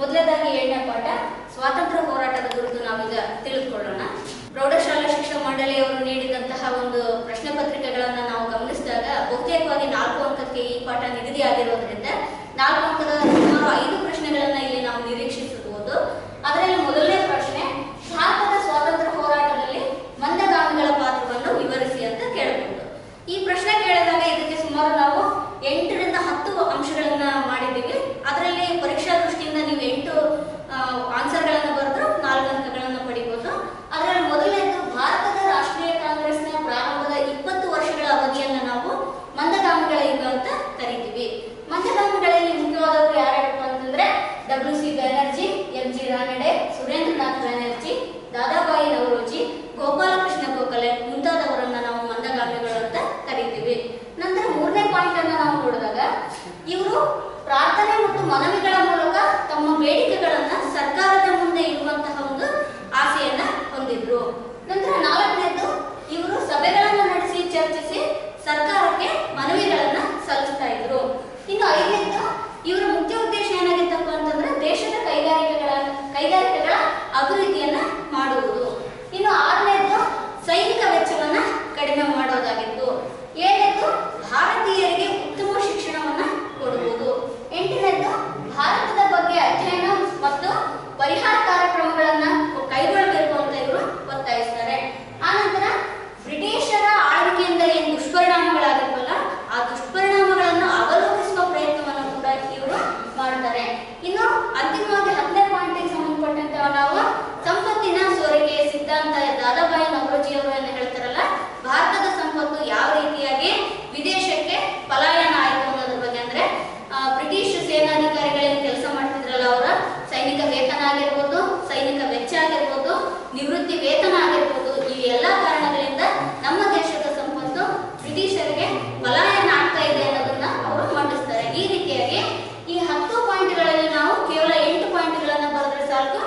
ಮೊದಲನೇದಾಗಿ 7ನೇ ಪಾಠ ಸ್ವಾತಂತ್ರ್ಯ ಹೋರಾಟದ ಕುರಿತು ನಾವೀಗ ತಿಳಿದುಕೊಳ್ಳೋಣ. ಪ್ರೌಢಶಾಲಾ ಶಿಕ್ಷಣ ಮಂಡಳಿಯವರು ನೀಡಿದಂತಹ ಒಂದು ಪ್ರಶ್ನೆ ಪತ್ರಿಕೆಗಳನ್ನು ನಾವು ಗಮನಿಸಿದಾಗ ಬಹುತೇಕವಾಗಿ 4 ಅಂಕಕ್ಕೆ ಈ ಪಾಠ ನಿಗದಿಯಾಗಿರೋದ್ರಿಂದ 4 ಅಂಕದ ಸುಮಾರು 5 ಪ್ರಶ್ನೆಗಳನ್ನು ಇಲ್ಲಿ ನಾವು ನಿರೀಕ್ಷಿಸಬಹುದು. ಅದರಲ್ಲಿ ಮೊದಲನೇ ಪ್ರಶ್ನೆ, ಭಾರತದ ಸ್ವಾತಂತ್ರ್ಯ ಹೋರಾಟದಲ್ಲಿ ಮಂದಗಾಮಿಗಳ ಪಾತ್ರವನ್ನು ವಿವರಿಸಿ ಅಂತ ಕೇಳಬಹುದು. ಈ ಪ್ರಶ್ನೆ ಕೇಳಿದಾಗ ಇದಕ್ಕೆ ಸುಮಾರು ನಾವು 8 ರಿಂದ 10 ಅಂಶಗಳನ್ನ ಮಾಡಿದ್ದೀವಿ. ಅದರಲ್ಲಿ ಪರೀಕ್ಷಾ ದೃಷ್ಟಿಯಿಂದ ನೀವು 8 ಆನ್ಸರ್ಗಳನ್ನು ಬರೆದ್ರೆ 4 ಅಂಕಗಳನ್ನು ಪಡಿಬಹುದು. ಅದರಲ್ಲಿ ಮೊದಲನೇದು, ಭಾರತದ ರಾಷ್ಟ್ರೀಯ ಕಾಂಗ್ರೆಸ್ನ ಪ್ರಾರಂಭದ 20 ವರ್ಷಗಳ ಅವಧಿಯನ್ನು ನಾವು ಮಂದಗಾಮಿಗಳ ಯುಗ ಅಂತ ಕರಿತೀವಿ. ಮಂದಗಾಮಿಗಳಲ್ಲಿ ಮುಖ್ಯವಾದವರು ಯಾರ್ಯಾರಪ್ಪ ಅಂತಂದ್ರೆ WC ಬ್ಯಾನರ್ಜಿ, MG ರಾನಡೆ, ಸುರೇಂದ್ರನಾಥ್ ಬ್ಯಾನರ್ಜಿ, ದಾದಾಬಾಯಿ ನವರೋಜಿ, ಗೋಪಾಲಕೃಷ್ಣ ಗೋಖಲೆ ಮುಂತಾದವರನ್ನ ನಾವು ಮಂದಗಾಮಿಗಳು ಅಂತ ಕರಿತೀವಿ. ನಂತರ 3ನೇ ಪಾಯಿಂಟ್ ಅನ್ನ ನಾವು ನೋಡಿದಾಗ ಇವರು ಪ್ರಾರ್ಥನೆ ಮತ್ತು ಮನವಿಗಳ ಮೂಲಕ ತಮ್ಮ ಬೇಡಿಕೆಗಳನ್ನ ಸರ್ಕಾರದ ಮುಂದೆ ಇಡುವಂತಹ ಒಂದು ಆಸೆಯನ್ನ ಹೊಂದಿದ್ರು. ನಂತರ 4ನೇದು, ಇವರು ಸಭೆಗಳನ್ನ ನಡೆಸಿ ಚರ್ಚಿಸಿ ಸರ್ಕಾರಕ್ಕೆ ಮನವಿಗಳನ್ನ ಸಲ್ಲಿಸ್ತಾ ಇದ್ರು. ಇನ್ನು 5ನೇದು, ಇವರ ಮುಖ್ಯ ಉದ್ದೇಶ ಏನಾಗಿತ್ತಪ್ಪ ಅಂತಂದ್ರೆ ದೇಶದ ಕೈಗಾರಿಕೆಗಳ ಅಭಿವೃದ್ಧಿಯನ್ನ ಮಾಡುವುದು. ಇನ್ನು 6ನೇದು, ಸೈನಿಕ ವೆಚ್ಚವನ್ನ ಕಡಿಮೆ ಮಾಡೋದಾಗಿತ್ತು. 7ನೇದು, ಭಾರತೀಯರಿಗೆ ಉತ್ತಮ ಶಿಕ್ಷಣವನ್ನ ಕೊಡುವುದು. 8ನೇದು, ಭಾರತದ ಬಗ್ಗೆ ಅಧ್ಯಯನ ಮತ್ತು ಪರಿಹಾರ ಕಾರ್ಯಕ್ರಮಗಳನ್ನ ಕೈಗೊಳ್ಳಬೇಕು ಅಂತ ಇವರು ಒತ್ತಾಯಿಸ್ತಾರೆ. ಆನಂತರ ಬ್ರಿಟಿಷರ ಆಳ್ವಿಕೆಯಿಂದ ಏನು ದುಷ್ಪರಿಣಾಮಗಳಾಗಿರ್ವಲ್ಲ ಆ ದುಷ್ಪರಿಣಾಮಗಳನ್ನು ಅವಲೋಕಿಸುವ ಪ್ರಯತ್ನವನ್ನು ಕೂಡ ಇವರು ಮಾಡ್ತಾರೆ. ಇನ್ನು ಅಂತಿಮವಾಗಿ 10ನೇ ಪಾಯಿಂಟ್ಗೆ ಸಂಬಂಧಪಟ್ಟಂತೆ ನಾವು ಸಂಪತ್ತಿನ ಸೋರಿಕೆ ಸಿದ್ಧಾಂತ ದಾದಾಬಾಯಿ ನವರೋಜಿ ಅವರು ಏನು ಹೇಳ್ತಾರಲ್ಲ, ಭಾರತದ ಸಂಪತ್ತು ಯಾವ ರೀತಿಯಾಗಿ ವಿದೇಶಕ್ಕೆ ಪಲಾಯನ ಆಯಿತು ಅನ್ನೋದ್ರ ಬಗ್ಗೆ, ಅಂದ್ರೆ ಬ್ರಿಟಿಷ್ ಸೇನಾಧಿಕಾರಿಗಳೇನು ಕೆಲಸ ಮಾಡ್ತಿದ್ರಲ್ಲ ಅವರ ಸೈನಿಕ ವೇತನ ಆಗಿರ್ಬೋದು, ಸೈನಿಕ ವೆಚ್ಚ ಆಗಿರ್ಬೋದು, ನಿವೃತ್ತಿ ವೇತನ ಆಗಿರ್ಬೋದು, ಈ ಎಲ್ಲಾ ಕಾರಣಗಳಿಂದ ನಮ್ಮ ದೇಶದ ಸಂಪತ್ತು ಬ್ರಿಟಿಷರಿಗೆ ಪಲಾಯನ ಆಗ್ತಾ ಇದೆ ಅನ್ನೋದನ್ನ ಅವರು ಮಂಡಿಸ್ತಾರೆ. ಈ ರೀತಿಯಾಗಿ ಈ 10 ಪಾಯಿಂಟ್ಗಳಲ್ಲಿ ನಾವು ಕೇವಲ 8 ಪಾಯಿಂಟ್ಗಳನ್ನ ಬರೆದ್ರೆ ಸಾಕು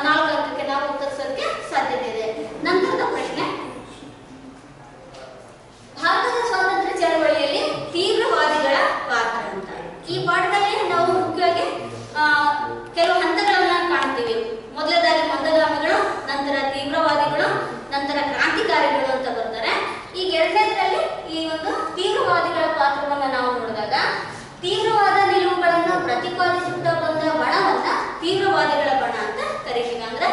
4 ಅಂಕಕ್ಕೆ ನಾವು ಉತ್ತರಿಸೋದಕ್ಕೆ ಸಾಧ್ಯತೆ ಇದೆ. ನಂತರದ ಪ್ರಶ್ನೆ, ಭಾರತದ ಸ್ವಾತಂತ್ರ್ಯ ಚಳವಳಿಯಲ್ಲಿ ತೀವ್ರವಾದಿಗಳ ಪಾತ್ರ ಅಂತ. ಈ ಪಾಠದಲ್ಲಿ ನಾವು ಮುಖ್ಯವಾಗಿ ಕೆಲವು ಹಂತಗಳನ್ನ ಕಾಣ್ತೀವಿ. ಮೊದಲನೇದಾಗಿ ಮಂದಗಾಮಿಗಳು, ನಂತರ ತೀವ್ರವಾದಿಗಳು, ನಂತರ ಕ್ರಾಂತಿಕಾರಿಗಳು ಅಂತ ಬರ್ತಾರೆ. ಈಗ 2ನೇದರಲ್ಲಿ ಈ ಒಂದು ತೀವ್ರವಾದಿಗಳ ಪಾತ್ರವನ್ನ ನಾವು ನೋಡಿದಾಗ ತೀವ್ರವಾದ ನಿಲುವುಗಳನ್ನ ಪ್ರತಿಪಾದಿಸುತ್ತಾ ಬಂದ ಬಣವನ್ನ ತೀವ್ರವಾದಿಗಳ ಬಣ ಅಂತ ಕರಿತೀವಿ. ಅಂದ್ರೆ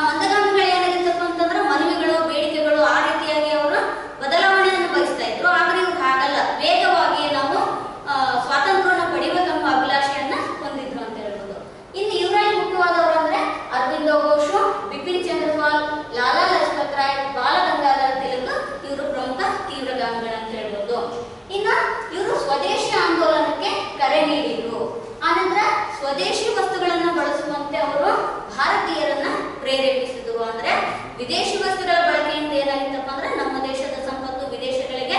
ಮಂದಗಾಮಿಗಳು ಏನಾಗಿತ್ತಪ್ಪ ಅಂತಂದ್ರೆ ಮನವಿಗಳು, ಬೇಡಿಕೆಗಳು ಆ ರೀತಿಯಾಗಿ ಅವರು ಬದಲಾವಣೆಯನ್ನು ಬಯಸ್ತಾ ಇದ್ರು. ಆದ್ರೆ ಇವ್ರು ಹಾಗಲ್ಲ, ವೇಗವಾಗಿ ನಾವು ಸ್ವಾತಂತ್ರ್ಯವನ್ನು ಪಡಿಬೇಕೆಂಬ ಅಭಿಲಾಷೆಯನ್ನ ಹೊಂದಿದ್ರು ಅಂತ ಹೇಳ್ಬೋದು. ಇನ್ನು ಇವರಲ್ಲಿ ಮುಖ್ಯವಾದವರು ಅಂದ್ರೆ ಅರವಿಂದ ಘೋಷ್, ಬಿಪಿನ್ ಚಂದ್ರಪಾಲ್, ಲಾಲಾ ಲಜಪತ್ ರಾಯ್, ಬಾಲ ಗಂಗಾಧರ ತಿಲಕ್ ಇವರು ಪ್ರಮುಖ ತೀವ್ರಗಾಮಿಗಳು ಅಂತ ಹೇಳ್ಬೋದು. ಇನ್ನು ಇವರು ಸ್ವದೇಶಿ ಆಂದೋಲನಕ್ಕೆ ಕರೆ ನೀಡಿದ್ರು. ಆನಂತರ ಸ್ವದೇಶಿ ವಸ್ತುಗಳನ್ನ ಬಳಸುವಂತೆ ಅವರು ಭಾರತೀಯರನ್ನ ಪ್ರೇರೇಪಿಸಿದ್ರು. ಅಂದ್ರೆ ವಿದೇಶಿ ವಸ್ತುಗಳ ಬಳಕೆಯಿಂದ ಏನಾಗಿತ್ತಪ್ಪ ಅಂದ್ರೆ ನಮ್ಮ ದೇಶದ ಸಂಪತ್ತು ವಿದೇಶಗಳಿಗೆ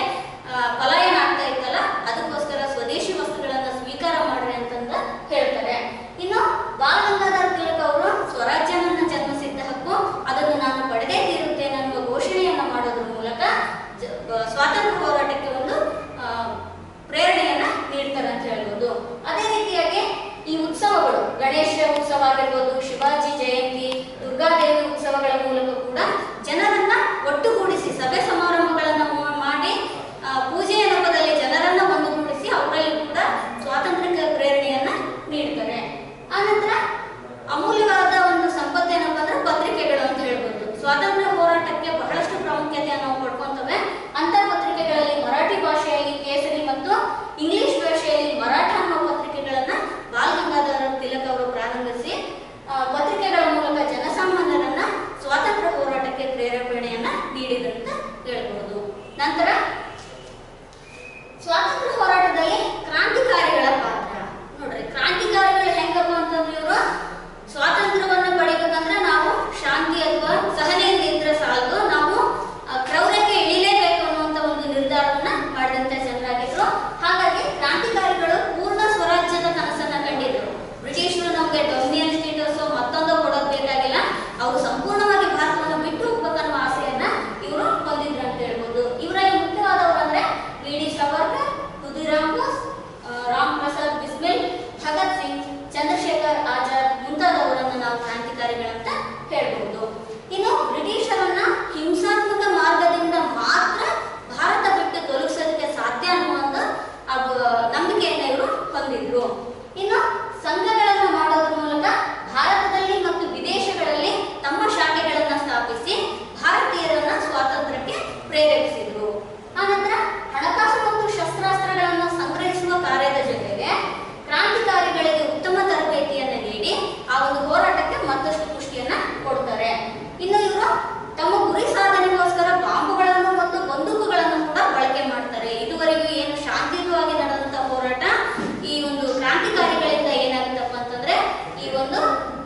ಪಲಾಯನ ಆಗ್ತಾ ಇತ್ತಲ್ಲ, ಅದಕ್ಕೋಸ್ಕರ ಸ್ವದೇಶಿ ವಸ್ತುಗಳನ್ನ ಸ್ವೀಕಾರ ಮಾಡ್ರಿ ಅಂತಂದ ಹೇಳ್ತಾರೆ. ಇನ್ನು ಬಾಲ ಗಂಗಾಧರ ತಿಲಕ್ ಅವರು ಸ್ವರಾಜ್ಯನನ್ನ ಜನ್ಮಸಿದ್ಧ ಹಕ್ಕು, ಅದನ್ನು ನಾನು ಪಡೆದೇ ತೀರುತ್ತೇನೆ ಅನ್ನುವ ಘೋಷಣೆಯನ್ನ ಮಾಡೋದ್ರ ಮೂಲಕ ಸ್ವಾತಂತ್ರ್ಯ ಹೋರಾಟಕ್ಕೆ ಒಂದು ಪ್ರೇರಣೆಯನ್ನ ನೀಡ್ತಾರೆ ಅಂತ ಹೇಳ್ಬೋದು. ಅದೇ ರೀತಿಯಾಗಿ ಈ ಉತ್ಸವಗಳು, ಗಣೇಶ ಉತ್ಸವ ಆಗಿರ್ಬೋದು, ಶಿವಾಜಿ ಜಯಂತಿ, ದುರ್ಗಾದೇವಿ ಉತ್ಸವಗಳ ಮೂಲಕ ಕೂಡ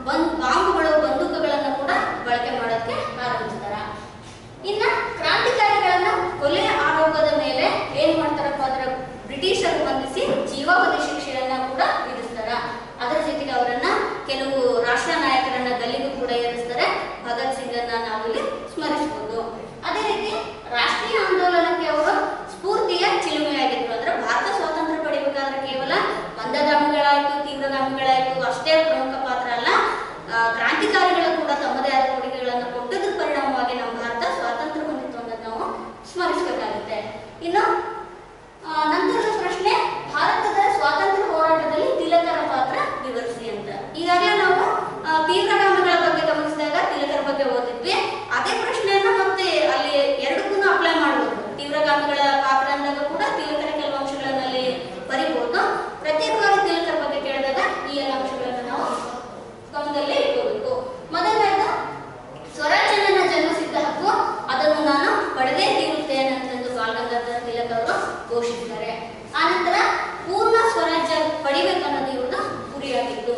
ಬಾಂಬ್ಗಳು ಬಂದೂಕುಗಳನ್ನು ಕೂಡ ಬಳಕೆ ಮಾಡೋದಕ್ಕೆ ಆರಂಭಿಸ್ತಾರ. ಇನ್ನ ಕ್ರಾಂತಿಕಾರಿಗಳನ್ನ ಕೊಲೆ ಆರೋಪದ ಮೇಲೆ ಏನ್ ಮಾಡ್ತಾರಪ್ಪ ಅಂದ್ರೆ ಬ್ರಿಟಿಷರು ಬಂಧಿಸಿ ಜೀವಾವಧಿ ಶಿಕ್ಷೆಯನ್ನ ಕೂಡ ವಿಧಿಸ್ತಾರ. ಅದರ ಜೊತೆಗೆ ಅವರನ್ನ ಕೆಲವು ರಾಷ್ಟ್ರ ನಾಯಕರನ್ನ ಗಲ್ಲಿಗೂ ಕೂಡ ಏರಿಸ್ತಾರೆ. ಭಗತ್ ಸಿಂಗನ್ನ ನಾವಿಲ್ಲಿ ಸ್ಮರಿಸಬಹುದು. ಅದೇ ರೀತಿ ರಾಷ್ಟ್ರೀಯ ಆಂದೋಲನಕ್ಕೆ ಅವರು ಸ್ಫೂರ್ತಿಯ ಚಿಲುಮೆಯಾಗಿದ್ರು. ಅಂದ್ರೆ ಭಾರತ ಸ್ವಾತಂತ್ರ್ಯ ಪಡಿಬೇಕಾದ್ರೆ ಕೇವಲ ಮಂದಗಾಮಿಗಳಾಯ್ತು, ತೀವ್ರಗಾಮಿಗಳಾಯ್ತು ಅಷ್ಟೇ ಪ್ರಮುಖ ಪಾತ್ರ ಅಲ್ಲ, ಕ್ರಾಂತಿಕಾರಿಗಳು ಕೂಡ ತಮ್ಮದೇ ಆದ ಕೊಡುಗೆಗಳನ್ನು ಕೊಟ್ಟದ್ರ ಪರಿಣಾಮವಾಗಿ ನಮ್ಮ ಭಾರತ ಸ್ವಾತಂತ್ರ್ಯ ಹೊಂದಿತ್ತು ಅನ್ನೋದು ನಾವು ಸ್ಮರಿಸಬೇಕಾಗುತ್ತೆ. ಇನ್ನು ನಂತರದ ಪ್ರಶ್ನೆ, ಭಾರತದ ಸ್ವಾತಂತ್ರ್ಯ ಹೋರಾಟದಲ್ಲಿ ತಿಲಕರ ಪಾತ್ರ ವಿವರಿಸಿ ಅಂತ. ಈಗಾಗಲೇ ನಾವು ತೀವ್ರಗಾಮಿಗಳ ಬಗ್ಗೆ ಗಮನಿಸಿದಾಗ ತಿಲಕರ ಬಗ್ಗೆ ಓದಿದ್ವಿ. ಅದೇ ಪ್ರಶ್ನೆಯನ್ನ ಮತ್ತೆ ಅಲ್ಲಿ ಎರಡಕ್ಕೂ ಅಪ್ಲೈ ಮಾಡಬಹುದು. ತೀವ್ರಗಾಮಿಗಳ ಪಾತ್ರ ಅಂದಾಗ ಕೂಡ ತಿಲಕರ ಕೆಲವು ಅಂಶಗಳನ್ನು ಅಲ್ಲಿ ಬರೀಬಹುದು. ಪ್ರತ್ಯೇಕವಾಗಿ ತಿಲಕರ ಬಗ್ಗೆ ಕೇಳಿದಾಗ ಈ ಎಲ್ಲ ಅಂಶಗಳನ್ನು ನಾವು ಗಮನದಲ್ಲಿ ಇಟ್ಕೋಬೇಕು. ಮೊದಲನೇದು ಸ್ವರಾಜ್ಯನ ಜನ್ಮಸಿದ್ಧ ಹಕ್ಕು, ಅದನ್ನು ನಾನು ಪಡೆದೇ ತೀರುತ್ತೇನೆ ಅಂತಂದು ಬಾಲ ಗಂಗಾಧರ ತಿಲಕ್ ಅವರು ಘೋಷಿಸಿದ್ದಾರೆ. ಆನಂತರ ಪೂರ್ಣ ಸ್ವರಾಜ್ಯ ಪಡಿಬೇಕನ್ನೋದು ಇವ್ರದ್ದು ಗುರಿಯಾಗಿತ್ತು.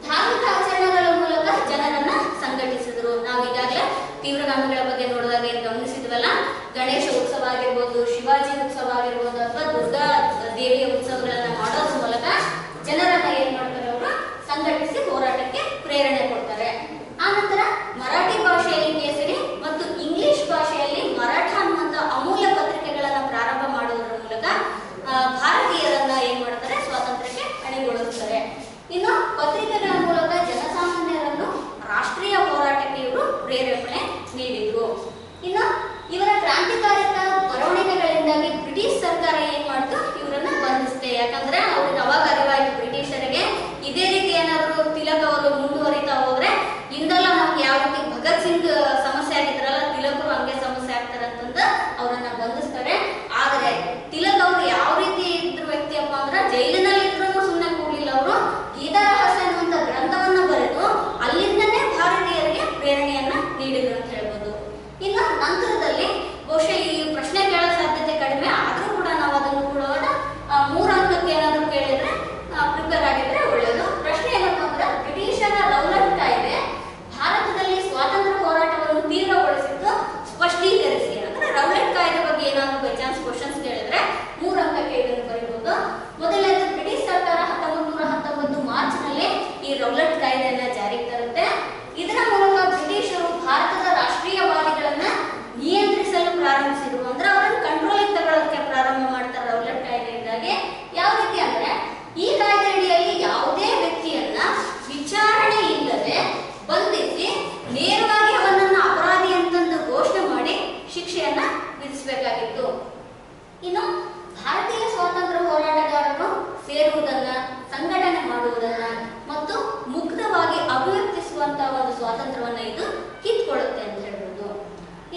ಧಾರ್ಮಿಕ ಆಚರಣೆಗಳ ಮೂಲಕ ಜನರನ್ನ ಸಂಘಟಿಸಿದ್ರು. ನಾವು ಈಗಾಗಲೇ ತೀವ್ರಗಾಮಿಗಳ ಬಗ್ಗೆ ನೋಡಿದಾಗ ಏನ್ ಗಮನಿಸಿದ್ವಲ್ಲ, ಗಣೇಶ ಉತ್ಸವ ಆಗಿರ್ಬೋದು, ಶಿವಾಜಿ ಉತ್ಸವ ಆಗಿರ್ಬೋದು, ಅಥವಾ ದುರ್ಗಾ ದೇವಿಯ ಉತ್ಸವಗಳನ್ನ ಮಾಡೋದ್ರ ಮೂಲಕ ಜನರನ್ನ ಏನ್ ಮಾಡ್ತಾರೆ, ಅವರು ಸಂಘಟಿಸಿ ಹೋರಾಟಕ್ಕೆ ಪ್ರೇರಣೆ ಕೊಡ್ತಾರೆ. ಆನಂತರ ಮರಾಠಿ ಭಾಷೆಯಲ್ಲಿ ಕೇಸರಿ ಮತ್ತು ಇಂಗ್ಲಿಷ್ ಭಾಷೆಯಲ್ಲಿ ಮರಾಠ ಅನ್ನುವಂಥ ಅಮೂಲ್ಯ ಪತ್ರಿಕೆಗಳನ್ನ ಪ್ರಾರಂಭ ಮಾಡೋದ್ರ ಮೂಲಕ ಭಾರತೀಯರನ್ನ ಏನ್ ಮಾಡ್ತಾರೆ, ಸ್ವಾತಂತ್ರ್ಯಕ್ಕೆ ಅಣಿಗೊಳಿಸ್ತಾರೆ. ಇನ್ನು ಪತ್ರಿಕೆಗಳ ಮೂಲಕ ಜನಸಾಮಾನ್ಯರನ್ನು ರಾಷ್ಟ್ರೀಯ ಹೋರಾಟಕ್ಕೆ ಇವರು ಪ್ರೇರೇಪಣೆ ನೀಡಿದ್ರು. ಇನ್ನು ಇವರ ಕ್ರಾಂತಿಕಾರಕ ಬರವಣಿಗೆಗಳಿಂದಾಗಿ ಬ್ರಿಟಿಷ್ ಸರ್ಕಾರ ಏನ್ ಮಾಡ್ತು, ಇವರನ್ನ ಬಂಧಿಸುತ್ತೆ. ಯಾಕಂದ್ರೆ ಅವ್ರಿಗೆ ಅವಾಗ ಅರಿವಾಯ್ತು ಬ್ರಿಟಿಷರಿಗೆ ಇದೇ ರೀತಿ ಏನಾದ್ರು ತಿಲಕ್ ಅವರು ಮುಂದುವರಿತಾ ಹೋದ್ರೆ ಇಂದೆಲ್ಲ ನಮ್ಗೆ ಯಾವ ರೀತಿ ಭಗತ್ ಸಿಂಗ್ ಸಮಸ್ಯೆ ಆಗಿದ್ರಲ್ಲ, ತಿಲಕರು ಹಂಗೆ ಸಮಸ್ಯೆ ಆಗ್ತಾರೆ ಅಂತಂದ ಅವರನ್ನ ಬಂಧಿಸ್ತಾರೆ. ಆದ್ರೆ ತಿಲಕ್ ಅವರು ಯಾವ ರೀತಿ ಇದ್ರ ವ್ಯಕ್ತಿಯಪ್ಪ ಅಂದ್ರೆ ಜೈಲಿನಲ್ಲಿ ಇದ್ರು ಸುಮ್ಮನೆ ಕೂಡಲಿಲ್ಲ. ಅವರು ಗೀತಾ ರಹಸ್ಯ ಅನ್ನುವಂಥ ಗ್ರಂಥವನ್ನ ಬರೆದು ಅಲ್ಲಿಂದನೇ ಭಾರತೀಯರಿಗೆ ಪ್ರೇರಣೆಯನ್ನ ನೀಡಿದ್ರು ಅಂತ ಹೇಳ್ಬೋದು. ಇನ್ನು ನಂತರದಲ್ಲಿ ಬಹುಶಃ ಈ ಪ್ರಶ್ನೆ ಕೇಳೋ ಸಾಧ್ಯತೆ ಕಡಿಮೆ, ಆದ್ರೂ ಕೂಡ ನಾವು ಅದನ್ನು ಕೂಡ 3 ಅಂಕಕ್ಕೆ ಏನಾದ್ರು ಕೇಳಿದ್ರೆ ಪ್ರಿಪೇರ್ ಆಗಿದ್ರೆ ಒಳ್ಳೆಯದು. ಪ್ರಶ್ನೆ ಏನಪ್ಪ ಅಂದ್ರೆ ಬ್ರಿಟಿಷರ ರೌಲಟ್ ಕಾಯ್ದೆ ಭಾರತದಲ್ಲಿ ಸ್ವಾತಂತ್ರ್ಯ ಹೋರಾಟವನ್ನು ತೀವ್ರಗೊಳಿಸಿದ್ದು ಸ್ಪಷ್ಟೀಕರಿಸಿ. ಅಂದ್ರೆ ರೌಲಟ್ ಕಾಯ್ದೆ ಬಗ್ಗೆ ಏನಾದ್ರು ಬೈ ಚಾನ್ಸ್ ಕ್ವಶನ್ಸ್ ಕೇಳಿದ್ರೆ 3 ಅಂಕಕ್ಕೆ ಇದನ್ನು ಬರೀಬಹುದು. ಮೊದಲನೇದು, ಬ್ರಿಟಿಷ್ ಸರ್ಕಾರ 1919 ಮಾರ್ಚ್ ನಲ್ಲಿ ಈ ರೌಲಟ್ ಕಾಯ್ದೆಯನ್ನ ಜಾರಿಗೆ ತರುತ್ತೆ. ಇದರ ಮೂಲಕ ಬ್ರಿಟಿಷರು ಭಾರತದ ರಾಷ್ಟ್ರೀಯವಾದಿಗಳನ್ನ ನಿಯಂತ್ರಿಸಲು ಪ್ರಾರಂಭಿಸಿದ್ರು. ಅಂದ್ರೆ ಅವರನ್ನು ಕಂಟ್ರೋಲಿಂಗ್ ತಗೊಳ್ಳೋದಕ್ಕೆ ಪ್ರಾರಂಭ ಮಾಡ್ತಾರೆ ರೌಲಟ್ ಕಾಯ್ದೆಯಿಂದಾಗಿ. ಯಾವ ರೀತಿ ಅಂದ್ರೆ ಈ ಕಾಯ್ದೆ ಅಡಿಯಲ್ಲಿ ಯಾವುದೇ ವ್ಯಕ್ತಿಯನ್ನ ವಿಚಾರಣೆ ಇಲ್ಲದೆ ಬಂಧಿಸಿ ನೇರವಾಗಿ ಅವನನ್ನ ಅಪರಾಧಿ ಅಂತಂದು ಘೋಷಣೆ ಮಾಡಿ ಶಿಕ್ಷೆಯನ್ನ ವಿಧಿಸಬೇಕಾಗಿತ್ತು. ಇನ್ನು ಭಾರತೀಯ ಸ್ವಾತಂತ್ರ್ಯ ಹೋರಾಟಗಾರರು ಸೇರುವುದನ್ನ, ಸಂಘಟನೆ ಮಾಡುವುದನ್ನ ಮತ್ತು ಮುಕ್ತವಾಗಿ ಅಭಿವ್ಯಕ್ತಿಸುವಂತಹ ಒಂದು ಸ್ವಾತಂತ್ರ್ಯವನ್ನ ಇದು ಕಿತ್ಕೊಳ್ಳುತ್ತೆ ಅಂತ ಹೇಳ್ಬೋದು.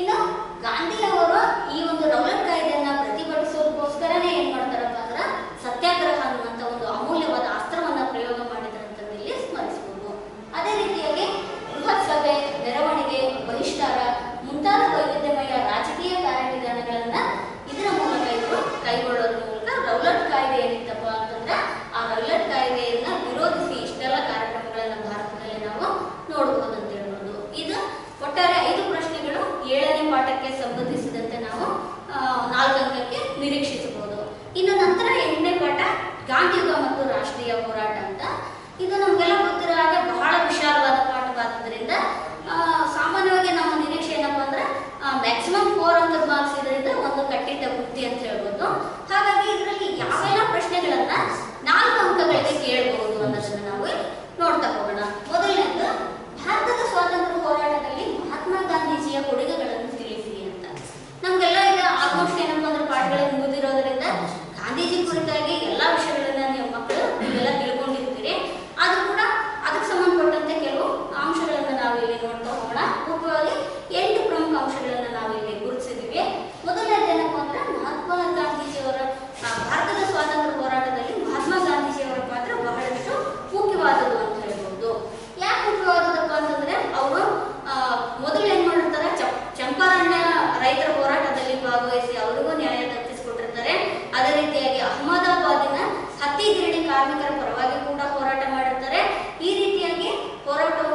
ಇನ್ನು ಗಾಂಧಿಯವರು ಈ ಒಂದು ರೌಲಟ್ ಕಾಯ್ದೆಯನ್ನ ಪ್ರತಿಭಟಿಸೋದಕ್ಕೋಸ್ಕರನೇ ಏನ್ ಮಾಡ್ತಾರಪ್ಪ ಅಂದ್ರೆ ಸತ್ಯಾಗ್ರಹ ಅನ್ನುವಂಥ ಒಂದು ಅಮೂಲ್ಯವಾದ ಅಸ್ತ್ರವನ್ನ ಪ್ರಯೋಗ ಮಾಡಿದ್ರಂತ ಇಲ್ಲಿ ಸ್ಮರಿಸಬಹುದು. ಅದೇ ರೀತಿಯಾಗಿ ಬೃಹತ್ ಸಭೆ, ಮೆರವಣಿಗೆ, ಬಹಿಷ್ಕಾರ ಮುಂತಾದ ವೈವಿಧ್ಯಮಯ ರಾಜಕೀಯ ಕಾರ್ಯವಿಧಾನಗಳನ್ನ ಇದರ ಮೂಲಕ ಇವರು ಕೈಗೊಳ್ಳೋದ್ರ ಮೂಲಕ ರೌಲಟ್ ಕಾಯ್ದೆ ಏನಿತ್ತಪ್ಪ ಅಂತಂದ್ರೆ ಆ ರೌಲಟ್ ಕಾಯ್ದೆಯನ್ನ ವಿರೋಧಿಸಿ ಇಷ್ಟೆಲ್ಲ ಕಾರ್ಯಕ್ರಮಗಳನ್ನ ಭಾರತದಲ್ಲಿ ನಾವು ನೋಡಬಹುದು ಅಂತ ಹೇಳ್ಬೋದು. ಇದು ಒಟ್ಟಾರೆ 5 ಪ್ರಶ್ನೆಗಳು 7ನೇ ಪಾಠಕ್ಕೆ ಸಂಬಂಧಿಸಿದಂತೆ ನಾವು 4 ಅಂಕಕ್ಕೆ ನಿರೀಕ್ಷಿಸಬಹುದು. ಇನ್ನು ನಂತರ 8ನೇ ಪಾಠ ಗಾಂಧಿಯುಗ ಮತ್ತು ರಾಷ್ಟ್ರೀಯ ಹೋರಾಟ ಅಂತ. ಇದು ನಮಗೆಲ್ಲ ಗೊತ್ತಿರೋ ಹಾಗೆ ಬಹಳ ವಿಶಾಲವಾದ ಪಾಠವಾದ್ದರಿಂದ ಸಾಮಾನ್ಯವಾಗಿ ನಮ್ಮ ನಿರೀಕ್ಷೆ ಏನಪ್ಪಾ ಅಂದ್ರೆ ಮ್ಯಾಕ್ಸಿಮಮ್ 4 ಅಂಕದ ಮಾರ್ಕ್ಸ್ ಇದರಿಂದ ಒಂದು ಕಟ್ಟಿಟ್ಟ ಬುದ್ಧಿ ಅಂತ ಹೇಳ್ಬೋದು. ಹಾಗಾಗಿ ಇದರಲ್ಲಿ ಯಾವೆಲ್ಲ ಪ್ರಶ್ನೆಗಳನ್ನ 4 ಅಂಕಗಳಿಗೆ ಕೇಳಬಹುದು ಅನ್ನೋದನ್ನ ನಾವು ನೋಡ್ತಾ ಹೋಗೋಣ. ಮೊದಲನೇದು, ಭಾರತದ ಸ್ವಾತಂತ್ರ್ಯ ಹೋರಾಟದಲ್ಲಿ ಮಹಾತ್ಮ ಗಾಂಧೀಜಿಯ ಕೊಡುಗೆಗಳನ್ನು ತಿಳಿಸಿ ಅಂತ. ನಮ್ಗೆಲ್ಲ ಈಗ ಆಲ್ಮೋಸ್ಟ್ ಏನಪ್ಪಾ ಅಂದ್ರೆ ಪಾಠಗಳಲ್ಲಿ ಮುಗಿದಿರೋದ್ರಿಂದ ಗಾಂಧೀಜಿ ಕುರಿತಾಗಿ ಎಲ್ಲಾ ವಿಷಯಗಳನ್ನ ನೀವು ಮಕ್ಕಳು ನೀವೆಲ್ಲ ತಿಳ್ಕೊಂಡಿರ್ತೀರಿ. ಆದ್ರೂ ಕೂಡ ಅದಕ್ಕೆ ಸಂಬಂಧಪಟ್ಟಂತೆ ಕೆಲವು ಅಂಶಗಳನ್ನ ನಾವು ಇಲ್ಲಿ ನೋಡ್ತಾ ಹೋಗೋಣ. ಮುಖ್ಯವಾಗಿ 8 ಪ್ರಮುಖ ಅಂಶಗಳನ್ನ ನಾವು ಇಲ್ಲಿ ಗುರುತಿಸಿದ್ವಿ. ಮೊದಲನೇದು ಏನಪ್ಪಾ ಅಂದ್ರೆ ಮಹಾತ್ಮ ಗಾಂಧೀಜಿಯವರ ಭಾರತದ ಸ್ವಾತಂತ್ರ್ಯ ಹೋರಾಟದಲ್ಲಿ ಮಹಾತ್ಮ ಗಾಂಧೀಜಿಯವರ ಪಾತ್ರ ಬಹಳಷ್ಟು ಮುಖ್ಯವಾದದ್ದು ಅಂತ ಹೇಳ್ಬೋದು. ಯಾಕೆ ಮುಖ್ಯವಾದದಪ್ಪ ಅಂತಂದ್ರೆ ಅವರು ಮೊದಲು ಏನ್ ಮಾಡಿರ್ತಾರೆ, ಚಂಪಾರಣ್ಯ ರೈತರ ಹೋರಾಟದಲ್ಲಿ ಭಾಗವಹಿಸಿ ಅವರಿಗೂ ನ್ಯಾಯ ದಕ್ಕಿಸಿಕೊಟ್ಟಿರ್ತಾರೆ. ಅದೇ ರೀತಿಯಾಗಿ ಅಹಮದಾಬಾದಿನ ಹತ್ತಿ ಗಿರಣಿ ಕಾರ್ಮಿಕರ ಪರವಾಗಿ ಕೂಡ ಹೋರಾಟ ಮಾಡಿರ್ತಾರೆ. ಈ ರೀತಿಯಾಗಿ ಹೋರಾಟವನ್ನು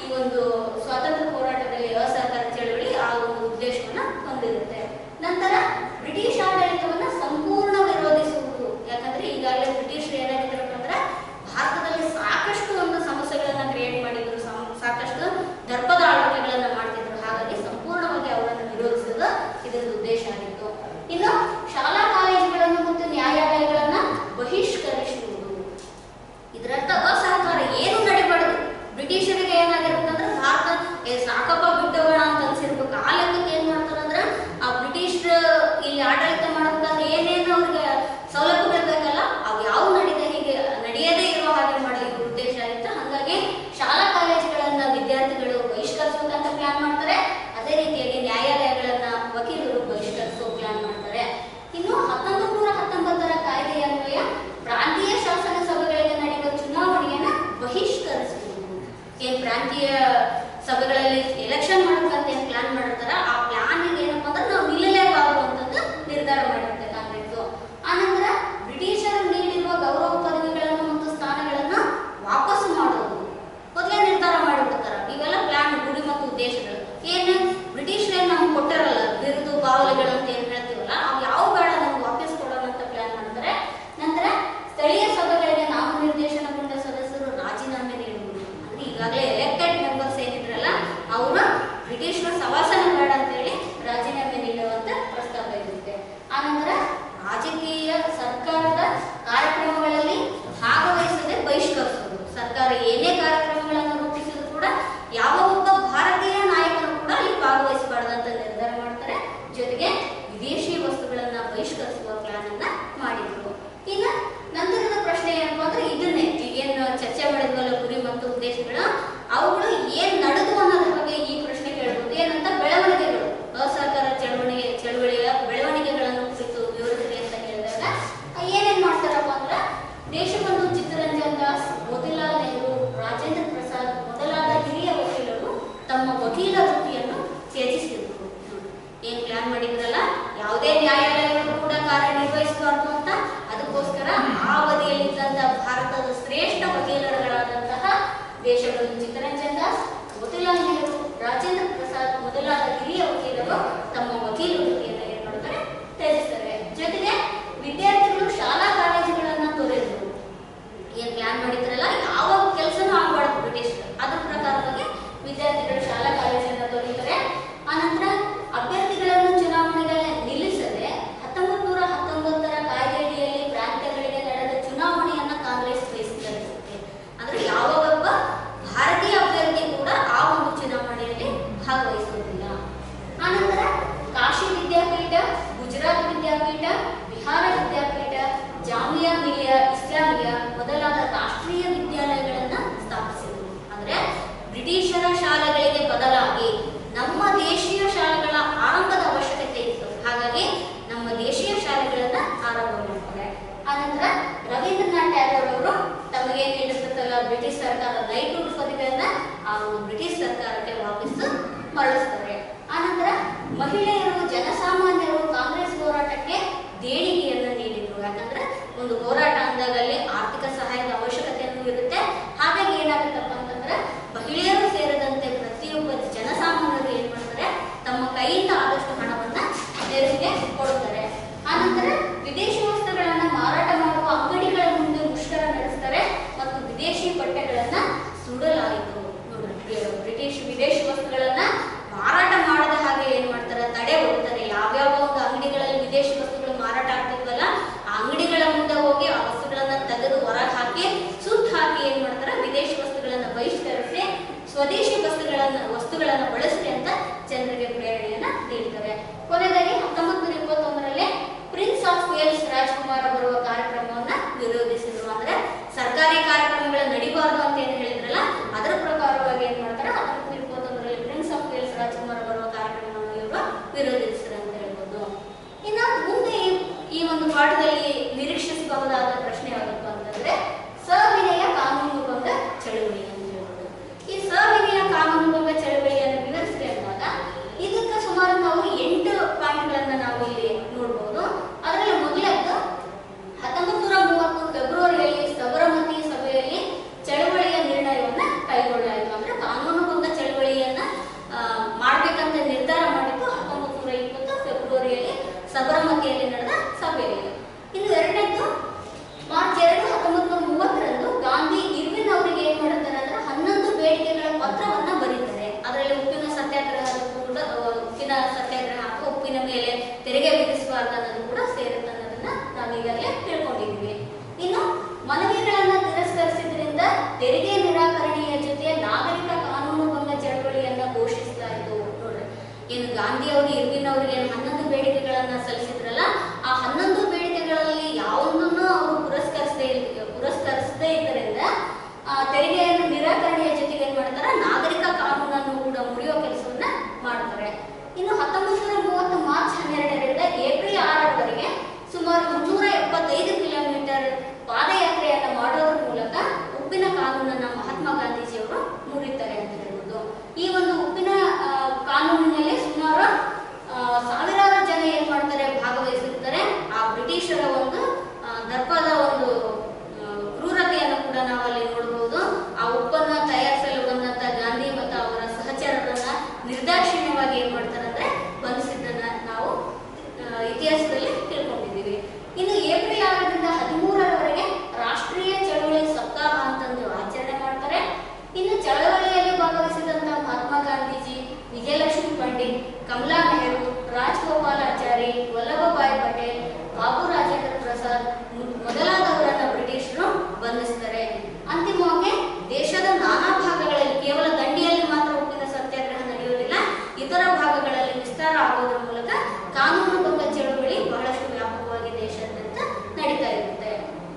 ಈ ಒಂದು ಸ್ವಾತಂತ್ರ್ಯ ಹೋರಾಟದಲ್ಲಿ ಅಸಹಕಾರ ಚಳವಳಿ ಆ ಒಂದು ಉದ್ದೇಶವನ್ನ ಹೊಂದಿರುತ್ತೆ. ನಂತರ ಬ್ರಿಟಿಷ್ ಆಡಳಿತವನ್ನ ಸಂಪೂರ್ಣ ವಿರೋಧಿಸುವುದು. ಯಾಕಂದ್ರೆ ಈಗಾಗಲೇ ಬ್ರಿಟಿಷರು ಏನಾಗಿದ್ರಪ್ಪ ಅಂದ್ರೆ ಭಾರತದಲ್ಲಿ ಸಾಕಷ್ಟು ಒಂದು ಸಮಸ್ಯೆಗಳನ್ನ ಕ್ರಿಯೇಟ್ ಮಾಡಿದ್ರು, ಸಾಕಷ್ಟು ದರ್ಪದ ಆಳ್ವಿಕೆಗಳನ್ನ ಮಾಡ್ತಿದ್ರು. ಹಾಗಾಗಿ ಸಂಪೂರ್ಣವಾಗಿ ಅವರನ್ನು ವಿರೋಧಿಸುವುದು ಇದರ ಉದ್ದೇಶ ಆಗಿತ್ತು. ಇನ್ನು ಶಾಲಾ ಕಾಲೇಜುಗಳನ್ನು ಮತ್ತು ನ್ಯಾಯಾಲಯಗಳನ್ನ ಬಹಿಷ್ಕರಿಸುವುದು. ಇದರರ್ಥ ಅಸಹಕಾರ ಏನು ನಡಿಬಾರದು. ಬ್ರಿಟಿಷರಿಗೆ ಏನಾಗಿರುತ್ತಂದ್ರೆ ಭಾರತ ಸಾಕಪ್ಪ ಬಿಟ್ಟೋಗೋಣ ಅಂತ ಅನ್ಸಿರ್ಬೇಕು. ಆ ಲೆಕ್ಕಕ್ಕೆ ಏನ್ ಮಾಡ್ತಾರಂದ್ರೆ ಆ ಬ್ರಿಟಿಷ್ ಇಲ್ಲಿ ಆಡಳಿತ ಮಾಡಬೇಕಾದ್ರೆ ಏನೇನು ಅವ್ರಿಗೆ ಸೌಲಭ್ಯಗಳು ಬೇಕಲ್ಲ ಅವು ಯಾವ ನಡೆಯದೇ ಇರುವ ಹಾಗೆ ಮಾಡಲಿಕ್ಕೆ ಉದ್ದೇಶ ಆಗಿತ್ತು. ಹಾಗಾಗಿ ಶಾಲಾ ಕಾಲೇಜುಗಳನ್ನ ವಿದ್ಯಾರ್ಥಿಗಳು ಬಹಿಷ್ಕರಿಸಬೇಕಂತ ಪ್ಲಾನ್ ಮಾಡ್ತಾರೆ. ಅದೇ ರೀತಿಯಾಗಿ ನ್ಯಾಯಾಲಯಗಳನ್ನ ವಕೀಲರು ಬಹಿಷ್ಕರಿಸುವ ಪ್ಲಾನ್ ಮಾಡ್ತಾರೆ. ಇನ್ನು 1919 ಕಾಯ್ದೆಯ ಅನ್ವಯ ಪ್ರಾಂತೀಯ ಶಾಸನ ಸಭೆಗಳಿಗೆ ನಡೆಯುವ ಚುನಾವಣೆಯನ್ನ ಬಹಿಷ್ಕರಿಸುವುದು. ಏನ್ ಪ್ರಾಂತೀಯ ಸಭೆಗಳಲ್ಲಿ ಎಲೆಕ್ಷನ್ ಮಾಡಬೇಕಂತ ಏನ್ ಪ್ಲಾನ್ ಮಾಡಿರ್ತಾರ ಆ ಪ್ಲಾನ್ ಏನಪ್ಪಾ ಅಂದ್ರೆ ನಾವು ನಿಲ್ಲಲೇಬಾರದು ಅಂತಂದು ನಿರ್ಧಾರ ಮಾಡಿರುತ್ತೆ ಕಾಂಗ್ರೆಸ್. ಆನಂತರ ಬ್ರಿಟಿಷರು ನೀಡಿರುವ ಗೌರವ ಪದವಿಗಳನ್ನು ಮತ್ತು ಸ್ಥಾನಗಳನ್ನ ವಾಪಸ್ ಮಾಡೋದು ಮೊದಲೇ ನಿರ್ಧಾರ ಮಾಡಿಬಿಡ್ತಾರ. ಇವೆಲ್ಲ ಪ್ಲಾನ್, ಗುರಿ ಮತ್ತು ಉದ್ದೇಶಗಳು. ಏನು ಬ್ರಿಟಿಷರೇ ನಮ್ಗೆ ಕೊಟ್ಟಿರಲ್ಲ ಬಿರುದು ಬಾವಲಿಗಳು ಅಂತ ಏನ್ ಹೇಳ್ತೀವಲ್ಲ ಅವು ಯಾವ ಬೇಡ ನಮ್ಗೆ ವಾಪಸ್ ಕೊಡೋಣ ಅಂತ ಪ್ಲಾನ್ ಮಾಡ್ತಾರೆ. ನಂತರ ಸ್ಥಳೀಯ ಸಭೆಗಳಿಗೆ ನಾಮನಿರ್ದೇಶನಗೊಂಡ ಸದಸ್ಯರು ರಾಜೀನಾಮೆ ನೀಡುವುದು. ಅಂದ್ರೆ ಈಗಾಗಲೇ ಎಲೆಕ್ಟೆಡ್ ಮೆಂಬರ್ಸ್ ಏನಿದ್ರಲ್ಲ ಅವರು ಬ್ರಿಟಿಷರ ಸವಾಸನ ಬೇಡ ಅಂತ ಹೇಳಿ ರಾಜೀನಾಮೆ ನೀಡುವಂತ ಪ್ರಸ್ತಾಪ ಇರುತ್ತೆ. ಆನಂತರ ರಾಜಕೀಯ ಸರ್ಕಾರದ ಕಾರ್ಯಕ್ರಮಗಳಲ್ಲಿ ಭಾಗವಹಿಸದೆ ಬಹಿಷ್ಕರಿಸುವುದು. ಸರ್ಕಾರ ಏನೇ ಕಾರ್ಯಕ್ರಮಗಳನ್ನು ರೂಪಿಸಿದ್ರು ಕೂಡ ಯಾವ ಒಬ್ಬ ಭಾರತೀಯ ನಾಯಕರು ಕೂಡ ಅಲ್ಲಿ ಭಾಗವಹಿಸಬಾರ್ದಂತ ನಿರ್ಧಾರ ಮಾಡ್ತಾರೆ. ಜೊತೆಗೆ ವಿದೇಶಿ ವಸ್ತುಗಳನ್ನ ಬಹಿಷ್ಕರಿಸುವ ಪ್ಲಾನ್ ಅನ್ನ ಮಾಡಿದ್ರು. ಇನ್ನು ನಂತರದ ಪ್ರಶ್ನೆ ಏನಪ್ಪಾ ಅಂದ್ರೆ ಇದನ್ನೇ ಏನು ಚರ್ಚೆ ಮಾಡಿದ್ವಲ್ಲ ಗುರಿ ಮತ್ತು ಉದ್ದೇಶಗಳು ಅವುಗಳು ಏನ್ ನಡೆದು ಅನ್ನೋದ್ರ ಬಗ್ಗೆ ಈ ಪ್ರಶ್ನೆ ಕೇಳಬಹುದು. ಏನಂತ ಬೆಳವಣಿಗೆಗಳು, ಅಸಹಕಾರ ಚಳವಳಿಯ ಬೆಳವಣಿಗೆಗಳನ್ನು ಕುರಿತು ವಿವರಿಸಿ ಅಂತ ಕೇಳಿದಾಗ ಏನೇನ್ ಮಾಡ್ತಾರಪ್ಪ ಅಂದ್ರೆ ದೇಶಬಂಧು ಚಿತ್ತರಂಜನ್ ದಾಸ್, ಮೋತಿಲಾಲ್ ನೆಹರು, ರಾಜೇಂದ್ರ ಪ್ರಸಾದ್ ಮೊದಲಾದ ಹಿರಿಯ ವಕೀಲರು ತಮ್ಮ ವಕೀಲ ವೃತ್ತಿಯನ್ನು ತ್ಯಜಿಸಿದ್ರು. ಏನ್ ಪ್ಲಾನ್ ಮಾಡಿದ್ರಲ್ಲ ಯಾವುದೇ ನ್ಯಾಯಾಲಯಗಳು ಕೂಡ ಕಾರ್ಯನಿರ್ವಹಿಸಬಾರ್ದು ಅಂತ, ಅದಕ್ಕೋಸ್ಕರ ಆ ಅವಧಿಯಲ್ಲಿದ್ದಂತಹ ಭಾರತದ ಶ್ರೇಷ್ಠ ವಕೀಲರುಗಳಾದಂತಹ ದೇಶಬಂಧು ಚಿತ್ತರಂಜನ್ ದಾಸ್, ಮೋತಿಲಾಲ್ ನೆಹರು, ರಾಜೇಂದ್ರ ಪ್ರಸಾದ್ ಮೊದಲಾದ ಹಿರಿಯ ವಕೀಲರು ತಮ್ಮ ವಕೀಲ ವೃತ್ತಿಯನ್ನು ಏನ್ ಮಾಡ್ತಾರೆ ತ್ಯಜಿಸ್ತಾರೆ. ಜೊತೆಗೆ ವಿದ್ಯಾರ್ಥಿಗಳು ಶಾಲಾ ಕಾಲೇಜುಗಳನ್ನ ತೊರೆದ್ರು. ಏನ್ ಪ್ಲಾನ್ ಮಾಡಿದ್ರಲ್ಲ ಯಾವ ಕೆಲಸನೂ ಆಗಬಾರ್ದು ಬ್ರಿಟಿಷ್, ಅದ್ರ ಪ್ರಕಾರವಾಗಿ ವಿದ್ಯಾರ್ಥಿಗಳು ಶಾಲಾ ಕಾಲೇಜನ್ನ ತೊರೀತಾರೆ. ಆನಂತರ ಅಭ್ಯರ್ಥಿಗಳನ್ನು ಚುನಾವಣೆಗಳಲ್ಲಿ ನಿಲ್ಲಿಸದೆ 1919 ಕಾಯ್ದೆಯಡಿಯಲ್ಲಿ ಪ್ರಾಂತ್ಯಗಳಿಗೆ ನಡೆದ ಚುನಾವಣೆಯನ್ನ ಕಾಂಗ್ರೆಸ್ ಬಯಸಿರುತ್ತೆ. ಅಂದ್ರೆ ಯಾವ ಒಬ್ಬ ಭಾರತೀಯ ಅಭ್ಯರ್ಥಿ ಕೂಡ ಆ ಒಂದು ಚುನಾವಣೆಯಲ್ಲಿ ಭಾಗವಹಿಸುವುದಿಲ್ಲ. ಆನಂತರ ಕಾಶಿ ವಿದ್ಯಾಪೀಠ, ಗುಜರಾತ್ ವಿದ್ಯಾಪೀಠ, ಬಿಹಾರ ವಿದ್ಯಾಪೀಠ, ಜಾಮಿಯಾ ಮಿಲಿಯಾ ಇಸ್ಲಾಮಿಯಾ ಮೊದಲಾದ ರಾಷ್ಟ್ರೀಯ ವಿದ್ಯಾಲಯಗಳನ್ನ ಸ್ಥಾಪಿಸಿದರು. ಅಂದ್ರೆ ಬ್ರಿಟಿಷರ ಶಾಲೆಗಳಿಗೆ ಬದಲಾಗಿ ನಮ್ಮ ದೇಶೀಯ ಶಾಲೆಗಳ ಆರಂಭದ ಅವಶ್ಯಕತೆ ಇತ್ತು. ಹಾಗಾಗಿ ನಮ್ಮ ದೇಶೀಯ ಶಾಲೆಗಳನ್ನ ಆರಂಭ ಮಾಡ್ತಾರೆ. ಆನಂತರ ರವೀಂದ್ರನಾಥ್ ಟ್ಯಾಗೋರ್ ಅವರು ತಮಗೆ ನೀಡಿರ್ತಲ್ಲ ಬ್ರಿಟಿಷ್ ಸರ್ಕಾರ ನೈಟ್ಹುಡ್ ಪದವಿಯನ್ನ ಆ ಬ್ರಿಟಿಷ್ ಸರ್ಕಾರಕ್ಕೆ ವಾಪಸ್ ಮರಳಿಸ್ತಾರೆ. ಆನಂತರ ಮಹಿಳೆಯರು, ಜನಸಾಮಾನ್ಯರು ಕಾಂಗ್ರೆಸ್ ಹೋರಾಟಕ್ಕೆ ದೇಣಿಗೆಯನ್ನು ನೀಡಿದ್ರು. ಯಾಕಂದ್ರೆ ಒಂದು ಹೋರಾಟ ಅಂದಾಗಲ್ಲಿ ಆರ್ಥಿಕ ಸಹಾಯದ ಅವಶ್ಯಕತೆಯನ್ನು ಇರುತ್ತೆ. ಹಾಗಾಗಿ ಏನಾಗುತ್ತಪ್ಪ ಅಂತಂದ್ರೆ ಮಹಿಳೆಯರು ಸೇರಿದಂತೆ ಪ್ರತಿಯೊಬ್ಬ ಜನಸಾಮಾನ್ಯರು ಏನ್ ಮಾಡ್ತಾರೆ ತಮ್ಮ ಕೈಯಿಂದ ಆದಷ್ಟು ಹಣವನ್ನ ನೆರವಿಗೆ ಕೊಡುತ್ತಾರೆ. ಆನಂತರ ವಿದೇಶಿ ವಸ್ತುಗಳನ್ನ ಮಾರಾಟ ಮಾಡುವ ಅಂಗಡಿಗಳ ಮುಂದೆ ಮುಷ್ಕರ ನಡೆಸ್ತಾರೆ ಮತ್ತು ವಿದೇಶಿ ಬಟ್ಟೆಗಳನ್ನ ಸುಡಲಾಯಿತು. ಬ್ರಿಟಿಷ್ ವಿದೇಶಿ ವಸ್ತುಗಳನ್ನ ಮಾರಾಟ ಮಾಡದ ಹಾಗೆ ಏನ್ ಮಾಡ್ತಾರೆ ತಡೆ ಹೊಡ್ತಾರೆ. ಯಾವ್ಯಾವ ಒಂದು ಅಂಗಡಿಗಳಲ್ಲಿ ವಿದೇಶಿ ವಸ್ತುಗಳು ಮಾರಾಟ ಆಗ್ತಿದ್ವಲ್ಲ ಆ ಅಂಗಡಿಗಳ ಮುಂದೆ ಹೋಗಿ ಆ ವಸ್ತುಗಳನ್ನ ತೆಗೆದು ಹೊರಗೆ ಹಾಕಿ ಸುಟ್ಟು ಹಾಕಿ ಏನ್ ಮಾಡ್ತಾರೆ ವಿದೇಶಿ ವಸ್ತುಗಳನ್ನ ಬಹಿಷ್ಕರಿಸಿ ಸ್ವದೇಶಿ ವಸ್ತುಗಳನ್ನ ಬಳಸಿ ಅಂತ ಜನರಿಗೆ ಪ್ರೇರಣೆಯನ್ನ ನೀಡ್ತಾರೆ. ಕೊನೆಯದಾಗಿ 1921ರಲ್ಲಿ ಪ್ರಿನ್ಸ್ ಆಫ್ ವೇಲ್ಸ್ ರಾಜ್ಕುಮಾರ ಬರುವ ಕಾರ್ಯಕ್ರಮವನ್ನ ವಿರೋಧಿಸಿದ್ರು. ಅಂದ್ರೆ ಸರ್ಕಾರಿ ಕಾರ್ಯಕ್ರಮಗಳ ನಡಿಬಾರ್ದು ಅಂತ ಏನ್ ಹೇಳಿದ್ರಲ್ಲ ಅದರ ಪ್ರಕಾರವಾಗಿ ಏನ್ ಮಾಡ್ತಾರೆ 1921ರಲ್ಲಿ ಪ್ರಿನ್ಸ್ ಆಫ್ ವೇಲ್ಸ್ ರಾಜ್ಕುಮಾರ ಬರುವ ಕಾರ್ಯಕ್ರಮವನ್ನು ಇವರು ವಿರೋಧಿಸಿದ್ರು ಅಂತ ಹೇಳ್ಬೋದು. ಇನ್ನು ಮುಂದೆ ಈ ಒಂದು ಪಾಠದಲ್ಲಿ ನಿರೀಕ್ಷಿಸಬಹುದಾದ ಪ್ರಶ್ನೆ ಯಾವಪ್ಪ ಅಂತಂದ್ರೆ ಸವಿನಯ ಕಾನೂನು ಭಂಗ ಚಳುವಳಿ ಅಂತ ಹೇಳ್ಬೋದು. ಈ ಸವಿನಯ ಕಾನೂನು ಭಂಗ ಚಳುವಳಿಯನ್ನು ವಿವರಿಸಿದೆ ಅಂದಾಗ ಇದಕ್ಕೆ ಸುಮಾರು ನಾವು 8 ಪಾಯಿಂಟ್ಗಳನ್ನ ನಾವು ಇಲ್ಲಿ ನೋಡಬಹುದು. ಅದರಲ್ಲಿ ಮೊದಲದ್ದು 19 ಗಾಂಧಿಯವರು ಇರ್ವಿನ್ ಅವರಿಗೆ 11 ಬೇಡಿಕೆಗಳನ್ನ ಸಲ್ಲಿಸಿದ್ರಲ್ಲ, ಆ 11 ಬೇಡಿಕೆಗಳಲ್ಲಿ ಯಾವುದನ್ನು ಅವರು ಪುರಸ್ಕರಿಸದೇ ಇದ್ದರಿಂದ ತೆರಿಗೆಯನ್ನು ನಿರಾಕರಣೆಯ ಜೊತೆಗೆ ಏನ್ ಮಾಡ್ತಾರೆ, ನಾಗರಿಕ ಕಾನೂನನ್ನು ಕೂಡ ಮುರಿಯೋ ಕೆಲಸವನ್ನ ಮಾಡ್ತಾರೆ. ಇನ್ನು 1930 ಮಾರ್ಚ್ 12ರಿಂದ ಏಪ್ರಿಲ್ 6ರವರೆಗೆ ಸುಮಾರು 375 ಕಿಲೋಮೀಟರ್ ಪಾದಯಾತ್ರೆಯನ್ನ ಮಾಡೋದ್ರ ಮೂಲಕ ಉಪ್ಪಿನ ಕಾನೂನನ್ನ ಮಹಾತ್ಮ ಗಾಂಧೀಜಿಯವರು ಮುರಿತಾರೆ ಅಂತ ಹೇಳ್ಬೋದು. ಈ ಒಂದು ಉಪ್ಪಿನ ಕಾನೂನಿನಲ್ಲಿ ಸುಮಾರು ಸಾವಿರಾರು ಜನ ಏನ್ ಮಾಡ್ತಾರೆ, ಭಾಗವಹಿಸಿರ್ತಾರೆ. ಆ ಬ್ರಿಟಿಷರ ಒಂದು ದರ್ಪದ ಒಂದು ಕ್ರೂರತೆಯನ್ನು ಕೂಡ ನಾವಲ್ಲಿ ನೋಡಬಹುದು. ಆ ಉಪ್ಪನ್ನ ತಯಾರಿಸಲು ಬಂದಂತ ಗಾಂಧಿ ಮತ್ತು ಅವರ ಸಹಚರರನ್ನ ನಿರ್ದಾಕ್ಷಿಣ್ಯವಾಗಿ ಏನ್ ಮಾಡ್ತಾರೆ ಅಂದ್ರೆ ಬಂಧಿಸಿದ್ದನ್ನ ನಾವು ಇತಿಹಾಸದಲ್ಲಿ ತಿಳ್ಕೊಂಡಿದ್ದೀವಿ. ಇನ್ನು ಏಪ್ರಿಲ್ 6ರಿಂದ 13ರವರೆಗೆ ರಾಷ್ಟ್ರೀಯ ಚಳವಳಿ ಸಪ್ತಾಹ ಅಂತಂದು ಆಚರಣೆ ಮಾಡ್ತಾರೆ. ಇನ್ನು ಚಳವಳಿಯಲ್ಲಿ ಭಾಗವಹಿಸಿದಂತ ಮಹಾತ್ಮ ಗಾಂಧೀಜಿ, ವಿಜಯಲಕ್ಷ್ಮಿ ಪಂಡಿತ್, ಕಮಲಾ ನೆಹರು, ರಾಜಗೋಪಾಲಾಚಾರಿ, ವಲ್ಲಭಭಾಯಿ ಪಟೇಲ್, ಬಾಬು ರಾಜೇಂದ್ರ ಪ್ರಸಾದ್ ಮೊದಲಾದವರನ್ನ ಬ್ರಿಟಿಷರು ಬಂಧಿಸ್ತಾರೆ. ಅಂತಿಮವಾಗಿ ದೇಶದ ನಾನಾ ಭಾಗಗಳಲ್ಲಿ ಕೇವಲ ದಂಡಿಯಲ್ಲಿ ಮಾತ್ರ ಉಪ್ಪಿನ ಸತ್ಯಾಗ್ರಹ ನಡೆಯುವುದಿಲ್ಲ, ಇತರ ಭಾಗಗಳಲ್ಲಿ ವಿಸ್ತಾರ ಆಗೋದ್ರ ಮೂಲಕ ಕಾನೂನುಬದ್ಧ ಚಳವಳಿ ಬಹಳಷ್ಟು ವ್ಯಾಪಕವಾಗಿ ದೇಶಾದ್ಯಂತ ನಡೀತಾ ಇರುತ್ತೆ.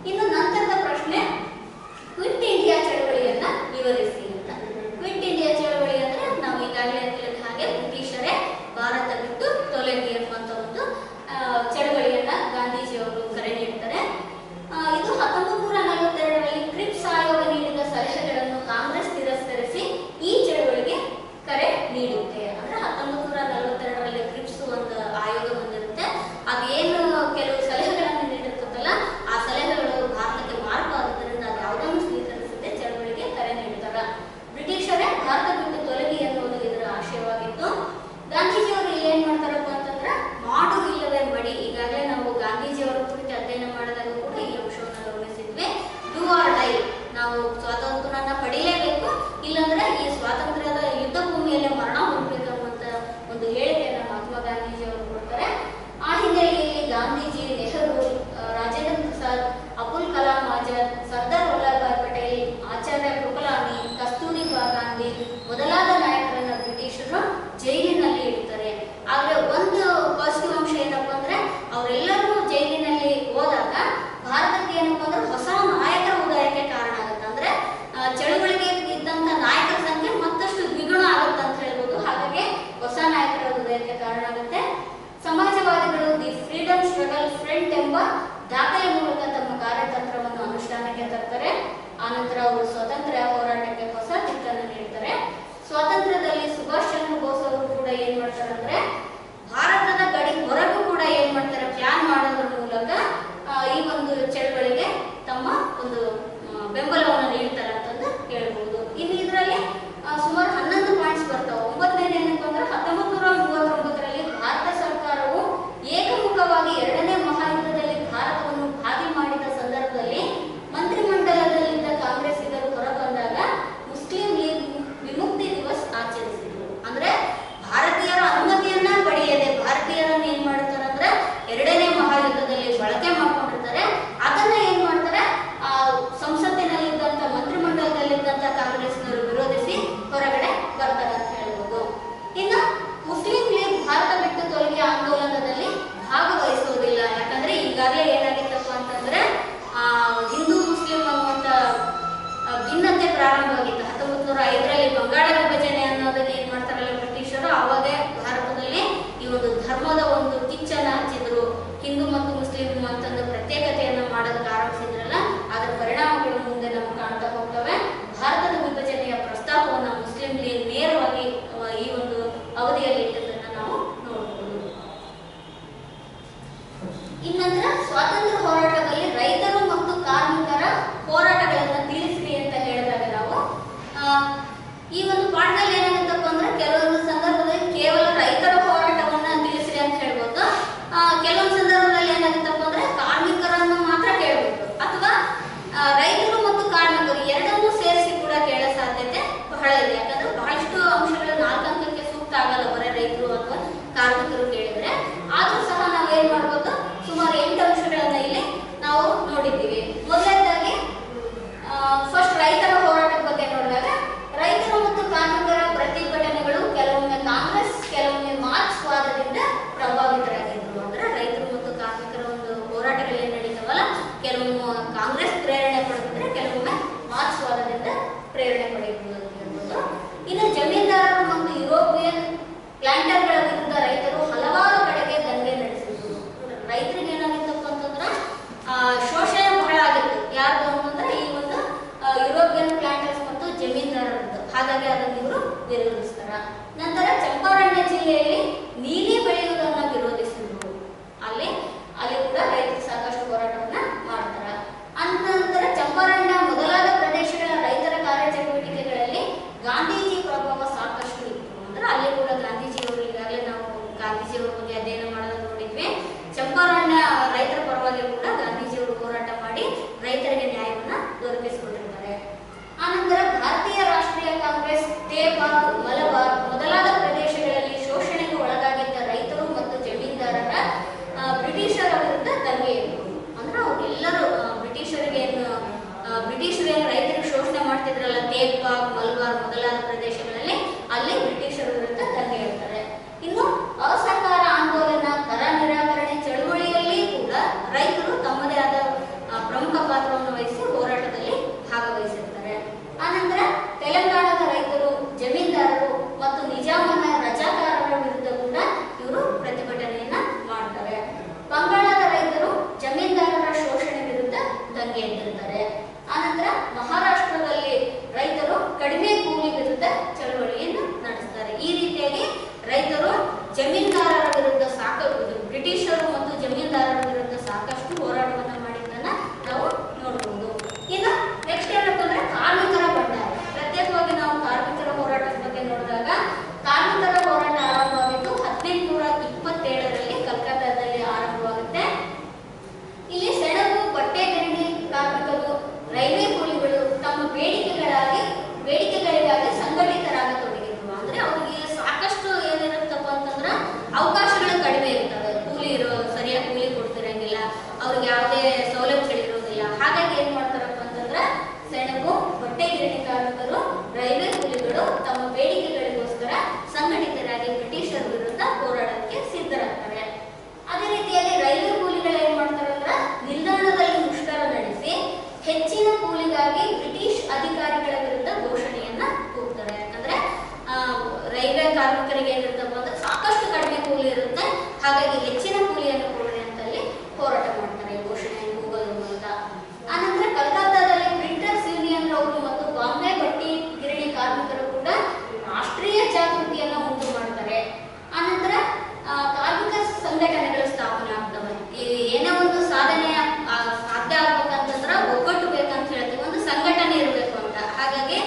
ಇನ್ನು ನಂತರದ ಪ್ರಶ್ನೆ, ಕ್ವಿಟ್ ಇಂಡಿಯಾ ಚಳವಳಿಯನ್ನ ವಿವರಿಸಿ ಅಂತ. ಕ್ವಿಟ್ ಇಂಡಿಯಾ ಚಳವಳಿ ಅಂದ್ರೆ ನಾವು ಈಗಾಗಲೇ ಹೇಳಿದ ಹಾಗೆ ಬ್ರಿಟಿಷರೇ ಭಾರತ ಬಿಟ್ಟು ತೊಲಗಿ ಎಂಬಂತ ಒಂದು ಚಳವಳಿಯನ್ನ ಗಾಂಧೀಜಿಯವರು ಕರೆ ನೀಡ್ತಾರೆ. ಇದು 1942ರಲ್ಲಿ ಕ್ರಿಪ್ಸ್ ಆಯೋಗ ನೀಡಿದ ಸಲಹೆಗಳನ್ನು ಕಾಂಗ್ರೆಸ್ ತಿರಸ್ಕರಿಸಿ ಈ ಚಳವಳಿಗೆ ಕರೆ ನೀಡುತ್ತೆ. ಅಂದ್ರೆ 1942ರಲ್ಲಿ ಕ್ರಿಪ್ಸ್ ಒಂದು ಆಯೋಗ ಬಂದಿರುತ್ತೆ. ಅದೇನು ಕೆಲವು ಸಲಹೆಗಳನ್ನು ನೀಡಿರ್ತದಲ್ಲ, ಆ ಸಲಹೆಗಳು ಭಾರತಕ್ಕೆ ಮಾರ್ಕ್ ಆಗುವುದರಿಂದ ಅದು ಯಾವುದನ್ನು ಸ್ವೀಕರಿಸದೆ ಚಳವಳಿಗೆ ಕರೆ ನೀಡ್ತಾರ. ಬ್ರಿಟಿಷರೇ ಭಾರತ ಬಿಟ್ಟು ತೊಲಗಿ ಎನ್ನುವುದು ಇದರ ಆಶಯವಾಗಿತ್ತು. ಗಾಂಧೀಜಿಯವರು ಏನ್ ಮಾಡ್ತಾರಪ್ಪ ಅಂತಂದ್ರೆ ಮಾಡು ಇಲ್ಲವೇ ಮಡಿ. ಈಗಾಗಲೇ ನಾವು ಗಾಂಧೀಜಿಯವರ ಕುರಿತು ಅಧ್ಯಯನ ಮಾಡಿದಾಗ ಕೂಡ ಈ ಅಂಶವನ್ನು ಗಮನಿಸಿದ್ವಿ. ಡೂ ಆರ್ ಡೈ, ನಾವು ಸ್ವಾತಂತ್ರ್ಯನ ಪಡೀಲೇಬೇಕು, ಇಲ್ಲಾಂದ್ರೆ ಈ ಸ್ವಾತಂತ್ರ್ಯದ ಯುದ್ಧ ಭೂಮಿಯಲ್ಲಿ ಮರಣ ಹೊಂದಬೇಕು ಅನ್ನುವಂತ ಒಂದು ಹೇಳಿಕೆಯನ್ನ ಮಹಾತ್ಮ ಗಾಂಧೀಜಿಯವರು ಕೊಡ್ತಾರೆ. ಆ ಹಿನ್ನೆಲೆಯಲ್ಲಿ ಗಾಂಧೀಜಿ, ನೆಹರು, ರಾಜೇಂದ್ರ ಪ್ರಸಾದ್, ಅಬುಲ್ ಕಲಾಂ ಆಜಾದ್, ಸರ್ದಾರ್ ವಲ್ಲಭಭಾಯಿ ಪಟೇಲ್, ಆಚಾರ್ಯ ಕೃಪಲಾನಿ, ಕಸ್ತೂರಿಬಾ ಗಾಂಧಿ ಮೊದಲಾದ ನಾಯಕರನ್ನ ಬ್ರಿಟಿಷರು ಜೈಲಿನಲ್ಲಿ ಇಡ್ತಾರೆ. ಆದ್ರೆ ಒಂದು ಪಾಸಿಟಿವ್ ಅಂಶ ಏನಪ್ಪಾ ಅಂದ್ರೆ ಅವರೆಲ್ಲರೂ ಜೈಲಿನಲ್ಲಿ ಹೋದಾಗ ಭಾರತಕ್ಕೆ ಏನಪ್ಪಾ ಅಂದ್ರೆ ಹೊಸ ನಾಯಕರ ಉದಯಕ್ಕೆ ಕಾರಣ ಆಗುತ್ತೆ. ಅಂದ್ರೆ ಚಳವಳಿಗೆ ಇದ್ದಂತ ನಾಯಕರ ಸಂಖ್ಯೆ ಮತ್ತಷ್ಟು ದ್ವಿಗುಣ ಆಗುತ್ತೆ ಅಂತ ಹೇಳ್ಬೋದು. ಹಾಗಾಗಿ ಹೊಸ ನಾಯಕರ ಉದಯಕ್ಕೆ ಕಾರಣ ಆಗುತ್ತೆ. ಸಮಾಜವಾದಿಗಳು ದಿ ಫ್ರೀಡಮ್ ಸ್ಟ್ರಗಲ್ ಫ್ರಂಟ್ ಎಂಬ ದಾಖಲೆ ಮೂಲಕ ತಮ್ಮ ಕಾರ್ಯತಂತ್ರವನ್ನು ಅನುಷ್ಠಾನಕ್ಕೆ ತರ್ತಾರೆ. ಆನಂತರ ಅವರು ಸ್ವಾತಂತ್ರ್ಯ ಹೋರಾಟಕ್ಕೆ ಹೊಸ ದಿಕ್ಕನ್ನು ನೀಡ್ತಾರೆ. ಸ್ವಾತಂತ್ರ್ಯದಲ್ಲಿ ಸುಭಾಷ್ ಚಂದ್ರ ಬೋಸ್ ಅವರು ಕೂಡ ಏನ್ ಮಾಡ್ತಾರೆ ಅಂದ್ರೆ ಭಾರತದ ಗಡಿ ಹೊರಗೂ ಕೂಡ ಏನ್ ಮಾಡ್ತಾರೆ, ಪ್ಲಾನ್ ಮಾಡೋದ್ರ ಮೂಲಕ ಈ ಒಂದು ಚಳವಳಿಗೆ ತಮ್ಮ ಒಂದು ಬೆಂಬಲವನ್ನು ನೀಡ್ತಾರೆ ಅಂತಂದು ಹೇಳ್ಬಹುದು. ಇನ್ನು ಇದರಲ್ಲಿ ಸುಮಾರು 11 ಪಾಯಿಂಟ್ಸ್ ಬರ್ತಾವೆ. 9ನೇದು ಏನಪ್ಪ ಅಂದ್ರೆ 1939ರಲ್ಲಿ ಭಾರತ ಸರ್ಕಾರವು ಏಕಮುಖವಾಗಿ 2ನೇ ಮಹಾಯುದ್ಧದಲ್ಲಿ ಭಾರತವನ್ನು ಭಾಗಿ ಮಾಡಿದ ಸಂದರ್ಭದಲ್ಲಿ ಮಂತ್ರಿಮಂಡಲದಲ್ಲಿದ್ದ ಕಾಂಗ್ರೆಸ್ಸಿಗರು ಹೊರಬಂದಾಗ ಮುಸ್ಲಿಂ ಲೀಗ್ ವಿಮುಕ್ತಿ ದಿವಸ್ ಪ್ಲಾಂಟರ್ಗಳ ವಿರುದ್ಧ ರೈತರು ಹಲವಾರು ಕಡೆಗೆ ದಂಗೆ ನಡೆಸಿದ್ರು. ರೈತರಿಗೆ ಏನಾಗಿತ್ತಪ್ಪ ಅಂತಂದ್ರೆ ಶೋಷಣೆ ಬಹಳ ಆಗಿತ್ತು. ಯಾರ್ದು ಅಂತಂದ್ರೆ ಈ ಒಂದು ಯುರೋಪಿಯನ್ ಪ್ಲಾಂಟರ್ಸ್ ಮತ್ತು ಜಮೀನ್ದಾರರದ್ದು. ಹಾಗಾಗಿ ಅದನ್ನು ಇವರು ವಿರೋಧಿಸ್ತಾರ. ನಂತರ ಚಂಪಾರಣ್ಯ ಜಿಲ್ಲೆಯಲ್ಲಿ ನೀಲಿ ಬೆಳೆಯುವುದನ್ನು ವಿರೋಧಿಸಿದ್ರು. ಅಲ್ಲಿ ಕೂಡ ರೈತರು ಸಾಕಷ್ಟು ಹೋರಾಟವನ್ನ ಮಾಡ್ತಾರ. ನಂತರ ಚಂಪಾರಣ್ಯ ಮೊದಲಾದ ಪ್ರದೇಶಗಳ ರೈತರ ಕಾರ್ಯಚಟುವಟಿಕೆಗಳಲ್ಲಿ ಗಾಂಧೀಜಿ ಪ್ರಭಾವ ಸಾಕಷ್ಟು ಇತ್ತು. ಅಂದ್ರೆ ಅಲ್ಲಿ ಕೂಡ ಗಾಂಧೀಜಿಯವರು, ಈಗಾಗಲೇ ನಾವು ಗಾಂಧೀಜಿಯವರ ಬಗ್ಗೆ ಅಧ್ಯಯನ ಮಾಡೋದನ್ನು ನೋಡಿದ್ವಿ. ಚಂಪಾರಣ್ಯ ರೈತರ ಪರವಾಗಿ ಕೂಡ ಗಾಂಧೀಜಿಯವರು ಹೋರಾಟ ಮಾಡಿ ರೈತರಿಗೆ ನ್ಯಾಯವನ್ನ ದೊರಕಿಸಿಕೊಟ್ಟಿರ್ತಾರೆ. ಆನಂತರ ಭಾರತೀಯ ರಾಷ್ಟ್ರೀಯ ಕಾಂಗ್ರೆಸ್ ತೇಪಾಕ್, ಮಲಬಾರ್ ಮೊದಲಾದ ಪ್ರದೇಶಗಳಲ್ಲಿ ಶೋಷಣೆಗೆ ಒಳಗಾಗಿದ್ದ ರೈತರು ಮತ್ತು ಜಮೀನ್ದಾರರ ಬ್ರಿಟಿಷರ ವಿರುದ್ಧ ದಂಗೆ ಎದ್ದು. ಅಂದ್ರೆ ಅವರೆಲ್ಲರೂ ಬ್ರಿಟಿಷರು ರೈತರಿಗೆ ಶೋಷಣೆ ಮಾಡ್ತಿದ್ರಲ್ಲ, ತೇಪಾಕ್, ಮಲಬಾರ್ ಮೊದಲಾದ ಪ್ರದೇಶಗಳಲ್ಲಿ ಅಲ್ಲಿ ಬ್ರಿಟಿಷರ ವಿರುದ್ಧ ದಂಗೆ ಎತ್ತಾರೆ. ಇನ್ನು ಅಸಹಕಾರ ಆಂದೋಲನ, ಕರ ನಿರಾಕರಣೆ ಚಳುವಳಿಯಲ್ಲಿ ಕೂಡ ರೈತರು ತಮ್ಮದೇ ಆದ ಪ್ರಮುಖ ಪಾತ್ರವನ್ನು ವಹಿಸಿ ಹೋರಾಟದಲ್ಲಿ ಭಾಗವಹಿಸಿರ್ತಾರೆ. ಆನಂತರ ತೆಲಂಗಾಣದ ರೈತರು, ಜಮೀನ್ದಾರರು ಮತ್ತು ನಿಜಾಮನ ರಜಾಕಾರರ ವಿರುದ್ಧ ಕೂಡ ಇವರು ಪ್ರತಿಭಟನೆಯನ್ನ ಮಾಡ್ತಾರೆ. ಬಂಗಾಳದ ರೈತರು ಜಮೀನ್ದಾರರ ಶೋಷಣೆ ವಿರುದ್ಧ ದಂಗೆ ಎದ್ದಿರ್ತಾರೆ. ಆನಂತರ ಮಹಾರಾಷ್ಟ್ರದಲ್ಲಿ ರೈತರು ಕಡಿಮೆ ಕೂಲಿ ವಿರುದ್ಧ ಚಳವಳಿಯನ್ನು ನಡೆಸ್ತಾರೆ. ಈ ರೀತಿಯಾಗಿ ರೈತರು ಜಮೀನ್ದಾರರ ವಿರುದ್ಧ ಸಾಕಷ್ಟು, ಬ್ರಿಟಿಷರು ಮತ್ತು ಜಮೀನ್ದಾರರ ವಿರುದ್ಧ ಸಾಕಷ್ಟು ಹೋರಾಟವನ್ನು ಮಾಡಿದ್ದನ್ನ ನಾವು ನೋಡಬಹುದು. ಇನ್ನು ನೆಕ್ಸ್ಟ್ ಏನಪ್ಪ ಅಂದ್ರೆ ಕಾರ್ಮಿಕರ ಬಂಡಾಯ. ಪ್ರತ್ಯೇಕವಾಗಿ ನಾವು ಕಾರ್ಮಿಕರ ಹೋರಾಟದ ಬಗ್ಗೆ ನೋಡಿದಾಗ ಕಾರ್ಮಿಕರ ಹೋರಾಟ ಆರಂಭವಾಗಿದ್ದು 1827ರಲ್ಲಿ ಕಲ್ಕತ್ತಾದಲ್ಲಿ ಆರಂಭವಾಗುತ್ತೆ. ಇಲ್ಲಿ ಸೆಣಬು, ಬಟ್ಟೆ ಗಿರಣಿ ಕಾರ್ಮಿಕರು, ರೈಲ್ವೆ ಕೂಲಿಗಳು ತಮ್ಮ ಬೇಡಿಕೆಗಳಿಗಾಗಿ ಸಂಘಟಿತರಾಗತೊಡಗಿದ್ರು. ಅಂದ್ರೆ ಅವರಿಗೆ ಸಾಕಷ್ಟು ಏನಿರುತ್ತಪ್ಪ ಅಂತಂದ್ರೆ ಅವಕಾಶಗಳು ಕಡಿಮೆ ಇರ್ತವೆ. ಸರಿಯಾಗಿ ಕೂಲಿ ಕೊಡ್ತಿರಂಗಿಲ್ಲ, ಅವ್ರಿಗೆ ಯಾವುದೇ ಸೌಲಭ್ಯಗಳಿರೋದಿಲ್ಲ. ಹಾಗಾಗಿ ಏನ್ ಮಾಡ್ತಾರಪ್ಪ ಅಂತಂದ್ರೆ ಸೆಣಬು, ಬಟ್ಟೆ ಗಿರಣಿ ಕಾರ್ಮಿಕರು, ರೈಲ್ವೆ ಕೂಲಿಗಳು ತಮ್ಮ ಬೇಡಿಕೆಗಳಿಗೋಸ್ಕರ ಸಂಘಟಿತರಾಗಿ ಬ್ರಿಟಿಷರ ವಿರುದ್ಧ ಹೋರಾಡಕ್ಕೆ ಸಿದ್ಧರಾಗ್ತಾರೆ. ಅದೇ ರೀತಿಯಾಗಿ ರೈಲ್ವೆ ಕೂಲಿಗಳು ಏನ್ ಮಾಡ್ತಾರಂದ್ರೆ ನಿಲ್ದಾಣದಲ್ಲಿ ಮುಷ್ಕರ ನಡೆಸಿ ಹೆಚ್ಚಿನ ಕೂಲಿಗಾಗಿ ಬ್ರಿಟಿಷ್ ಅಧಿಕಾರಿಗಳ ವಿರುದ್ಧ ಘೋಷಣೆಯನ್ನ ಕೂಗ್ತಾರೆ. ಯಾಕಂದ್ರೆ ರೈಲ್ವೆ ಕಾರ್ಮಿಕರಿಗೆ ಏನಿರುತ್ತಪ್ಪ ಅಂದ್ರೆ ಸಾಕಷ್ಟು ಕಡಿಮೆ ಕೂಲಿ ಇರುತ್ತೆ, ಹಾಗಾಗಿ ಹೆಚ್ಚಿನ ಕೂಲಿಯನ್ನು ಕೊಡಿ ಅಂತ ಅಲ್ಲಿ ಹೋರಾಟ ಮಾಡ್ತಾರೆ ಘೋಷಣೆಯನ್ನು ಕೂಗೋದ್ರ ಮೂಲಕ. ಆನಂತರ ಕಲ್ಕತ್ತಾದಲ್ಲಿ ಪ್ರಿಂಟರ್ಸ್ ಯೂನಿಯನ್ ರವರು ಮತ್ತು ಬಾಂಬೆ ಬಟ್ಟಿ ಗಿರಣಿ ಕಾರ್ಮಿಕರು ಕೂಡ ರಾಷ್ಟ್ರೀಯ ಜಾಗೃತಿಯನ್ನ ಉಂಟು ಮಾಡ್ತಾರೆ. ಆನಂತರ ಕಾರ್ಮಿಕ ಸಂಘಟನೆಗಳು ಸ್ಥಾಪನೆ ಆಗ್ತವೆ. ಏನೇ ಒಂದು ಸಾಧನೆ ಸಾಧ್ಯ ಆಗ್ಬೇಕಂತಂದ್ರೆ ಒಗ್ಗಟ್ಟು ಬೇಕಂತ ಹೇಳ್ತೀವಿ, ಒಂದು ಸಂಘಟನೆ ಇರಬೇಕು ಅಂತ. ಹಾಗಾಗಿ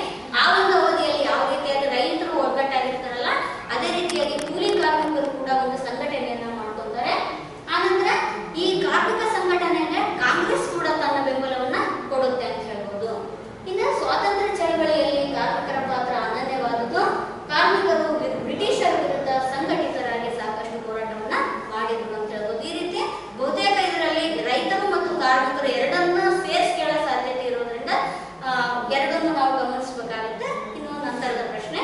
ಆ ಒಂದು ಅವಧಿಯಲ್ಲಿ ಯಾವ ರೀತಿಯಾಗಿ ರೈತರು ಒಗ್ಗಟ್ಟಾಗಿರ್ತಾರಲ್ಲ, ಅದೇ ರೀತಿಯಾಗಿ ಕೂಲಿ ಕಾರ್ಮಿಕರು ಕೂಡ ಒಂದು ಸಂಘಟನೆಯನ್ನ ಮಾಡ್ಕೊತಾರೆ. ಆನಂತರ ಈ ಕಾರ್ಮಿಕ ಸಂಘಟನೆಗೆ ಕಾಂಗ್ರೆಸ್ ಕೂಡ ತನ್ನ ಬೆಂಬಲವನ್ನ ಕೊಡುತ್ತೆ ಅಂತ ಹೇಳ್ಬೋದು. ಇನ್ನು ಸ್ವಾತಂತ್ರ್ಯ ಚಳವಳಿಯಲ್ಲಿ ಕಾರ್ಮಿಕರ ಪಾತ್ರ ಅನನ್ಯವಾದುದು. ಕಾರ್ಮಿಕರು ಬ್ರಿಟಿಷರ ವಿರುದ್ಧ ಸಂಘಟಿತರಾಗಿ ಸಾಕಷ್ಟು ಹೋರಾಟವನ್ನ ಮಾಡಿದ್ರು ಅಂತ ಹೇಳ್ಬೋದು. ಈ ರೀತಿ ಬಹುತೇಕ ಇದರಲ್ಲಿ ರೈತರು ಮತ್ತು ಕಾರ್ಮಿಕರು ಎರಡನ್ನ ಸೇರಿಸ್ಕೊಳ್ಳೋ ಸಾಧ್ಯತೆ ಇರೋದ್ರಿಂದ ಎರಡನ್ನು ನಾವು ಗಮನಿಸಬೇಕಾಗುತ್ತೆ. ಇನ್ನು ನಂತರದ ಪ್ರಶ್ನೆ,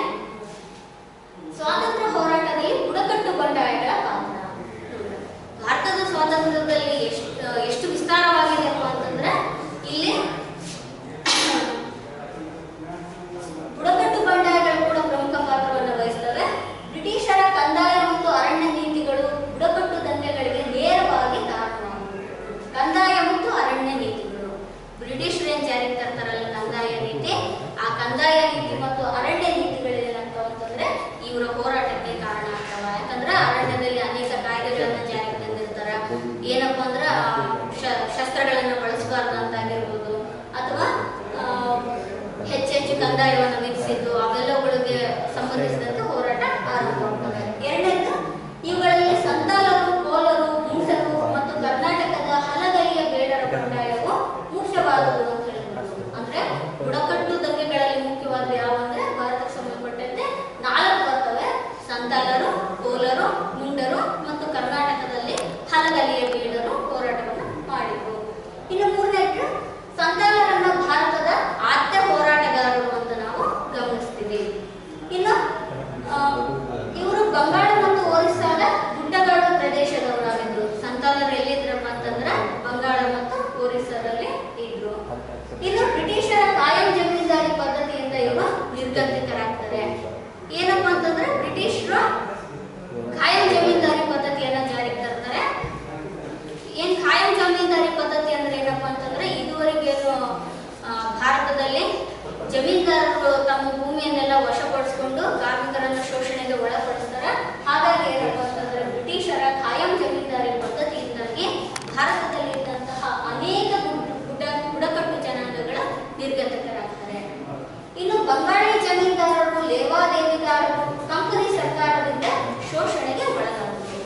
ಸ್ವಾತಂತ್ರ್ಯ ಹೋರಾಟದಲ್ಲಿ ಬುಡಕಟ್ಟು ಬಂಡಾಯಗಳ ಪಾತ್ರ. ಭಾರತದ ಸ್ವಾತಂತ್ರ್ಯದಲ್ಲಿ ಎಷ್ಟು ವಿಸ್ತಾರವಾಗಿದೆ ಅಂತಂದ್ರೆ ಇಲ್ಲಿ ಬುಡಕಟ್ಟು ಬಂಡಾಯಗಳು ಕೂಡ ಪ್ರಮುಖ ಪಾತ್ರವನ್ನು ವಹಿಸ್ತವೆ. ಬ್ರಿಟಿಷರ ಕಂದಾಯ ಮತ್ತು ಅರಣ್ಯ ನೀತಿಗಳು ಬುಡಕಟ್ಟು ದಂಗೆಗಳಿಗೆ ನೇರವಾಗಿ ಕಾರಣವಾಗುತ್ತವೆ. ಕಂದಾಯ ಮತ್ತು ಅರಣ್ಯ ನೀತಿಗಳು, ಬ್ರಿಟಿಷರು ಏನ್ ಜಾರಿಗೆ ತರ್ತಾರಲ್ಲ ಕಂದಾಯ ನೀತಿ, ಆ ಕಂದಾಯ ನೀತಿ ಮತ್ತು ಅರಣ್ಯ ನೀತಿಗಳು ಏನಂತ ಅಂತಂದ್ರೆ ಇವರ ಹೋರಾಟಕ್ಕೆ ಕಾರಣ ಆಗ್ತವ. ಯಾಕಂದ್ರೆ ಅರಣ್ಯದಲ್ಲಿ ಅನೇಕ ಕಾಯ್ದೆಗಳನ್ನ ಜಾರಿಗೆ ತಂದಿರ್ತಾರ. ಏನಪ್ಪಾ ಅಂದ್ರ ಶಸ್ತ್ರಗಳನ್ನ ಬಳಸಬಾರ್ದು ಅಂತಾಗಿರ್ಬೋದು, ಅಥವಾ ಹೆಚ್ಚೆಚ್ಚು ಕಂದಾಯವನ್ನು ವಿಧಿಸಿದ್ದು, ಅವೆಲ್ಲವುಗಳಿಗೆ ಸಂಬಂಧಿಸಿದಂತೆ ಹೋರಾಟ ಆರಂಭವಾಗ್ತದೆ. ಎರಡನೇದು, ಇವುಗಳಲ್ಲಿ ಸಂತಾಲರು, ಕೋಲರು, ಮುಂಸರು ಮತ್ತು ಕರ್ನಾಟಕದ ಹಲಗಲಿಯ ಬೇಡರ ಬಂಡಾಯವು ಮುಖ್ಯವಾದುದು ಅಂತ ಹೇಳ್ಬೋದು. ಅಂದ್ರೆ ಬುಡಕಟ್ಟು ದಂಗೆಗಳಲ್ಲಿ ಮುಖ್ಯವಾದ ಯಾವ ಅಂದ್ರೆ ಭಾರತಕ್ಕೆ ಸಂಬಂಧಪಟ್ಟಂತೆ 4 ಬರ್ತವೆ: ಸಂತಾಲರು, ಕೋಲರು, ಮುಂಡರು ಮತ್ತು ಕರ್ನಾಟಕದಲ್ಲಿ ಹಲಗಲಿಯ ಬೇಡರು ಹೋರಾಟವನ್ನು ಮಾಡಿದ್ರು. ಇನ್ನು ಮೂರನೇದು, ಸಂತಾಲರನ್ನ ಭಾರತದ ಆದ್ಯ ಹೋರಾಟಗಾರರು ಅಂತ ನಾವು ಗಮನಿಸ್ತೀವಿ. ಇನ್ನು ಇವರು ಬಂಗಾಳ ಮತ್ತು ಒರಿಸ್ಸಾದ ಗುಡ್ಡಗಾಡು ಪ್ರದೇಶದವರಾಗಿದ್ರು. ಸಂತಾಲರು ಎಲ್ಲಿದ್ರಪ್ಪ ಅಂತಂದ್ರೆ ಬಂಗಾಳ ಮತ್ತು ಒರಿಸ್ಸಾದಲ್ಲಿ ಇದ್ರು. ಇನ್ನು ಬ್ರಿಟಿಷರ ಕಾಯಂ ಜಮೀನ್ದಾರಿ ಪದ್ಧತಿಯಿಂದ ಇವರು ನಿರ್ಗತಿಕರಾಗ್ತಾರೆ. ಏನಪ್ಪಾ ಅಂತಂದ್ರೆ ಬ್ರಿಟಿಷರು ಜಮೀನ್ದಾರರು ತಮ್ಮ ಭೂಮಿಯನ್ನೆಲ್ಲ ವಶಪಡಿಸಿಕೊಂಡು ಕಾರ್ಮಿಕರನ್ನು ಶೋಷಣೆಗೆ ಒಳಪಡಿಸ್ತಾರೆ. ಹಾಗಾಗಿ ಏನಪ್ಪಾ ಅಂತಂದ್ರೆ ಬ್ರಿಟಿಷರ ಖಾಯಂ ಜಮೀನ್ದಾರಿ ಪದ್ಧತಿಯಿಂದಾಗಿ ಭಾರತದಲ್ಲಿ ಇದ್ದಂತಹ ಅನೇಕ ಬುಡಕಟ್ಟು ಜನಾಂಗಗಳ ನಿರ್ಗತಿಕರಾಗ್ತಾರೆ. ಇನ್ನು ಬಂಗಾಳಿ ಜಮೀನ್ದಾರರು, ಲೇವಾದೇವಿದಾರರು ಕಂಪನಿ ಸರ್ಕಾರದಿಂದ ಶೋಷಣೆಗೆ ಒಳಗಾಗುತ್ತೆ.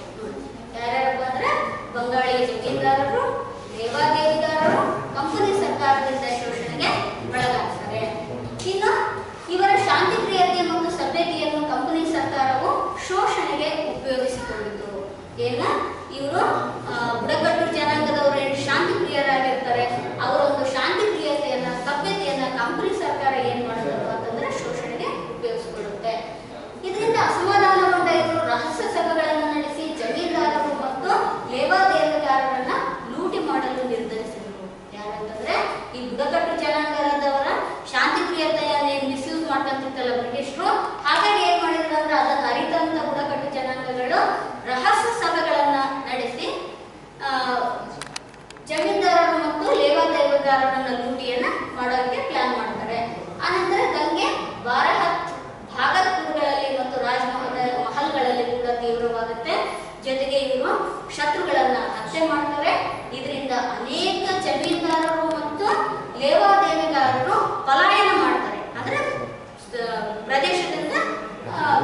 ಯಾರ್ಯಾರಪ್ಪ ಅಂದ್ರೆ ಬಂಗಾಳಿ ಜಮೀನ್ದಾರರು, ಲೇವಾದೇವಿದಾರರು ಕಂಪನಿ ಸರ್ಕಾರದಿಂದ ಶೋಷಣೆಗೆ ಒಳಗಾಗ್ತಾರೆ. ಇನ್ನು ಇವರ ಶಾಂತಿಪ್ರಿಯತೆ ಮತ್ತು ಸಭ್ಯತೆಯನ್ನು ಕಂಪನಿ ಸರ್ಕಾರವು ಶೋಷಣೆಗೆ ಉಪಯೋಗಿಸಿಕೊಂಡಿತು. ಏನ ಇವರು ಬುಡಕಟ್ಟು ಜನಾಂಗದವರು ಶಾಂತಿ ಪ್ರಿಯರಾಗಿರ್ತಾರೆ, ಅವರ ಒಂದು ಶಾಂತಿ ಪ್ರಿಯತೆಯನ್ನ ಸಭ್ಯತೆಯನ್ನ ಕಂಪನಿ ಸರ್ಕಾರ ಏನ್ ಮಾಡಬೇಕು ಅಂತಂದ್ರೆ ಶೋಷಣೆಗೆ ಉಪಯೋಗಿಸಿಕೊಳ್ಳುತ್ತೆ. ಇದರಿಂದ ಅಸಮಾಧಾನಗೊಂಡ ಇವರು ರಹಸ್ಯ ಸಭೆಗಳನ್ನು ನಡೆಸಿ ಜಮೀನ್ದಾರರು ಮತ್ತು ಲೇವಾದೇವಿದಾರರನ್ನ ಲೂಟಿ ಮಾಡಲು ನಿರ್ಧರಿಸಿದರು. ಯಾರಂತಂದ್ರೆ ಈ ಬುಡಕಟ್ಟು ಜನಾಂಗದವರ ಶಾಂತಿ ಪ್ರಿಯತೆಯನ್ನ ಮಿಸ್ಯೂಸ್ ಮಾಡ್ಕೊಂತಿತ್ತಲ್ಲ ಬ್ರಿಟಿಷರು, ಹಾಗಾಗಿ ಏನ್ ಮಾಡಿದ್ರು ಅಂದ್ರೆ ಅದನ್ನ ಅರಿತಂತ ಬುಡಕಟ್ಟು ಜನಾಂಗಗಳು ರಹಸ್ಯ ಸಭೆಗಳನ್ನ ನಡೆಸಿ ಜಮೀನ್ದಾರರು ಮತ್ತು ಲೇವಾದೇವಿದಾರರನ್ನ ಲೂಟಿಯನ್ನ ಮಾಡೋದಕ್ಕೆ ಪ್ಲಾನ್ ಮಾಡ್ತಾರೆ. ಆನಂತರ ದಂಗೆ ಬಾರಹತ್, ಭಾಗಲ್ಪುರ್ಗಳಲ್ಲಿ ಮತ್ತು ಮಹಲ್ಗಳಲ್ಲಿ ಕೂಡ ತೀವ್ರವಾಗುತ್ತೆ. ಜೊತೆಗೆ ಇವರು ಶತ್ರುಗಳನ್ನ ಹತ್ಯೆ ಮಾಡ್ತಾರೆ. ಇದರಿಂದ ಅನೇಕ ಜಮೀನ್ದಾರರು ಮತ್ತು ಲೇವಾದೇವಿದಾರರು ಪಲಾಯನ ಮಾಡ್ತಾರೆ, ಅಂದ್ರೆ ಪ್ರದೇಶದಿಂದ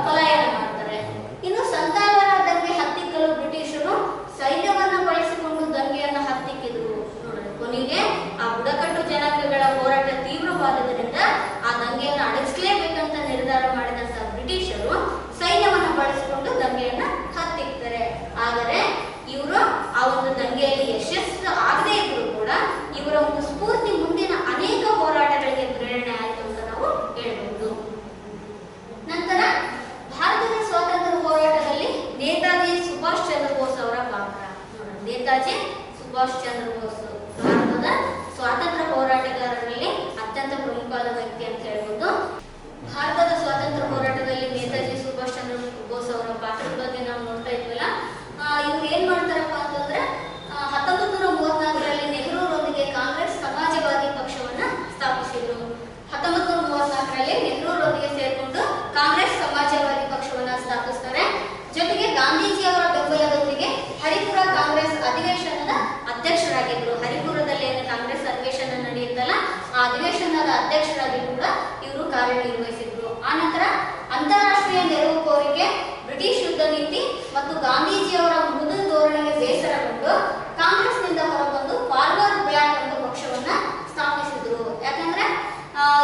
ಪಲಾಯನ ಮಾಡ್ತಾರೆ. ಇನ್ನು ಸಂತಾಲರ ದಂಗೆ ಹತ್ತಿಕ್ಕಲು ಬ್ರಿಟಿಷರು ಸೈನ್ಯವನ್ನ ಬಳಸಿಕೊಂಡು ದಂಗೆಯನ್ನ ಹತ್ತಿಕ್ಕಿದ್ರು. ನೋಡ್ರಿ, ಕೊನೆಗೆ ಆ ಬುಡಕಟ್ಟು ಜನಾಂಗಗಳ ಹೋರಾಟ ತೀವ್ರವಾದದ್ರಿಂದ ಆ ದಂಗೆಯನ್ನು ಅಡಗಿಸಲೇಬೇಕಂತ ನಿರ್ಧಾರ ಮಾಡಿದಂತ ಬ್ರಿಟಿಷರು ಸೈನ್ಯವನ್ನ ಬಳಸಿಕೊಂಡು ದಂಗೆಯನ್ನ ಹತ್ತಿಕ್ತಾರೆ. ಆದರೆ ಇವರು ಆ ಒಂದು ದಂಗೆಯಲ್ಲಿ ಯಶಸ್ಸು ಆಗದೇ ಇದ್ರು ಕೂಡ ಇವರ ಒಂದು ಸ್ಫೂರ್ತಿ ಮುಂದಿನ ಅನೇಕ ಹೋರಾಟಗಳಿಗೆ ಪ್ರೇರಣೆ ಆಯಿತು ಅಂತ ನಾವು ಹೇಳ್ಬಹುದು. ನಂತರ ಭಾರತದ ಸ್ವಾತಂತ್ರ್ಯ ಹೋರಾಟದಲ್ಲಿ ನೇತಾಜಿ ಸುಭಾಷ್ ಚಂದ್ರ ಬೋಸ್ ಅವರ ಪಾತ್ರ. ನೇತಾಜಿ ಸುಭಾಷ್ ಚಂದ್ರ ಬೋಸ್ ಭಾರತದ ಸ್ವಾತಂತ್ರ್ಯ ಹೋರಾಟಗಾರರಲ್ಲಿ ಅತ್ಯಂತ ಪ್ರಮುಖವಾದ ವ್ಯಕ್ತಿ ಅಂತ ಹೇಳ್ಬೋದು. ಭಾರತದ ಸ್ವಾತಂತ್ರ್ಯ ಹೋರಾಟದಲ್ಲಿ ನೇತಾಜಿ ಸುಭಾಷ್ ಚಂದ್ರ ಬೋಸ್ ಅವರ ಪಾತ್ರದ ಬಗ್ಗೆ ನಾವು ನೋಡ್ತಾ ಇದ್ವಲ್ಲ, ಇವ್ರು ಏನ್ ಮಾಡ್ತಾರಪ್ಪ ಅಂತಂದ್ರೆ 1934ರಲ್ಲಿ ನೆಹರೂರೊಂದಿಗೆ ಕಾಂಗ್ರೆಸ್ ಸಮಾಜವಾದಿ ಪಕ್ಷವನ್ನ ಸ್ಥಾಪಿಸಿದ್ರು. 1934ರಲ್ಲಿ ನೆಹರೂರೊಂದಿಗೆ ಸೇರ್ಕೊಂಡು ಕಾಂಗ್ರೆಸ್ ಸಮಾಜವಾದಿ ಪಕ್ಷವನ್ನ ಸ್ಥಾಪಿಸ್ತಾರೆ. ಜೊತೆಗೆ ಗಾಂಧೀಜಿಯವರ ಬೆಂಬಲದೊಂದಿಗೆ ಹರಿಪುರ ಕಾಂಗ್ರೆಸ್ ಅಧಿವೇಶನದ ಅಧ್ಯಕ್ಷರಾಗಿದ್ರು. ಹರಿಪುರದಲ್ಲಿ ಏನು ಕಾಂಗ್ರೆಸ್ ಅಧಿವೇಶನ ನಡೆಯುತ್ತಲ್ಲ, ಆ ಅಧಿವೇಶನದ ಅಧ್ಯಕ್ಷರಾಗಿ ಕೂಡ ಇವರು ಕಾರ್ಯನಿರ್ವಹಿಸಿದ್ರು. ಆನಂತರ ಅಂತಾರಾಷ್ಟ್ರೀಯ ನೆರವು ಕೋರಿಕೆ, ಬ್ರಿಟಿಷ್ ಯುದ್ಧ ನೀತಿ ಮತ್ತು ಗಾಂಧೀಜಿಯವರ ಮೃದು ಧೋರಣೆಗೆ ಬೇಸರಗೊಂಡು ಕಾಂಗ್ರೆಸ್ನಿಂದ ಹೊರಬಂದು ಫಾರ್ವರ್ಡ್ ಬ್ಲಾಕ್ ಎಂಬ ಪಕ್ಷವನ್ನ ಸ್ಥಾಪಿಸಿದ್ರು. ಯಾಕಂದ್ರೆ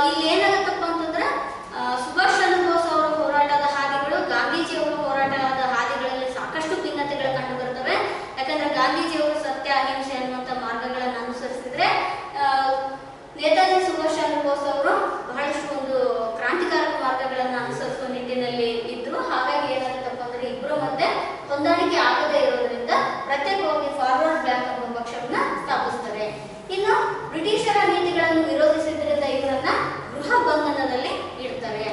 ಇಲ್ಲಿ ಏನಾಗುತ್ತಪ್ಪ ಅಂತಂದ್ರೆ ಸುಭಾಷ್ ಚಂದ್ರ ಬೋಸ್ ಅವರ ಹೋರಾಟದ ಹಾದಿಗಳು ಗಾಂಧೀಜಿಯವರ ಹೋರಾಟದ ಹಾದಿಗಳಲ್ಲಿ ಸಾಕಷ್ಟು ಭಿನ್ನತೆಗಳು ಕಂಡು ಬರ್ತವೆ. ಯಾಕಂದ್ರೆ ಗಾಂಧೀಜಿಯವರು ಸತ್ಯ, ಅಹಿಂಸೆ ಅನ್ನುವಂಥ ಮಾರ್ಗಗಳನ್ನು ಅನುಸರಿಸಿದ್ರೆ ನೇತಾಜಿ ಸುಭಾಷ್ ಚಂದ್ರ ಬೋಸ್ ಅವರು ಬಹಳಷ್ಟು ಒಂದು ಕ್ರಾಂತಿಕಾರಕ ಮಾರ್ಗಗಳನ್ನು ಅನುಸರಿಸುವ ನಿಟ್ಟಿನಲ್ಲಿ ಇದ್ರು. ಹಾಗಾಗಿ ಏನಾಗುತ್ತಪ್ಪ ಅಂದ್ರೆ ಇಬ್ಬರು ಮಧ್ಯೆ ಹೊಂದಾಣಿಕೆ ಆಗದೇ ಇರೋದ್ರಿಂದ ಪ್ರತ್ಯೇಕವಾಗಿ ಫಾರ್ವರ್ಡ್ ಬ್ಲಾಕ್ ಎಂಬ ಪಕ್ಷವನ್ನ ಸ್ಥಾಪಿಸ್ತಾರೆ. ಇನ್ನು ಬ್ರಿಟಿಷರ ನೀತಿಗಳನ್ನು ವಿರೋಧಿಸಿದ್ರಿಂದ ಇವರನ್ನ ಗೃಹ ಬಂಧನದಲ್ಲಿ ಇಡ್ತಾರೆ.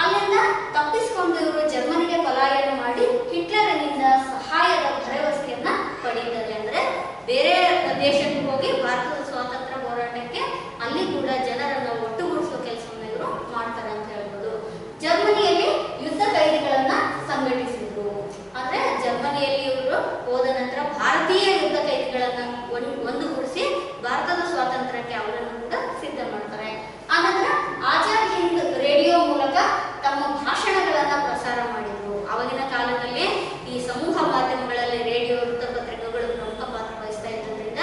ಅಲ್ಲಿಂದ ತಪ್ಪಿಸಿಕೊಂಡು ಇವರು ಜರ್ಮನಿಗೆ ಪಲಾಯನ ಮಾಡಿ ಹಿಟ್ಲರನಿಂದ ಸಹಾಯದ ಭರವಸೆಯನ್ನ ಪಡೀತಾರೆ. ಅಂದ್ರೆ ಬೇರೆ ದೇಶಕ್ಕೆ ಹೋಗಿ ಭಾರತದ ಸ್ವಾತಂತ್ರ್ಯ ಹೋರಾಟಕ್ಕೆ ಅಲ್ಲಿ ಕೂಡ ಜನರನ್ನ ಒಟ್ಟುಗೂಡಿಸುವ ಕೆಲಸವನ್ನು ಇವರು ಮಾಡ್ತಾರೆ ಅಂತ ಹೇಳ್ಬೋದು. ಜರ್ಮನಿಯಲ್ಲಿ ಯುದ್ಧ ಕೈದಿಗಳನ್ನ ಸಂಘಟಿಸಿದ್ರು. ಅಂದ್ರೆ ಜರ್ಮನಿಯಲ್ಲಿ ಇವರು ಹೋದ ನಂತರ ಭಾರತೀಯ ಯುದ್ಧ ಕೈದಿಗಳನ್ನ ಒಂದುಗೂಡಿಸಿ ಭಾರತದ ಸ್ವಾತಂತ್ರ್ಯಕ್ಕೆ ಅವರನ್ನು ಕೂಡ ಸಿದ್ಧ ಮಾಡ್ತಾರೆ. ಆನಂತರ ಆಜಾದ್ ಹಿಂದ್ ರೇಡಿಯೋ ಮೂಲಕ ತಮ್ಮ ಭಾಷಣಗಳನ್ನ ಪ್ರಸಾರ ಮಾಡಿದ್ರು. ಆವಾಗಿನ ಕಾಲದಲ್ಲಿ ಈ ಸಮೂಹ ಮಾಧ್ಯಮಗಳಲ್ಲಿ ರೇಡಿಯೋ, ವೃತ್ತಪತ್ರಿಕೆಗಳು ಪ್ರಮುಖ ಪಾತ್ರ ವಹಿಸ್ತಾ ಇದ್ದರಿಂದ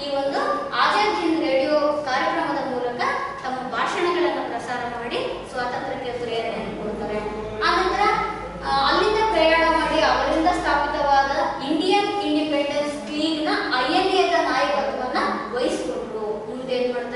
ಈ ಒಂದು ಆಜಾದ್ ಹಿಂದ್ ರೇಡಿಯೋ ಕಾರ್ಯಕ್ರಮದ ಮೂಲಕ ತಮ್ಮ ಭಾಷಣಗಳನ್ನು ಪ್ರಸಾರ ಮಾಡಿ ಸ್ವಾತಂತ್ರ್ಯಕ್ಕೆ ಪ್ರೇರಣೆಯನ್ನು ಕೊಡ್ತಾರೆ. ಆನಂತರ ಅಲ್ಲಿಂದ ಪ್ರಯಾಣ ಮಾಡಿ ಅವರಿಂದ ಸ್ಥಾಪಿತವಾದ ಇಂಡಿಯನ್ ಇಂಡಿಪೆಂಡೆನ್ಸ್ ಲೀಗ್ನ INA ನಾಯಕತ್ವವನ್ನ ವಹಿಸಿಕೊಂಡ್ರು. ಮುಂದೆ ಏನ್ ಮಾಡ್ತಾರೆ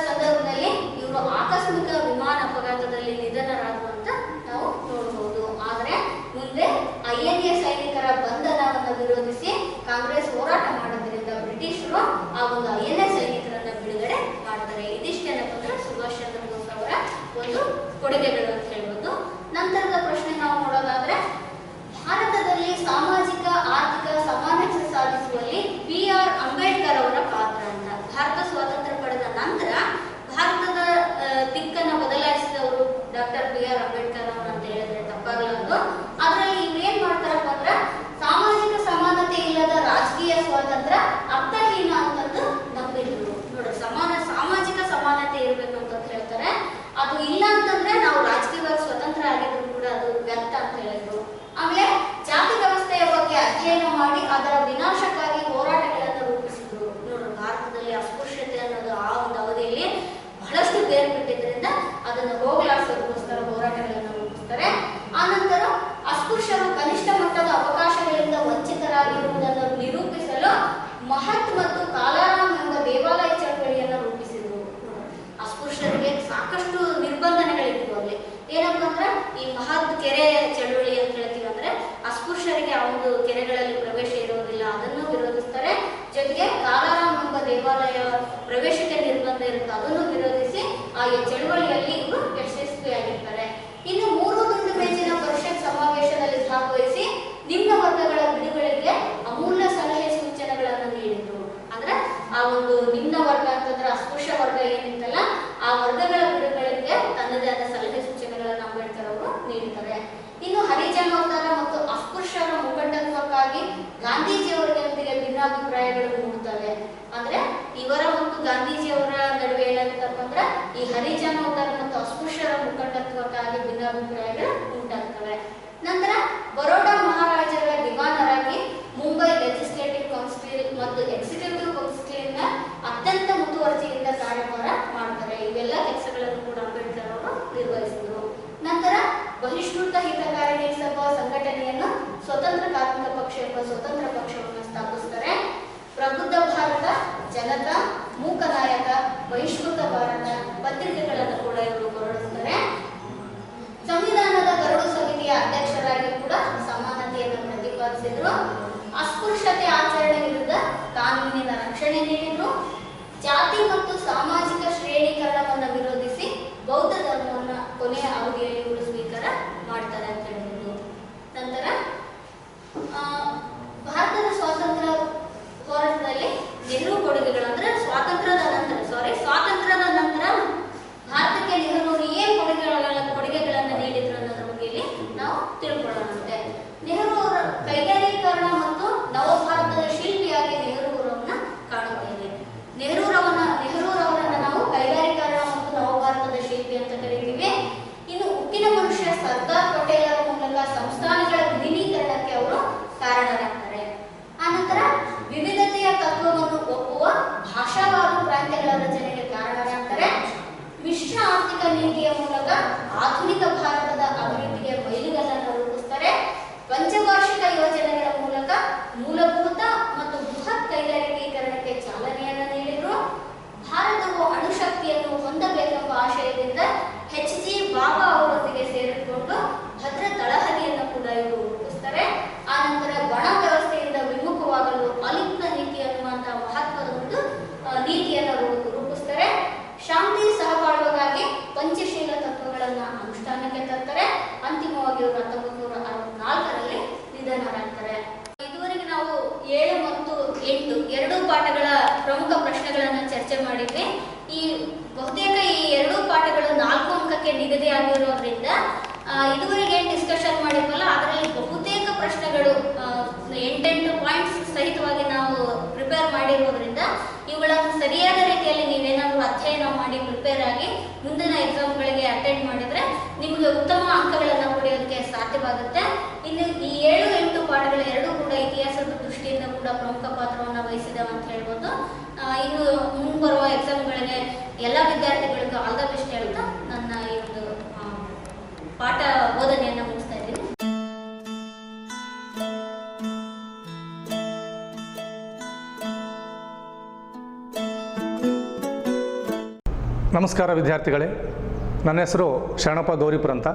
ಸಂದರ್ಭದಲ್ಲಿ ಇವರು ಆಕಸ್ಮಿಕ ವಿಮಾನ ಅಪಘಾತದಲ್ಲಿ ನಿಧನರಾಗುವಂತ ನಾವು ನೋಡಬಹುದು. ಆದರೆ ಮುಂದೆ INA ಸೈನಿಕರ ಬಂಧನವನ್ನು ವಿರೋಧಿಸಿ ಕಾಂಗ್ರೆಸ್ ಹೋರಾಟ ಮಾಡೋದ್ರಿಂದ ಬ್ರಿಟಿಷರು ಆ ಒಂದು INA ಸೈನಿಕರನ್ನ ಬಿಡುಗಡೆ ಮಾಡ್ತಾರೆ. ಇದಿಷ್ಟೇನಪ್ಪ ಅಂದ್ರೆ ಸುಭಾಷ್ ಚಂದ್ರ ಬೋಸ್ ಅವರ ಒಂದು ಕೊಡುಗೆಗಳು ಅಂತ ಹೇಳ್ಬೋದು. ನಂತರದ ಪ್ರಶ್ನೆ ನಾವು ನೋಡೋದಾದ್ರೆ, ಭಾರತದಲ್ಲಿ ಸಾಮಾಜಿಕ ಆರ್ಥಿಕ ಸಮಾನತೆ ಸಾಧಿಸುವಲ್ಲಿ BR ಅಂಬೇಡ್ಕರ್ ಅವರ ಪಾತ್ರ ಅಂತ. ಭಾರತ ಸ್ವಾತಂತ್ರ್ಯ ಪಡೆದ ನಂತರ ಭಾರತದ ದಿಕ್ಕನ್ನ ಬದಲಾಯಿಸಿದವರು ಡಾಕ್ಟರ್ BR ಅಂಬೇಡ್ಕರ್ ಅವರು ಅಂತ ಹೇಳಿದ್ರೆ ತಪ್ಪಾಗಲಾರದು. ಅದರಲ್ಲಿ ಇವ್ರೇನ್ ಮಾಡ್ತಾರಪ್ಪ ಅಂದ್ರೆ, ಸಾಮಾಜಿಕ ಸಮಾನತೆ ಇಲ್ಲದ ರಾಜಕೀಯ ಸ್ವಾತಂತ್ರ್ಯ ಅರ್ಥಹೀನ ಅಂತಂದು ನಂಬಿದ್ರು. ನೋಡ್ರಿ, ಸಾಮಾಜಿಕ ಸಮಾನತೆ ಇರಬೇಕು ಅಂತ ಹೇಳ್ತಾರೆ. ಅದು ಇಲ್ಲ ಅಂತಂದ್ರೆ ನಾವು ರಾಜಕೀಯವಾಗಿ ಸ್ವತಂತ್ರ ಆಗಿದ್ರು ಕೂಡ ಅದು ವ್ಯರ್ಥ ಅಂತ ಹೇಳಿದ್ರು. ಆಮೇಲೆ ಜಾತಿ ವ್ಯವಸ್ಥೆಯ ಬಗ್ಗೆ ಅಧ್ಯಯನ ಮಾಡಿ ಅದರ ವಿನಾಶಕ್ಕಾಗಿ ಹೋರಾಟಗಳನ್ನು ರೂಪಿಸಿದ್ರು. ನೋಡ್ರಿ, ಭಾರತದಲ್ಲಿ ಅಸ್ಪೃಶ್ಯತೆ ಅನ್ನೋದು ಆ ಒಂದು ಅವಧಿಯಲ್ಲಿ ಬಹಳಷ್ಟು ಬೇರು ಬಿಟ್ಟಿದ್ರಿಂದ ಅದನ್ನು ಹೋಗಲಾಡಿಸೋದಕ್ಕೋಸ್ಕರ ಹೋರಾಟಗಳನ್ನು ರೂಪಿಸ್ತಾರೆ. ಆನಂತರ ಅಸ್ಪೃಶ್ಯರು ಕನಿಷ್ಠ ಮಟ್ಟದ ಅವಕಾಶಗಳಿಂದ ವಂಚಿತರಾಗಿರುವುದನ್ನು ನಿರೂಪಿಸಲು ಮಹತ್ ಮತ್ತು ಕಾಲಾರಾಮ್ ಎಂಬ ದೇವಾಲಯ ಚಳವಳಿಯನ್ನು ರೂಪಿಸಿದ್ರು. ಅಸ್ಪೃಶ್ಯರಿಗೆ ಸಾಕಷ್ಟು ನಿರ್ಬಂಧನೆಗಳಿದ್ವು ಅಲ್ಲಿ. ಏನಪ್ಪ ಅಂದ್ರೆ, ಈ ಮಹತ್ ಕೆರೆ ಚಳವಳಿ ಅಂತ ಹೇಳ್ತೀವಿ ಅಂದ್ರೆ ಅಸ್ಪೃಶ್ಯರಿಗೆ ಆ ಒಂದು ಕೆರೆಗಳಲ್ಲಿ ಪ್ರವೇಶ ಇರುವುದಿಲ್ಲ, ಅದನ್ನು ವಿರೋಧಿಸ್ತಾರೆ. ಜೊತೆಗೆ ಕಾಲಾರಾಮ್ ಎಂಬ ದೇವಾಲಯ ಪ್ರವೇಶಕ್ಕೆ ನಿರ್ಬಂಧ ಇರುತ್ತೆ, ಅದನ್ನು ವಿರೋಧಿಸಿ ಆ ಚಳವಳಿಯಲ್ಲಿ ಇವರು ಯಶಸ್ವಿಯಾಗಿರ್ತಾರೆ. ಇನ್ನು 3 ದುಂಡು ಮೇಜಿನ ಪರಿಷತ್ ಸಮಾವೇಶದಲ್ಲಿ ಭಾಗವಹಿಸಿ ನಿಮ್ನ ವರ್ಗಗಳ ಬಿಡುಗಡೆಗೆ ಅಮೂಲ್ಯ ಸಲಹೆ ಸೂಚನೆಗಳನ್ನು ನೀಡಿದ್ರು. ಅಂದ್ರೆ ಆ ಒಂದು ನಿಮ್ನ ವರ್ಗ ಅಂತಂದ್ರೆ ಅಸ್ಪೃಶ್ಯ ವರ್ಗ ಏನಿತ್ತಲ್ಲ, ಆ ವರ್ಗಗಳ ಬಿಡುಗಡೆಗೆ ತನ್ನದೇ ಆದ ಸಲಹೆ ಸೂಚನೆಗಳನ್ನು ಅಂಬೇಡ್ಕರ್ ಅವರು ನೀಡುತ್ತಾರೆ. ಇನ್ನು ಹರಿಜನೋದ್ಧಾರ ಮತ್ತು ಅಸ್ಪೃಶ್ಯರ ಮುಖಂಡತ್ವಕ್ಕಾಗಿ ಗಾಂಧೀಜಿಯವರೊಂದಿಗೆ ಭಿನ್ನಾಭಿಪ್ರಾಯಗಳು ಮೂಡುತ್ತವೆ. ಅಂದ್ರೆ ಇವರ ಮತ್ತು ಗಾಂಧೀಜಿಯವರ ನಡುವೆ ಏನಾಗುತ್ತಪ್ಪ ಅಂದ್ರೆ, ಈ ಹರಿಜನೋದ್ಧಾರ ಮತ್ತು ಅಸ್ಪೃಶ್ಯರ ಮುಖಂಡತ್ವಕ್ಕಾಗಿ ಭಿನ್ನಾಭಿಪ್ರಾಯಗಳು ಉಂಟಾಗ್ತವೆ. ನಂತರ ಬರೋಡಾ ಮಹಾರಾಜರ ದಿವಾನರಾಗಿ ಮುಂಬೈ ಲೆಜಿಸ್ಲೇಟಿವ್ ಕೌನ್ಸಿಲ್ ಮತ್ತು ಎಕ್ಸಿಕ್ಯೂಟಿವ್ ಕೌನ್ಸಿಲ್ನ ಅತ್ಯಂತ ಮುತುವರ್ಜಿಯಿಂದ ಕಾರ್ಯಭಾರ ಮಾಡ್ತಾರೆ. ಇವೆಲ್ಲ ಕೆಲಸಗಳನ್ನು ಕೂಡ ಅಂಬೇಡ್ಕರ್ ಅವರು ನಿರ್ವಹಿಸಿದರು. ನಂತರ ಬಹಿಷ್ಕೃತ ಹಿತಕಾರಿಣಿ ಸಭಾ ಸಂಘಟನೆಯನ್ನು ಸ್ವತಂತ್ರ ಕಾರ್ಮಿಕ ಪಕ್ಷ ಎಂಬ ಸ್ವತಂತ್ರ ಪಕ್ಷವನ್ನು ಸ್ಥಾಪಿಸುತ್ತಾರೆ. ಪ್ರಬುದ್ಧ ಭಾರತ, ಜನತಾ, ಮೂಕ ನಾಯಕ, ಬಹಿಷ್ಕೃತ ಭಾರತ ಪತ್ರಿಕೆಗಳನ್ನು ಕೂಡ ಇವರು ಹೊರಡಿಸುತ್ತಾರೆ. ಸಂವಿಧಾನದ ಕರಡು ಸಮಿತಿಯ ಅಧ್ಯಕ್ಷರಾಗಿ ಕೂಡ ಸಮಾನತೆಯನ್ನು ಪ್ರತಿಪಾದಿಸಿದ್ರು. ಅಸ್ಪೃಶ್ಯತೆ ಆಚರಣೆ ವಿರುದ್ಧ ಕಾನೂನಿನ ರಕ್ಷಣೆ ನೀಡಿದ್ರು. ಜಾತಿ ಮತ್ತು ಸಾಮಾಜಿಕ ಶ್ರೇಣೀಕರಣವನ್ನು ವಿರೋಧಿಸಿ ಬೌದ್ಧ ಧರ್ಮವನ್ನು ಕೊನೆಯ ಅವಧಿಯಲ್ಲಿ ಇವರು ಸ್ವೀಕಾರ ಮಾಡ್ತಾರೆ ಅಂತ ಹೇಳ್ಬೋದು. ನಂತರ ಭಾರತದ ಸ್ವಾತಂತ್ರ್ಯ ಹೋರಾಟದಲ್ಲಿ ನೆಹರು ಕೊಡುಗೆಗಳು ಅಂದ್ರೆ ಸ್ವಾತಂತ್ರ್ಯದ ನಂತರ ಭಾರತಕ್ಕೆ ನೆಹರು ಏನ್ ಕೊಡುಗೆಗಳನ್ನು ನೀಡಿದ್ರು ಅನ್ನೋದ್ರ ಬಗ್ಗೆ ಇಲ್ಲಿ ನಾವು ತಿಳ್ಕೊಳ್ಳೋಣಂತೆ. ನೆಹರು ಅವರ ಕೈಗಾರೀಕರಣ ಮತ್ತು ನವಭಾರತದ ಶಿಲ್ಪಿಯಾಗಿ ನೆಹರು ಅವರನ್ನ ಕಾಣುತ್ತೇವೆ. ನೆಹರು ಅವರನ್ನ ನಾವು ಕೈಗಾರೀಕರಣ ಮತ್ತು ನವಭಾರತದ ಶಿಲ್ಪಿ ಅಂತ ಕರೀತೀವಿ. ಇನ್ನು ಉಕ್ಕಿನ ಮನುಷ್ಯ ಸರ್ದಾರ್ ಪಟೇಲರ ಮೂಲಕ ಸಂಸ್ಥಾನಗಳ ವಿಲೀನೀಕರಣಕ್ಕೆ ಅವರು ಕಾರಣರಾಗ್ತಾರೆ. ಆನಂತರ ವಿವಿಧತೆಯ ತತ್ವವನ್ನು ಒಪ್ಪುವ ಭಾಷಾವಾರು ಪ್ರಾಂತ್ಯಗಳ ರಚನೆಗೆ ಕಾರಣರಾಗ್ತಾರೆ. ಮಿಶ್ರ ಆರ್ಥಿಕ ನೀತಿಯ ಮೂಲಕ ಆಧುನಿಕ ಭಾರತದ ಅಭಿವೃದ್ಧಿಗೆ ಮೈಲುಗಲ್ಲನ್ನು ರೂಪಿಸ್ತಾರೆ. ಪಂಚವಾರ್ಷಿಕ ಯೋಜನೆಗಳ ಮೂಲಕ ಮೂಲಭೂತ ಮತ್ತು ಬೃಹತ್ ಕೈಗಾರಿಕೀಕರಣಕ್ಕೆ ಚಾಲನೆಯನ್ನು ನೀಡಿದರು. ಭಾರತವು ಅಣುಶಕ್ತಿಯನ್ನು ಹೊಂದಬೇಕೆಂಬ ಆಶಯದಿಂದ HG ಬಾಬಾ ಅವರೊಂದಿಗೆ ಸೇರಿಕೊಂಡು ಭದ್ರ ತಳಹದಿಯನ್ನು ಕೂಡ ಇವರು ರೂಪಿಸ್ತಾರೆ. ಆನಂತರ ಗಣ ವ್ಯವಸ್ಥೆಯಿಂದ ವಿಮುಖವಾಗಲು ಅಲಿಪ್ತ ನೀತಿ ಅನ್ನುವಂತಹ ಮಹತ್ವದ ಒಂದು ನೀತಿಯನ್ನು ರೂಪಿಸ್ತಾರೆ. ಶಾಂತಿ ಸಹಬಾಳ್ವೆಗಾಗಿ ಪಂಚಶೀಲ ತತ್ವಗಳನ್ನು ಅನುಷ್ಠಾನಕ್ಕೆ ತರ್ತಾರೆ. ಅಂತಿಮವಾಗಿ ಇವರು 1964ರಲ್ಲಿ ನಿಧನರಾಗ್ತಾರೆ. ಇದುವರೆಗೆ ನಾವು 7 ಮತ್ತು 8 ಎರಡೂ ಪಾಠಗಳ ಪ್ರಮುಖ ಪ್ರಶ್ನೆಗಳನ್ನು ಚರ್ಚೆ ಮಾಡಿದ್ವಿ. ಬಹುತೇಕ ಈ 2 ಪಾಠಗಳು 4 ಅಂಕಕ್ಕೆ ನಿಗದಿಯಾಗಿರೋದ್ರಿಂದ ಇದುವರೆಗೆ ಏನು ಡಿಸ್ಕಷನ್ ಮಾಡಿದ್ವಲ್ಲ ಅದರಲ್ಲಿ ಬಹುತೇಕ ಪ್ರಶ್ನೆಗಳು 8 ಪಾಯಿಂಟ್ಸ್ ಸಹಿತವಾಗಿ ನಾವು ಪ್ರಿಪೇರ್ ಮಾಡಿರೋದ್ರಿಂದ ಇವುಗಳನ್ನು ಸರಿಯಾದ ರೀತಿಯಲ್ಲಿ ನೀವೇನಾದರೂ ಅಧ್ಯಯನ ಮಾಡಿ ಪ್ರಿಪೇರ್ ಆಗಿ ಮುಂದಿನ ಎಕ್ಸಾಮ್ಗಳಿಗೆ ಅಟೆಂಡ್ ಮಾಡಿದರೆ ನಿಮಗೆ ಉತ್ತಮ ಅಂಕಗಳನ್ನು ಪಡೆಯೋದಕ್ಕೆ ಸಾಧ್ಯವಾಗುತ್ತೆ. ಇನ್ನು ಈ 7, 8 ಪಾಠಗಳು ಎರಡೂ ಕೂಡ ಇತಿಹಾಸದ ದೃಷ್ಟಿಯಿಂದ ಕೂಡ ಪ್ರಮುಖ ಪಾತ್ರವನ್ನು ವಹಿಸಿದವೆ ಅಂತ ಹೇಳ್ಬೋದು. ಇನ್ನು ಮುಂಬರುವ ಎಕ್ಸಾಮ್ಗಳಿಗೆ ಎಲ್ಲ ವಿದ್ಯಾರ್ಥಿಗಳಿಗೂ ಆಲ್ ದ ಬೆಸ್ಟ್ ಹೇಳ್ತಾ ನನ್ನ ಈ ಒಂದು ಪಾಠ ಬೋಧನೆಯನ್ನು ಮುಗಿಸ್ತಾ ಇದ್ದೀನಿ. ನಮಸ್ಕಾರ ವಿದ್ಯಾರ್ಥಿಗಳೇ, ನನ್ನ ಹೆಸರು ಶರಣಪ್ಪ ಗೌರಿಪುರ ಅಂತ.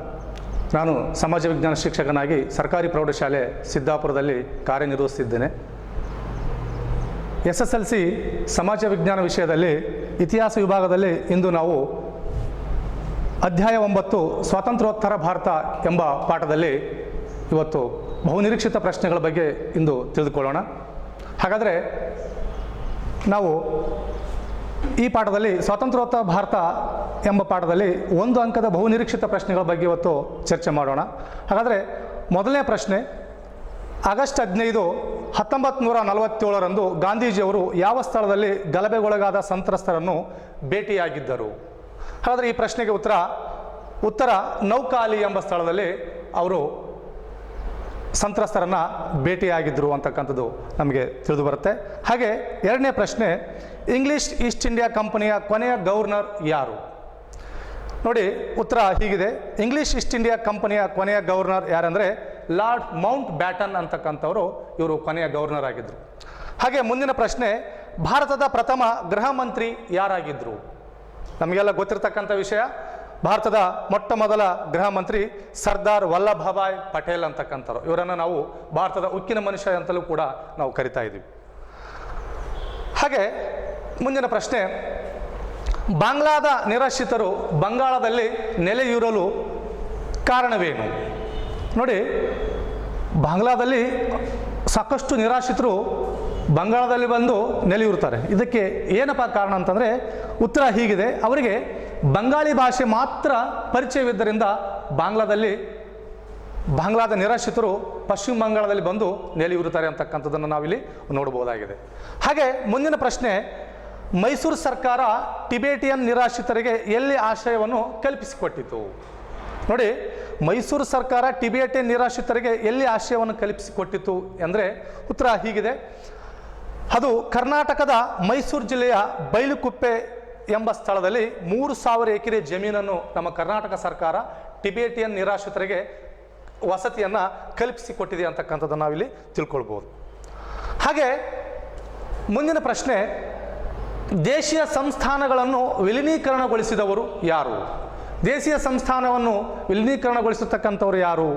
ನಾನು ಸಮಾಜ ವಿಜ್ಞಾನ ಶಿಕ್ಷಕನಾಗಿ ಸರ್ಕಾರಿ ಪ್ರೌಢಶಾಲೆ ಸಿದ್ದಾಪುರದಲ್ಲಿ ಕಾರ್ಯನಿರ್ವಹಿಸುತ್ತಿದ್ದೇನೆ. SSLC ಸಮಾಜ ವಿಜ್ಞಾನ ವಿಷಯದಲ್ಲಿ ಇತಿಹಾಸ ವಿಭಾಗದಲ್ಲಿ ಇಂದು ನಾವು ಅಧ್ಯಾಯ 9 ಸ್ವಾತಂತ್ರ್ಯೋತ್ತರ ಭಾರತ ಎಂಬ ಪಾಠದಲ್ಲಿ ಇವತ್ತು ಬಹುನಿರೀಕ್ಷಿತ ಪ್ರಶ್ನೆಗಳ ಬಗ್ಗೆ ಇಂದು ತಿಳಿದುಕೊಳ್ಳೋಣ. ಹಾಗಾದರೆ ನಾವು ಈ ಪಾಠದಲ್ಲಿ ಸ್ವಾತಂತ್ರ್ಯೋತ್ತರ ಭಾರತ ಎಂಬ ಪಾಠದಲ್ಲಿ 1 ಅಂಕದ ಬಹುನಿರೀಕ್ಷಿತ ಪ್ರಶ್ನೆಗಳ ಬಗ್ಗೆ ಇವತ್ತು ಚರ್ಚೆ ಮಾಡೋಣ. ಹಾಗಾದರೆ ಮೊದಲನೇ ಪ್ರಶ್ನೆ, ಆಗಸ್ಟ್ 15, 1947ರಂದು ಗಾಂಧೀಜಿಯವರು ಯಾವ ಸ್ಥಳದಲ್ಲಿ ಗಲಭೆಗೊಳಗಾದ ಸಂತ್ರಸ್ತರನ್ನು ಭೇಟಿಯಾಗಿದ್ದರು? ಹಾಗಾದರೆ ಈ ಪ್ರಶ್ನೆಗೆ ಉತ್ತರ ನೌಕಾಲಿ ಎಂಬ ಸ್ಥಳದಲ್ಲಿ ಅವರು ಸಂತ್ರಸ್ತರನ್ನು ಭೇಟಿಯಾಗಿದ್ದರು ಅಂತಕ್ಕಂಥದ್ದು ನಮಗೆ ತಿಳಿದು ಬರುತ್ತೆ. ಹಾಗೆ ಎರಡನೇ ಪ್ರಶ್ನೆ, ಇಂಗ್ಲಿಷ್ ಈಸ್ಟ್ ಇಂಡಿಯಾ ಕಂಪನಿಯ ಕೊನೆಯ ಗವರ್ನರ್ ಯಾರು? ನೋಡಿ, ಉತ್ತರ ಹೀಗಿದೆ. ಇಂಗ್ಲಿಷ್ ಈಸ್ಟ್ ಇಂಡಿಯಾ ಕಂಪನಿಯ ಕೊನೆಯ ಗವರ್ನರ್ ಯಾರಂದರೆ ಲಾರ್ಡ್ ಮೌಂಟ್ ಬ್ಯಾಟನ್ ಅಂತಕ್ಕಂಥವರು ಇವರು ಕೊನೆಯ ಗವರ್ನರ್ ಆಗಿದ್ದರು. ಹಾಗೆ ಮುಂದಿನ ಪ್ರಶ್ನೆ, ಭಾರತದ ಪ್ರಥಮ ಗೃಹ ಮಂತ್ರಿ ಯಾರಾಗಿದ್ದರು? ನಮಗೆಲ್ಲ ಗೊತ್ತಿರತಕ್ಕಂಥ ವಿಷಯ, ಭಾರತದ ಮೊಟ್ಟ ಮೊದಲ ಗೃಹ ಮಂತ್ರಿ ಸರ್ದಾರ್ ವಲ್ಲಭಭಾಯ್ ಪಟೇಲ್ ಅಂತಕ್ಕಂಥವ್ರು. ಇವರನ್ನು ನಾವು ಭಾರತದ ಉಕ್ಕಿನ ಮನುಷ್ಯ ಅಂತಲೂ ಕೂಡ ನಾವು ಕರಿತಾ ಇದ್ದೀವಿ. ಹಾಗೆ ಮುಂದಿನ ಪ್ರಶ್ನೆ, ಬಾಂಗ್ಲಾದ ನಿರಾಶ್ರಿತರು ಬಂಗಾಳದಲ್ಲಿ ನೆಲೆಯೂರಲು ಕಾರಣವೇನು? ನೋಡಿ, ಬಾಂಗ್ಲಾದಲ್ಲಿ ಸಾಕಷ್ಟು ನಿರಾಶ್ರಿತರು ಬಂಗಾಳದಲ್ಲಿ ಬಂದು ನೆಲೆಯೂರ್ತಾರೆ. ಇದಕ್ಕೆ ಏನಪ್ಪ ಕಾರಣ ಅಂತಂದರೆ ಉತ್ತರ ಹೀಗಿದೆ. ಅವರಿಗೆ ಬಂಗಾಳಿ ಭಾಷೆ ಮಾತ್ರ ಪರಿಚಯವಿದ್ದರಿಂದ ಬಾಂಗ್ಲಾದ ನಿರಾಶ್ರಿತರು ಪಶ್ಚಿಮ ಬಂಗಾಳದಲ್ಲಿ ಬಂದು ನೆಲೆಯೂರುತ್ತಾರೆ ಅಂತಕ್ಕಂಥದ್ದನ್ನು ನಾವಿಲ್ಲಿ ನೋಡಬಹುದಾಗಿದೆ. ಹಾಗೆ ಮುಂದಿನ ಪ್ರಶ್ನೆ, ಮೈಸೂರು ಸರ್ಕಾರ ಟಿಬೇಟಿಯನ್ ನಿರಾಶ್ರಿತರಿಗೆ ಎಲ್ಲಿ ಆಶ್ರಯವನ್ನು ಕಲ್ಪಿಸಿಕೊಟ್ಟಿತು? ನೋಡಿ, ಮೈಸೂರು ಸರ್ಕಾರ ಟಿಬೇಟಿಯನ್ ನಿರಾಶ್ರಿತರಿಗೆ ಎಲ್ಲಿ ಆಶ್ರಯವನ್ನು ಕಲ್ಪಿಸಿಕೊಟ್ಟಿತು ಅಂದರೆ ಉತ್ತರ ಹೀಗಿದೆ. ಅದು ಕರ್ನಾಟಕದ ಮೈಸೂರು ಜಿಲ್ಲೆಯ ಬೈಲುಕುಪ್ಪೆ ಎಂಬ ಸ್ಥಳದಲ್ಲಿ 3000 ಎಕರೆ ಜಮೀನನ್ನು ನಮ್ಮ ಕರ್ನಾಟಕ ಸರ್ಕಾರ ಟಿಬೇಟಿಯನ್ ನಿರಾಶ್ರಿತರಿಗೆ ವಸತಿಯನ್ನು ಕಲ್ಪಿಸಿಕೊಟ್ಟಿದೆ ಅಂತಕ್ಕಂಥದ್ದನ್ನು ನಾವಿಲ್ಲಿ ತಿಳ್ಕೊಳ್ಬೋದು. ಹಾಗೆ ಮುಂದಿನ ಪ್ರಶ್ನೆ, ದೇಶೀಯ ಸಂಸ್ಥಾನಗಳನ್ನು ವಿಲೀನೀಕರಣಗೊಳಿಸಿದವರು ಯಾರು? ದೇಶೀಯ ಸಂಸ್ಥಾನವನ್ನು ವಿಲೀನೀಕರಣಗೊಳಿಸತಕ್ಕಂಥವ್ರು ಯಾರು?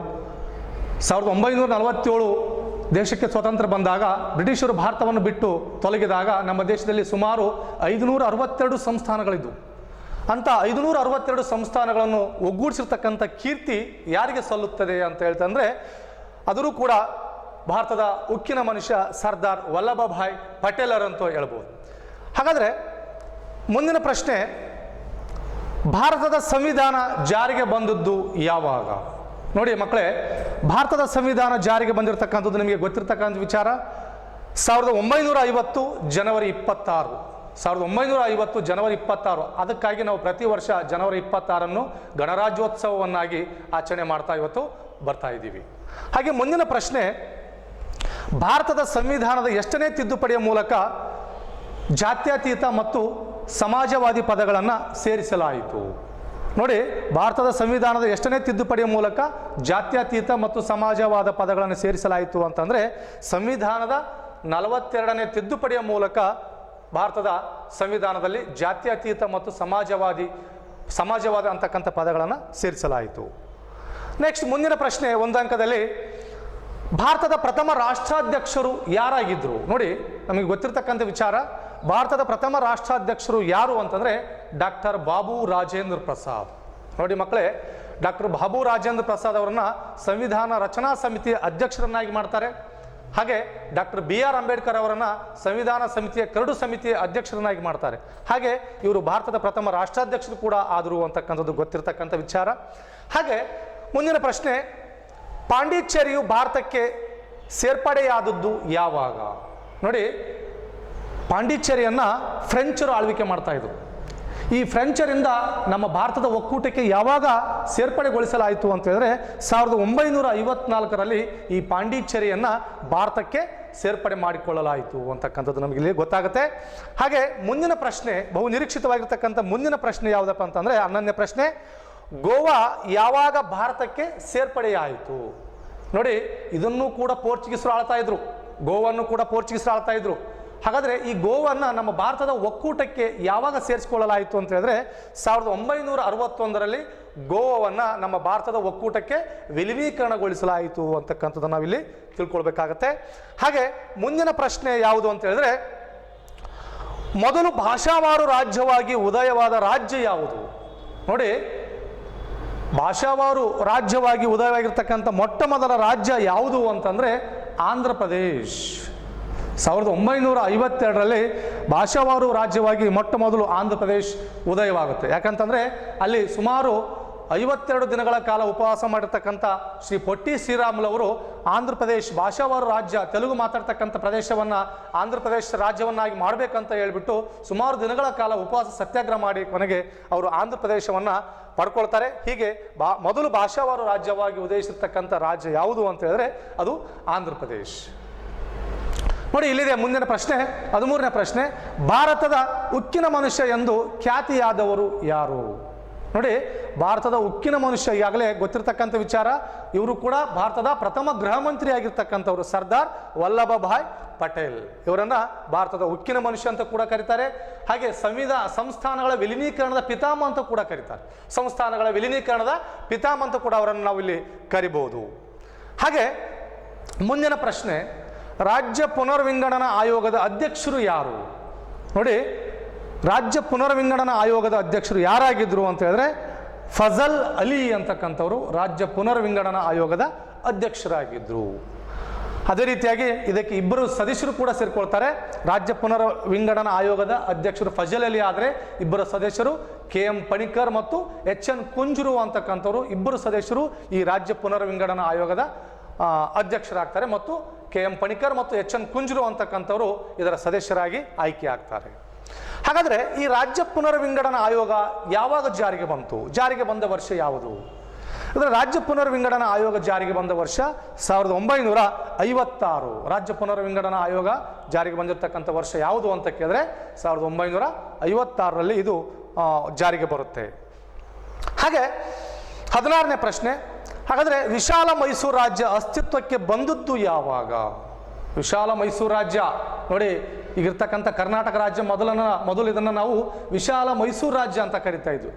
1947 ದೇಶಕ್ಕೆ ಸ್ವಾತಂತ್ರ್ಯ ಬಂದಾಗ ಬ್ರಿಟಿಷರು ಭಾರತವನ್ನು ಬಿಟ್ಟು ತೊಲಗಿದಾಗ ನಮ್ಮ ದೇಶದಲ್ಲಿ ಸುಮಾರು 562 ಸಂಸ್ಥಾನಗಳಿದ್ದವು. ಅಂಥ 562 ಸಂಸ್ಥಾನಗಳನ್ನು ಒಗ್ಗೂಡಿಸಿರ್ತಕ್ಕಂಥ ಕೀರ್ತಿ ಯಾರಿಗೆ ಸಲ್ಲುತ್ತದೆ ಅಂತ ಹೇಳ್ತಂದರೆ ಅದರೂ ಕೂಡ ಭಾರತದ ಉಕ್ಕಿನ ಮನುಷ್ಯ ಸರ್ದಾರ್ ವಲ್ಲಭಭಾಯ್ ಪಟೇಲರಂತೂ ಹೇಳ್ಬೋದು. ಹಾಗಾದರೆ ಮುಂದಿನ ಪ್ರಶ್ನೆ, ಭಾರತದ ಸಂವಿಧಾನ ಜಾರಿಗೆ ಬಂದದ್ದು ಯಾವಾಗ? ನೋಡಿ ಮಕ್ಕಳೇ, ಭಾರತದ ಸಂವಿಧಾನ ಜಾರಿಗೆ ಬಂದಿರತಕ್ಕಂಥದ್ದು ನಿಮಗೆ ಗೊತ್ತಿರತಕ್ಕಂಥ ವಿಚಾರ. 1950 ಜನವರಿ 26. 1950 ಜನವರಿ 26. ಅದಕ್ಕಾಗಿ ನಾವು ಪ್ರತಿ ವರ್ಷ ಜನವರಿ 26 ಗಣರಾಜ್ಯೋತ್ಸವವನ್ನಾಗಿ ಆಚರಣೆ ಮಾಡ್ತಾ ಇವತ್ತು ಬರ್ತಾ ಇದ್ದೀವಿ. ಹಾಗೆ ಮುಂದಿನ ಪ್ರಶ್ನೆ, ಭಾರತದ ಸಂವಿಧಾನದ ಎಷ್ಟನೇ ತಿದ್ದುಪಡಿಯ ಮೂಲಕ ಜಾತ್ಯತೀತ ಮತ್ತು ಸಮಾಜವಾದಿ ಪದಗಳನ್ನು ಸೇರಿಸಲಾಯಿತು? ನೋಡಿ, ಭಾರತದ ಸಂವಿಧಾನದ ಎಷ್ಟನೇ ತಿದ್ದುಪಡಿಯ ಮೂಲಕ ಜಾತ್ಯತೀತ ಮತ್ತು ಸಮಾಜವಾದ ಪದಗಳನ್ನು ಸೇರಿಸಲಾಯಿತು ಅಂತಂದರೆ ಸಂವಿಧಾನದ 42ನೇ ತಿದ್ದುಪಡಿಯ ಮೂಲಕ ಭಾರತದ ಸಂವಿಧಾನದಲ್ಲಿ ಜಾತ್ಯತೀತ ಮತ್ತು ಸಮಾಜವಾದ ಅಂತಕ್ಕಂಥ ಪದಗಳನ್ನು ಸೇರಿಸಲಾಯಿತು. ನೆಕ್ಸ್ಟ್ ಮುಂದಿನ ಪ್ರಶ್ನೆ, 1 ಅಂಕದಲ್ಲಿ ಭಾರತದ ಪ್ರಥಮ ರಾಷ್ಟ್ರಾಧ್ಯಕ್ಷರು ಯಾರಾಗಿದ್ದರು? ನೋಡಿ, ನಮಗೆ ಗೊತ್ತಿರತಕ್ಕಂಥ ವಿಚಾರ, ಭಾರತದ ಪ್ರಥಮ ರಾಷ್ಟ್ರಾಧ್ಯಕ್ಷರು ಯಾರು ಅಂತಂದರೆ ಡಾಕ್ಟರ್ ಬಾಬು ರಾಜೇಂದ್ರ ಪ್ರಸಾದ್. ನೋಡಿ ಮಕ್ಕಳೇ, ಡಾಕ್ಟರ್ ಬಾಬು ರಾಜೇಂದ್ರ ಪ್ರಸಾದ್ ಅವರನ್ನು ಸಂವಿಧಾನ ರಚನಾ ಸಮಿತಿಯ ಅಧ್ಯಕ್ಷರನ್ನಾಗಿ ಮಾಡ್ತಾರೆ. ಹಾಗೆ ಡಾಕ್ಟರ್ BR ಅಂಬೇಡ್ಕರ್ ಅವರನ್ನು ಸಂವಿಧಾನ ಸಮಿತಿಯ ಕರಡು ಸಮಿತಿಯ ಅಧ್ಯಕ್ಷರನ್ನಾಗಿ ಮಾಡ್ತಾರೆ. ಹಾಗೆ ಇವರು ಭಾರತದ ಪ್ರಥಮ ರಾಷ್ಟ್ರಾಧ್ಯಕ್ಷರು ಕೂಡ ಆದರು ಅಂತಕ್ಕಂಥದ್ದು ಗೊತ್ತಿರತಕ್ಕಂಥ ವಿಚಾರ. ಹಾಗೆ ಮುಂದಿನ ಪ್ರಶ್ನೆ, ಪಾಂಡಿಚೇರಿಯು ಭಾರತಕ್ಕೆ ಸೇರ್ಪಡೆಯಾದದ್ದು ಯಾವಾಗ? ನೋಡಿ, ಪಾಂಡಿಚೇರಿಯನ್ನು ಫ್ರೆಂಚರು ಆಳ್ವಿಕೆ ಮಾಡ್ತಾ ಇದ್ರು. ಈ ಫ್ರೆಂಚರಿಂದ ನಮ್ಮ ಭಾರತದ ಒಕ್ಕೂಟಕ್ಕೆ ಯಾವಾಗ ಸೇರ್ಪಡೆಗೊಳಿಸಲಾಯಿತು ಅಂತ ಹೇಳಿದ್ರೆ 1954ರಲ್ಲಿ ಈ ಪಾಂಡಿಚೇರಿಯನ್ನು ಭಾರತಕ್ಕೆ ಸೇರ್ಪಡೆ ಮಾಡಿಕೊಳ್ಳಲಾಯಿತು ಅಂತಕ್ಕಂಥದ್ದು ನಮಗೆ ಇಲ್ಲಿ ಗೊತ್ತಾಗುತ್ತೆ. ಹಾಗೆ ಮುಂದಿನ ಪ್ರಶ್ನೆ, ಬಹು ನಿರೀಕ್ಷಿತವಾಗಿರ್ತಕ್ಕಂಥ ಮುಂದಿನ ಪ್ರಶ್ನೆ ಯಾವುದಪ್ಪ ಅಂತಂದರೆ 11ನೇ ಪ್ರಶ್ನೆ, ಗೋವಾ ಯಾವಾಗ ಭಾರತಕ್ಕೆ ಸೇರ್ಪಡೆಯಾಯಿತು? ನೋಡಿ, ಇದನ್ನು ಕೂಡ ಪೋರ್ಚುಗೀಸರು ಆಳ್ತಾ ಇದ್ರು. ಗೋವನ್ನು ಕೂಡ ಪೋರ್ಚುಗೀಸರು ಆಳ್ತಾ ಇದ್ರು. ಹಾಗಾದರೆ ಈ ಗೋವನ್ನು ನಮ್ಮ ಭಾರತದ ಒಕ್ಕೂಟಕ್ಕೆ ಯಾವಾಗ ಸೇರಿಸಿಕೊಳ್ಳಲಾಯಿತು ಅಂತ ಹೇಳಿದ್ರೆ 1961ರಲ್ಲಿ ಗೋವಾವನ್ನು ನಮ್ಮ ಭಾರತದ ಒಕ್ಕೂಟಕ್ಕೆ ವಿಲೀನೀಕರಣಗೊಳಿಸಲಾಯಿತು ಅಂತಕ್ಕಂಥದ್ದನ್ನು ನಾವಿಲ್ಲಿ ತಿಳ್ಕೊಳ್ಬೇಕಾಗತ್ತೆ. ಹಾಗೆ ಮುಂದಿನ ಪ್ರಶ್ನೆ ಯಾವುದು ಅಂತ ಹೇಳಿದ್ರೆ, ಮೊದಲು ಭಾಷಾವಾರು ರಾಜ್ಯವಾಗಿ ಉದಯವಾದ ರಾಜ್ಯ ಯಾವುದು? ನೋಡಿ, ಭಾಷಾವಾರು ರಾಜ್ಯವಾಗಿ ಉದಯವಾಗಿರ್ತಕ್ಕಂಥ ಮೊಟ್ಟ ಮೊದಲ ರಾಜ್ಯ ಯಾವುದು ಅಂತಂದರೆ ಆಂಧ್ರ ಪ್ರದೇಶ್. 1952ರಲ್ಲಿ ಭಾಷಾವಾರು ರಾಜ್ಯವಾಗಿ ಮೊಟ್ಟ ಮೊದಲು ಆಂಧ್ರ ಪ್ರದೇಶ್ ಉದಯವಾಗುತ್ತೆ. ಯಾಕಂತಂದರೆ ಅಲ್ಲಿ ಸುಮಾರು 52 ದಿನಗಳ ಕಾಲ ಉಪವಾಸ ಮಾಡಿರ್ತಕ್ಕಂಥ ಶ್ರೀ ಪೊಟ್ಟಿ ಶ್ರೀರಾಮುಲವರು ಆಂಧ್ರ ಪ್ರದೇಶ್ ಭಾಷಾವಾರು ರಾಜ್ಯ, ತೆಲುಗು ಮಾತಾಡ್ತಕ್ಕಂಥ ಪ್ರದೇಶವನ್ನು ಆಂಧ್ರ ಪ್ರದೇಶ ರಾಜ್ಯವನ್ನಾಗಿ ಮಾಡಬೇಕಂತ ಹೇಳಿಬಿಟ್ಟು ಸುಮಾರು ದಿನಗಳ ಕಾಲ ಉಪವಾಸ ಸತ್ಯಾಗ್ರಹ ಮಾಡಿ ಕೊನೆಗೆ ಅವರು ಆಂಧ್ರ ಪ್ರದೇಶವನ್ನು ಪಡ್ಕೊಳ್ತಾರೆ. ಹೀಗೆ ಮೊದಲು ಭಾಷಾವಾರು ರಾಜ್ಯವಾಗಿ ಉದಯಿಸಿರ್ತಕ್ಕಂಥ ರಾಜ್ಯ ಯಾವುದು ಅಂತ ಹೇಳಿದ್ರೆ ಅದು ಆಂಧ್ರ ಪ್ರದೇಶ್. ನೋಡಿ, ಇಲ್ಲಿದೆ ಮುಂದಿನ ಪ್ರಶ್ನೆ, 13ನೇ ಪ್ರಶ್ನೆ. ಭಾರತದ ಉಕ್ಕಿನ ಮನುಷ್ಯ ಎಂದು ಖ್ಯಾತಿಯಾದವರು ಯಾರು? ನೋಡಿ, ಭಾರತದ ಉಕ್ಕಿನ ಮನುಷ್ಯ ಈಗಾಗಲೇ ಗೊತ್ತಿರತಕ್ಕಂಥ ವಿಚಾರ. ಇವರು ಕೂಡ ಭಾರತದ ಪ್ರಥಮ ಗೃಹ ಮಂತ್ರಿ ಆಗಿರ್ತಕ್ಕಂಥವ್ರು ಸರ್ದಾರ್ ವಲ್ಲಭಭಾಯ್ ಪಟೇಲ್. ಇವರನ್ನ ಭಾರತದ ಉಕ್ಕಿನ ಮನುಷ್ಯ ಅಂತ ಕೂಡ ಕರೀತಾರೆ. ಹಾಗೆ ಸಂಸ್ಥಾನಗಳ ವಿಲೀನೀಕರಣದ ಪಿತಾಮಹ ಅಂತ ಕೂಡ ಕರೀತಾರೆ. ಸಂಸ್ಥಾನಗಳ ವಿಲೀನೀಕರಣದ ಪಿತಾಮಹ ಅಂತ ಕೂಡ ಅವರನ್ನು ನಾವು ಇಲ್ಲಿ ಕರಿಬಹುದು. ಹಾಗೆ ಮುಂದಿನ ಪ್ರಶ್ನೆ, ರಾಜ್ಯ ಪುನರ್ವಿಂಗಡನಾ ಆಯೋಗದ ಅಧ್ಯಕ್ಷರು ಯಾರು? ನೋಡಿ, ರಾಜ್ಯ ಪುನರ್ವಿಂಗಡನಾ ಆಯೋಗದ ಅಧ್ಯಕ್ಷರು ಯಾರಾಗಿದ್ದರು ಅಂತ ಹೇಳಿದ್ರೆ ಫಜಲ್ ಅಲಿ ಅಂತಕ್ಕಂಥವರು ರಾಜ್ಯ ಪುನರ್ವಿಂಗಡನಾ ಆಯೋಗದ ಅಧ್ಯಕ್ಷರಾಗಿದ್ದರು. ಅದೇ ರೀತಿಯಾಗಿ ಇದಕ್ಕೆ ಇಬ್ಬರು ಸದಸ್ಯರು ಕೂಡ ಸೇರ್ಕೊಳ್ತಾರೆ. ರಾಜ್ಯ ಪುನರ್ವಿಂಗಡನಾ ಆಯೋಗದ ಅಧ್ಯಕ್ಷರು ಫಜಲ್ ಅಲಿ ಆದರೆ ಇಬ್ಬರು ಸದಸ್ಯರು KM ಪಣಿಕರ್ ಮತ್ತು HN ಕುಂಜರು ಅಂತಕ್ಕಂಥವರು ಇಬ್ಬರು ಸದಸ್ಯರು ಈ ರಾಜ್ಯ ಪುನರ್ವಿಂಗಡನಾ ಆಯೋಗದ ಅಧ್ಯಕ್ಷರಾಗ್ತಾರೆ ಮತ್ತು KM ಪಣಿಕರ್ ಮತ್ತು HN ಕುಂಜರು ಅಂತಕ್ಕಂಥವರು ಇದರ ಸದಸ್ಯರಾಗಿ ಆಯ್ಕೆ ಆಗ್ತಾರೆ. ಹಾಗಾದರೆ ಈ ರಾಜ್ಯ ಪುನರ್ವಿಂಗಡನಾ ಆಯೋಗ ಯಾವಾಗ ಜಾರಿಗೆ ಬಂತು? ಜಾರಿಗೆ ಬಂದ ವರ್ಷ ಯಾವುದು? ಅಂದರೆ ರಾಜ್ಯ ಪುನರ್ವಿಂಗಡನಾ ಆಯೋಗ ಜಾರಿಗೆ ಬಂದ ವರ್ಷ 1956. ರಾಜ್ಯ ಪುನರ್ವಿಂಗಡನಾ ಆಯೋಗ ಜಾರಿಗೆ ಬಂದಿರತಕ್ಕಂಥ ವರ್ಷ ಯಾವುದು ಅಂತ ಕೇಳಿದ್ರೆ 1956ರಲ್ಲಿ ಇದು ಜಾರಿಗೆ ಬರುತ್ತೆ. ಹಾಗೆ 16ನೇ ಪ್ರಶ್ನೆ, ಹಾಗಾದರೆ ವಿಶಾಲ ಮೈಸೂರು ರಾಜ್ಯ ಅಸ್ತಿತ್ವಕ್ಕೆ ಬಂದದ್ದು ಯಾವಾಗ? ವಿಶಾಲ ಮೈಸೂರು ರಾಜ್ಯ, ನೋಡಿ ಈಗಿರ್ತಕ್ಕಂಥ ಕರ್ನಾಟಕ ರಾಜ್ಯ ಮೊದಲು ಇದನ್ನು ನಾವು ವಿಶಾಲ ಮೈಸೂರು ರಾಜ್ಯ ಅಂತ ಕರಿತಾ ಇದ್ವಿ.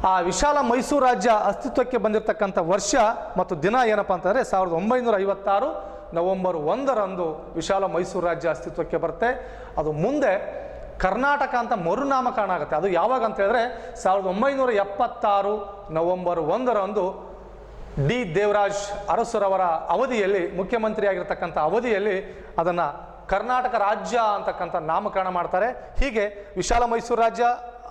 ಆ ವಿಶಾಲ ಮೈಸೂರು ರಾಜ್ಯ ಅಸ್ತಿತ್ವಕ್ಕೆ ಬಂದಿರತಕ್ಕಂಥ ವರ್ಷ ಮತ್ತು ದಿನ ಏನಪ್ಪ ಅಂತಂದರೆ 1956 ನವೆಂಬರ್ 1ರಂದು ವಿಶಾಲ ಮೈಸೂರು ರಾಜ್ಯ ಅಸ್ತಿತ್ವಕ್ಕೆ ಬರುತ್ತೆ. ಅದು ಮುಂದೆ ಕರ್ನಾಟಕ ಅಂತ ಮರುನಾಮಕರಣ ಆಗುತ್ತೆ. ಅದು ಯಾವಾಗ ಅಂತ ಹೇಳಿದ್ರೆ 1976 ನವೆಂಬರ್ 1ರಂದು ಡಿ ದೇವರಾಜ್ ಅರಸುರವರ ಅವಧಿಯಲ್ಲಿ, ಮುಖ್ಯಮಂತ್ರಿ ಆಗಿರ್ತಕ್ಕಂಥ ಅವಧಿಯಲ್ಲಿ ಅದನ್ನು ಕರ್ನಾಟಕ ರಾಜ್ಯ ಅಂತಕ್ಕಂಥ ನಾಮಕರಣ ಮಾಡ್ತಾರೆ. ಹೀಗೆ ವಿಶಾಲ ಮೈಸೂರು ರಾಜ್ಯ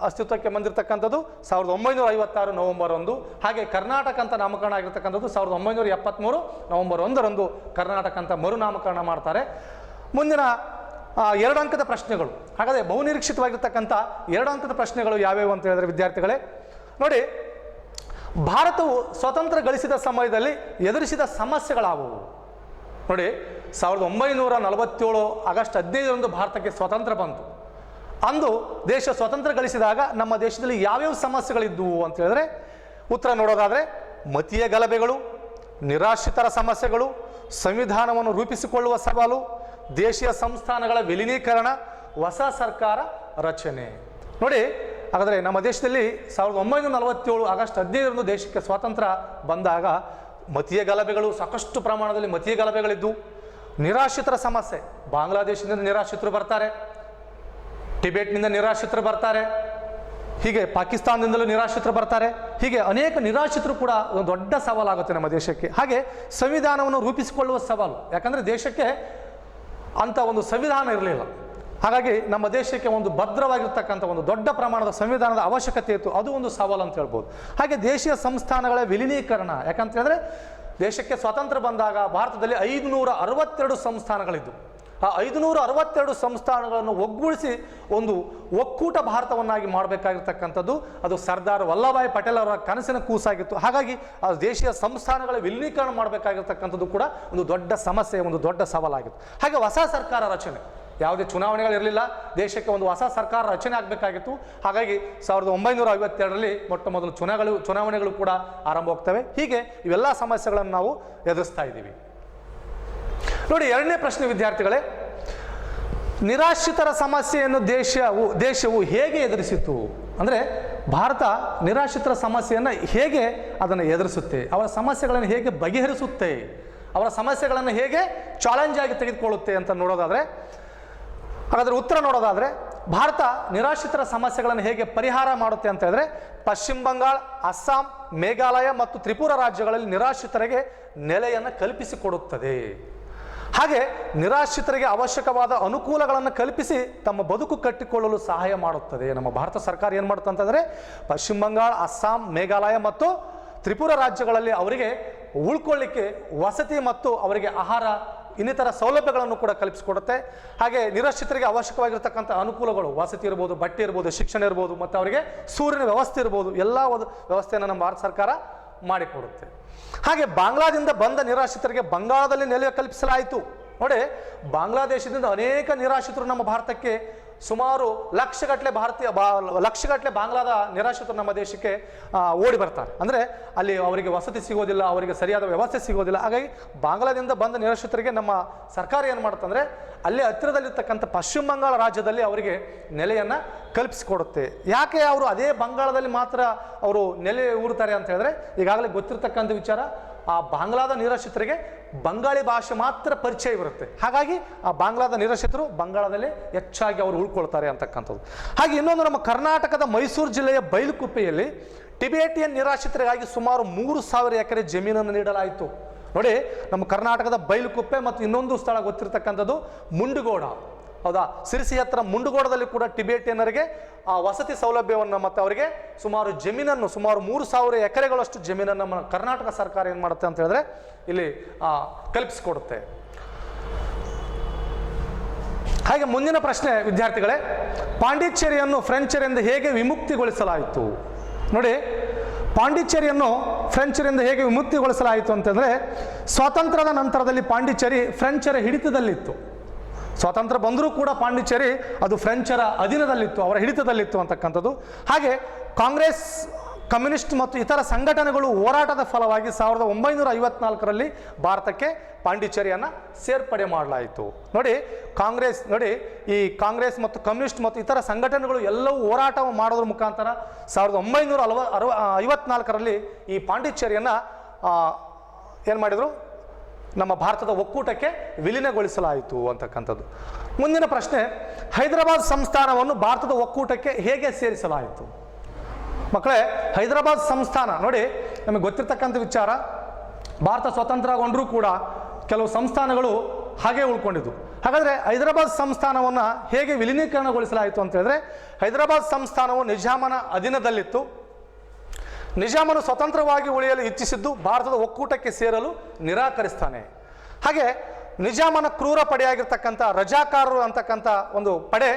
ಅಸ್ತಿತ್ವಕ್ಕೆ ಬಂದಿರತಕ್ಕಂಥದ್ದು 1956 ನವೆಂಬರ್ 1. ಹಾಗೆ ಕರ್ನಾಟಕ ಅಂತ ನಾಮಕರಣ ಆಗಿರ್ತಕ್ಕಂಥದ್ದು 1973 ನವೆಂಬರ್ 1ರಂದು ಕರ್ನಾಟಕ ಅಂತ ಮರುನಾಮಕರಣ ಮಾಡ್ತಾರೆ. ಮುಂದಿನ 2 ಅಂಕದ ಪ್ರಶ್ನೆಗಳು. ಹಾಗಾದರೆ ಬಹುನಿರೀಕ್ಷಿತವಾಗಿರ್ತಕ್ಕಂಥ 2 ಅಂಕದ ಪ್ರಶ್ನೆಗಳು ಯಾವ್ಯಾವು ಅಂತ ಹೇಳಿದ್ರೆ ವಿದ್ಯಾರ್ಥಿಗಳೇ, ನೋಡಿ, ಭಾರತವು ಸ್ವತಂತ್ರ ಗಳಿಸಿದ ಸಮಯದಲ್ಲಿ ಎದುರಿಸಿದ ಸಮಸ್ಯೆಗಳಾವುವು? ನೋಡಿ, 1947 ಆಗಸ್ಟ್ 15ರಂದು ಭಾರತಕ್ಕೆ ಸ್ವಾತಂತ್ರ್ಯ ಬಂತು. ಅಂದು ದೇಶ ಸ್ವತಂತ್ರ ಗಳಿಸಿದಾಗ ನಮ್ಮ ದೇಶದಲ್ಲಿ ಯಾವ್ಯಾವ ಸಮಸ್ಯೆಗಳಿದ್ದವು ಅಂತ ಹೇಳಿದ್ರೆ ಉತ್ತರ ನೋಡೋದಾದರೆ ಮತೀಯ ಗಲಭೆಗಳು, ನಿರಾಶ್ರಿತರ ಸಮಸ್ಯೆಗಳು, ಸಂವಿಧಾನವನ್ನು ರೂಪಿಸಿಕೊಳ್ಳುವ ಸವಾಲು, ದೇಶೀಯ ಸಂಸ್ಥಾನಗಳ ವಿಲೀನೀಕರಣ, ಹೊಸ ಸರ್ಕಾರ ರಚನೆ. ನೋಡಿ, ಹಾಗಾದರೆ ನಮ್ಮ ದೇಶದಲ್ಲಿ 1947 ಆಗಸ್ಟ್ 15ರಂದು ದೇಶಕ್ಕೆ ಸ್ವಾತಂತ್ರ್ಯ ಬಂದಾಗ ಮತೀಯ ಗಲಭೆಗಳು, ಸಾಕಷ್ಟು ಪ್ರಮಾಣದಲ್ಲಿ ಮತೀಯ ಗಲಭೆಗಳಿದ್ದು, ನಿರಾಶ್ರಿತರ ಸಮಸ್ಯೆ, ಬಾಂಗ್ಲಾದೇಶದಿಂದ ನಿರಾಶ್ರಿತರು ಬರ್ತಾರೆ, ಟಿಬೆಟ್ನಿಂದ ನಿರಾಶ್ರಿತರು ಬರ್ತಾರೆ, ಹೀಗೆ ಪಾಕಿಸ್ತಾನದಿಂದಲೂ ನಿರಾಶ್ರಿತರು ಬರ್ತಾರೆ. ಹೀಗೆ ಅನೇಕ ನಿರಾಶ್ರಿತರು ಕೂಡ ಒಂದು ದೊಡ್ಡ ಸವಾಲಾಗುತ್ತೆ ನಮ್ಮ ದೇಶಕ್ಕೆ. ಹಾಗೆ ಸಂವಿಧಾನವನ್ನು ರೂಪಿಸಿಕೊಳ್ಳುವ ಸವಾಲು, ಯಾಕಂದರೆ ದೇಶಕ್ಕೆ ಅಂಥ ಒಂದು ಸಂವಿಧಾನ ಇರಲಿಲ್ಲ. ಹಾಗಾಗಿ ನಮ್ಮ ದೇಶಕ್ಕೆ ಒಂದು ಭದ್ರವಾಗಿರ್ತಕ್ಕಂಥ ಒಂದು ದೊಡ್ಡ ಪ್ರಮಾಣದ ಸಂವಿಧಾನದ ಅವಶ್ಯಕತೆ ಇತ್ತು. ಅದು ಒಂದು ಸವಾಲು ಅಂತ ಹೇಳ್ಬೋದು. ಹಾಗೆ ದೇಶೀಯ ಸಂಸ್ಥಾನಗಳ ವಿಲೀನೀಕರಣ, ಯಾಕಂತ ಹೇಳಿದ್ರೆ ದೇಶಕ್ಕೆ ಸ್ವಾತಂತ್ರ್ಯ ಬಂದಾಗ ಭಾರತದಲ್ಲಿ 562 ಸಂಸ್ಥಾನಗಳಿದ್ದು, ಆ 562 ಸಂಸ್ಥಾನಗಳನ್ನು ಒಗ್ಗೂಡಿಸಿ ಒಂದು ಒಕ್ಕೂಟ ಭಾರತವನ್ನಾಗಿ ಮಾಡಬೇಕಾಗಿರ್ತಕ್ಕಂಥದ್ದು ಅದು ಸರ್ದಾರ್ ವಲ್ಲಭಾಯ್ ಪಟೇಲ್ ಅವರ ಕನಸಿನ ಕೂಸಾಗಿತ್ತು. ಹಾಗಾಗಿ ಆ ದೇಶೀಯ ಸಂಸ್ಥಾನಗಳ ವಿಲೀನೀಕರಣ ಮಾಡಬೇಕಾಗಿರ್ತಕ್ಕಂಥದ್ದು ಕೂಡ ಒಂದು ದೊಡ್ಡ ಸಮಸ್ಯೆ, ಒಂದು ದೊಡ್ಡ ಸವಾಲಾಗಿತ್ತು. ಹಾಗೆ ಹೊಸ ಸರ್ಕಾರ ರಚನೆ, ಯಾವುದೇ ಚುನಾವಣೆಗಳಿರಲಿಲ್ಲ, ದೇಶಕ್ಕೆ ಒಂದು ಹೊಸ ಸರ್ಕಾರ ರಚನೆ ಆಗಬೇಕಾಗಿತ್ತು. ಹಾಗಾಗಿ 1952ರಲ್ಲಿ ಮೊಟ್ಟ ಮೊದಲು ಚುನಾವಣೆಗಳು ಕೂಡ ಆರಂಭವಾಗ್ತವೆ. ಹೀಗೆ ಇವೆಲ್ಲ ಸಮಸ್ಯೆಗಳನ್ನು ನಾವು ಎದುರಿಸ್ತಾ ಇದ್ದೀವಿ. ನೋಡಿ, 2ನೇ ಪ್ರಶ್ನೆ ವಿದ್ಯಾರ್ಥಿಗಳೇ, ನಿರಾಶ್ರಿತರ ಸಮಸ್ಯೆಯನ್ನು ದೇಶವು ಹೇಗೆ ಎದುರಿಸಿತು ಅಂದರೆ ಭಾರತ ನಿರಾಶ್ರಿತರ ಸಮಸ್ಯೆಯನ್ನು ಹೇಗೆ ಅದನ್ನು ಎದುರಿಸುತ್ತೆ, ಅವರ ಸಮಸ್ಯೆಗಳನ್ನು ಹೇಗೆ ಬಗೆಹರಿಸುತ್ತೆ, ಅವರ ಸಮಸ್ಯೆಗಳನ್ನು ಹೇಗೆ ಚಾಲೆಂಜ್ ಆಗಿ ತೆಗೆದುಕೊಳ್ಳುತ್ತೆ ಅಂತ ನೋಡೋದಾದರೆ, ಹಾಗಾದರೆ ಉತ್ತರ ನೋಡೋದಾದರೆ ಭಾರತ ನಿರಾಶ್ರಿತರ ಸಮಸ್ಯೆಗಳನ್ನು ಹೇಗೆ ಪರಿಹಾರ ಮಾಡುತ್ತೆ ಅಂತ ಹೇಳಿದ್ರೆ ಪಶ್ಚಿಮ ಬಂಗಾಳ, ಅಸ್ಸಾಂ, ಮೇಘಾಲಯ ಮತ್ತು ತ್ರಿಪುರ ರಾಜ್ಯಗಳಲ್ಲಿ ನಿರಾಶ್ರಿತರಿಗೆ ನೆಲೆಯನ್ನು ಕಲ್ಪಿಸಿಕೊಡುತ್ತದೆ. ಹಾಗೆ ನಿರಾಶ್ರಿತರಿಗೆ ಅವಶ್ಯಕವಾದ ಅನುಕೂಲಗಳನ್ನು ಕಲ್ಪಿಸಿ ತಮ್ಮ ಬದುಕು ಕಟ್ಟಿಕೊಳ್ಳಲು ಸಹಾಯ ಮಾಡುತ್ತದೆ. ನಮ್ಮ ಭಾರತ ಸರ್ಕಾರ ಏನು ಮಾಡುತ್ತೆ ಅಂತಂದರೆ ಪಶ್ಚಿಮ ಬಂಗಾಳ, ಅಸ್ಸಾಂ, ಮೇಘಾಲಯ ಮತ್ತು ತ್ರಿಪುರ ರಾಜ್ಯಗಳಲ್ಲಿ ಅವರಿಗೆ ಉಳ್ಕೊಳ್ಳಿಕ್ಕೆ ವಸತಿ ಮತ್ತು ಅವರಿಗೆ ಆಹಾರ ಇನ್ನಿತರ ಸೌಲಭ್ಯಗಳನ್ನು ಕೂಡ ಕಲ್ಪಿಸಿಕೊಡುತ್ತೆ. ಹಾಗೆ ನಿರಾಶ್ರಿತರಿಗೆ ಅವಶ್ಯಕವಾಗಿರ್ತಕ್ಕಂಥ ಅನುಕೂಲಗಳು, ವಸತಿ ಇರ್ಬೋದು, ಬಟ್ಟೆ ಇರ್ಬೋದು, ಶಿಕ್ಷಣ ಇರ್ಬೋದು, ಮತ್ತು ಅವರಿಗೆ ಸೂರ್ಯನ ವ್ಯವಸ್ಥೆ ಇರ್ಬೋದು, ಎಲ್ಲ ಒಂದು ವ್ಯವಸ್ಥೆಯನ್ನು ನಮ್ಮ ಭಾರತ ಸರ್ಕಾರ ಮಾಡಿಕೊಡುತ್ತೆ. ಹಾಗೆ ಬಾಂಗ್ಲಾದಿಂದ ಬಂದ ನಿರಾಶ್ರಿತರಿಗೆ ಬಂಗಾಳದಲ್ಲಿ ನೆಲೆ ಕಲ್ಪಿಸಲಾಯಿತು. ನೋಡಿ, ಬಾಂಗ್ಲಾದೇಶದಿಂದ ಅನೇಕ ನಿರಾಶ್ರಿತರು ನಮ್ಮ ಭಾರತಕ್ಕೆ ಸುಮಾರು ಲಕ್ಷಗಟ್ಟಲೆ ಬಾಂಗ್ಲಾದ ನಿರಾಶ್ರಿತರು ನಮ್ಮ ದೇಶಕ್ಕೆ ಓಡಿ ಬರ್ತಾರೆ. ಅಂದರೆ ಅಲ್ಲಿ ಅವರಿಗೆ ವಸತಿ ಸಿಗೋದಿಲ್ಲ, ಅವರಿಗೆ ಸರಿಯಾದ ವ್ಯವಸ್ಥೆ ಸಿಗೋದಿಲ್ಲ. ಹಾಗಾಗಿ ಬಾಂಗ್ಲಾದಿಂದ ಬಂದ ನಿರಾಶ್ರಿತರಿಗೆ ನಮ್ಮ ಸರ್ಕಾರ ಏನು ಮಾಡುತ್ತೆ ಅಂದರೆ ಅಲ್ಲೇ ಹತ್ತಿರದಲ್ಲಿರ್ತಕ್ಕಂಥ ಪಶ್ಚಿಮ ಬಂಗಾಳ ರಾಜ್ಯದಲ್ಲಿ ಅವರಿಗೆ ನೆಲೆಯನ್ನು ಕಲ್ಪಿಸಿಕೊಡುತ್ತೆ. ಯಾಕೆ ಅವರು ಅದೇ ಬಂಗಾಳದಲ್ಲಿ ಮಾತ್ರ ಅವರು ನೆಲೆ ಊರುತ್ತಾರೆ ಅಂತ ಹೇಳಿದ್ರೆ, ಈಗಾಗಲೇ ಗೊತ್ತಿರತಕ್ಕಂಥ ವಿಚಾರ, ಆ ಬಾಂಗ್ಲಾದ ನಿರಾಶ್ರಿತರಿಗೆ ಬಂಗಾಳಿ ಭಾಷೆ ಮಾತ್ರ ಪರಿಚಯ ಇರುತ್ತೆ. ಹಾಗಾಗಿ ಆ ಬಾಂಗ್ಲಾದ ನಿರಾಶ್ರಿತರು ಬಂಗಾಳದಲ್ಲಿ ಹೆಚ್ಚಾಗಿ ಅವರು ಉಳ್ಕೊಳ್ತಾರೆ ಅಂತಕ್ಕಂಥದ್ದು. ಹಾಗೆ ಇನ್ನೊಂದು, ನಮ್ಮ ಕರ್ನಾಟಕದ ಮೈಸೂರು ಜಿಲ್ಲೆಯ ಬೈಲುಕುಪ್ಪೆಯಲ್ಲಿ ಟಿಬೇಟಿಯನ್ ನಿರಾಶ್ರಿತರಿಗಾಗಿ ಸುಮಾರು 3,000 ಎಕರೆ ಜಮೀನನ್ನು ನೀಡಲಾಯಿತು. ನೋಡಿ, ನಮ್ಮ ಕರ್ನಾಟಕದ ಬೈಲುಕುಪ್ಪೆ ಮತ್ತು ಇನ್ನೊಂದು ಸ್ಥಳ ಗೊತ್ತಿರತಕ್ಕಂಥದ್ದು ಮುಂಡಗೋಡ. ಹೌದಾ, ಸಿರಿಸಿ ಹತ್ರ ಮುಂಡಗೋಡದಲ್ಲಿ ಕೂಡ ಟಿಬೇಟಿಯನ್ನರಿಗೆ ಆ ವಸತಿ ಸೌಲಭ್ಯವನ್ನು ಮತ್ತು ಅವರಿಗೆ ಸುಮಾರು ಜಮೀನನ್ನು, ಸುಮಾರು 3,000 ಎಕರೆಗಳಷ್ಟು ಜಮೀನನ್ನು ನಮ್ಮ ಕರ್ನಾಟಕ ಸರ್ಕಾರ ಏನು ಮಾಡುತ್ತೆ ಅಂತ ಹೇಳಿದ್ರೆ ಇಲ್ಲಿ ಕಲ್ಪಿಸಿಕೊಡುತ್ತೆ. ಹಾಗೆ ಮುಂದಿನ ಪ್ರಶ್ನೆ ವಿದ್ಯಾರ್ಥಿಗಳೇ, ಪಾಂಡಿಚೇರಿಯನ್ನು ಫ್ರೆಂಚರಿಂದ ಹೇಗೆ ವಿಮುಕ್ತಿಗೊಳಿಸಲಾಯಿತು? ನೋಡಿ, ಪಾಂಡಿಚೇರಿಯನ್ನು ಫ್ರೆಂಚರಿಂದ ಹೇಗೆ ವಿಮುಕ್ತಿಗೊಳಿಸಲಾಯಿತು ಅಂತಂದರೆ, ಸ್ವಾತಂತ್ರ್ಯದ ನಂತರದಲ್ಲಿ ಪಾಂಡಿಚೇರಿ ಫ್ರೆಂಚರ ಹಿಡಿತದಲ್ಲಿತ್ತು. ಸ್ವಾತಂತ್ರ್ಯ ಬಂದರೂ ಕೂಡ ಪಾಂಡಿಚೇರಿ ಅದು ಫ್ರೆಂಚರ ಅಧೀನದಲ್ಲಿತ್ತು, ಅವರ ಹಿಡಿತದಲ್ಲಿತ್ತು ಅಂತಕ್ಕಂಥದ್ದು. ಹಾಗೆ ಕಾಂಗ್ರೆಸ್, ಕಮ್ಯುನಿಸ್ಟ್ ಮತ್ತು ಇತರ ಸಂಘಟನೆಗಳು ಹೋರಾಟದ ಫಲವಾಗಿ 1954ರಲ್ಲಿ ಭಾರತಕ್ಕೆ ಪಾಂಡಿಚೇರಿಯನ್ನು ಸೇರ್ಪಡೆ ಮಾಡಲಾಯಿತು. ನೋಡಿ, ಈ ಕಾಂಗ್ರೆಸ್ ಮತ್ತು ಕಮ್ಯುನಿಸ್ಟ್ ಮತ್ತು ಇತರ ಸಂಘಟನೆಗಳು ಎಲ್ಲವೂ ಹೋರಾಟ ಮಾಡೋದ್ರ ಮುಖಾಂತರ 1954ರಲ್ಲಿ ಈ ಪಾಂಡಿಚೇರಿಯನ್ನು ಏನು ಮಾಡಿದರು, ನಮ್ಮ ಭಾರತದ ಒಕ್ಕೂಟಕ್ಕೆ ವಿಲೀನಗೊಳಿಸಲಾಯಿತು ಅಂತಕ್ಕಂಥದ್ದು. ಮುಂದಿನ ಪ್ರಶ್ನೆ, ಹೈದರಾಬಾದ್ ಸಂಸ್ಥಾನವನ್ನು ಭಾರತದ ಒಕ್ಕೂಟಕ್ಕೆ ಹೇಗೆ ಸೇರಿಸಲಾಯಿತು? ಮಕ್ಕಳೇ, ಹೈದರಾಬಾದ್ ಸಂಸ್ಥಾನ ನೋಡಿ, ನಮಗೆ ಗೊತ್ತಿರ್ತಕ್ಕಂಥ ವಿಚಾರ, ಭಾರತ ಸ್ವತಂತ್ರಗೊಂಡರೂ ಕೂಡ ಕೆಲವು ಸಂಸ್ಥಾನಗಳು ಹಾಗೆ ಉಳ್ಕೊಂಡಿದ್ದು. ಹಾಗಾದರೆ ಹೈದರಾಬಾದ್ ಸಂಸ್ಥಾನವನ್ನು ಹೇಗೆ ವಿಲೀನೀಕರಣಗೊಳಿಸಲಾಯಿತು ಅಂತ ಹೇಳಿದ್ರೆ, ಹೈದರಾಬಾದ್ ಸಂಸ್ಥಾನವು ನಿಜಾಮನ ಅಧೀನದಲ್ಲಿತ್ತು. ನಿಜಾಮನು ಸ್ವತಂತ್ರವಾಗಿ ಉಳಿಯಲು ಇಚ್ಛಿಸಿದ್ದು ಭಾರತದ ಒಕ್ಕೂಟಕ್ಕೆ ಸೇರಲು ನಿರಾಕರಿಸ್ತಾನೆ. ಹಾಗೆ ನಿಜಾಮನ ಕ್ರೂರ ಪಡೆಯಾಗಿರ್ತಕ್ಕಂಥ ರಜಾಕಾರರು ಅಂತಕ್ಕಂಥ ಒಂದು ಪಡೆ,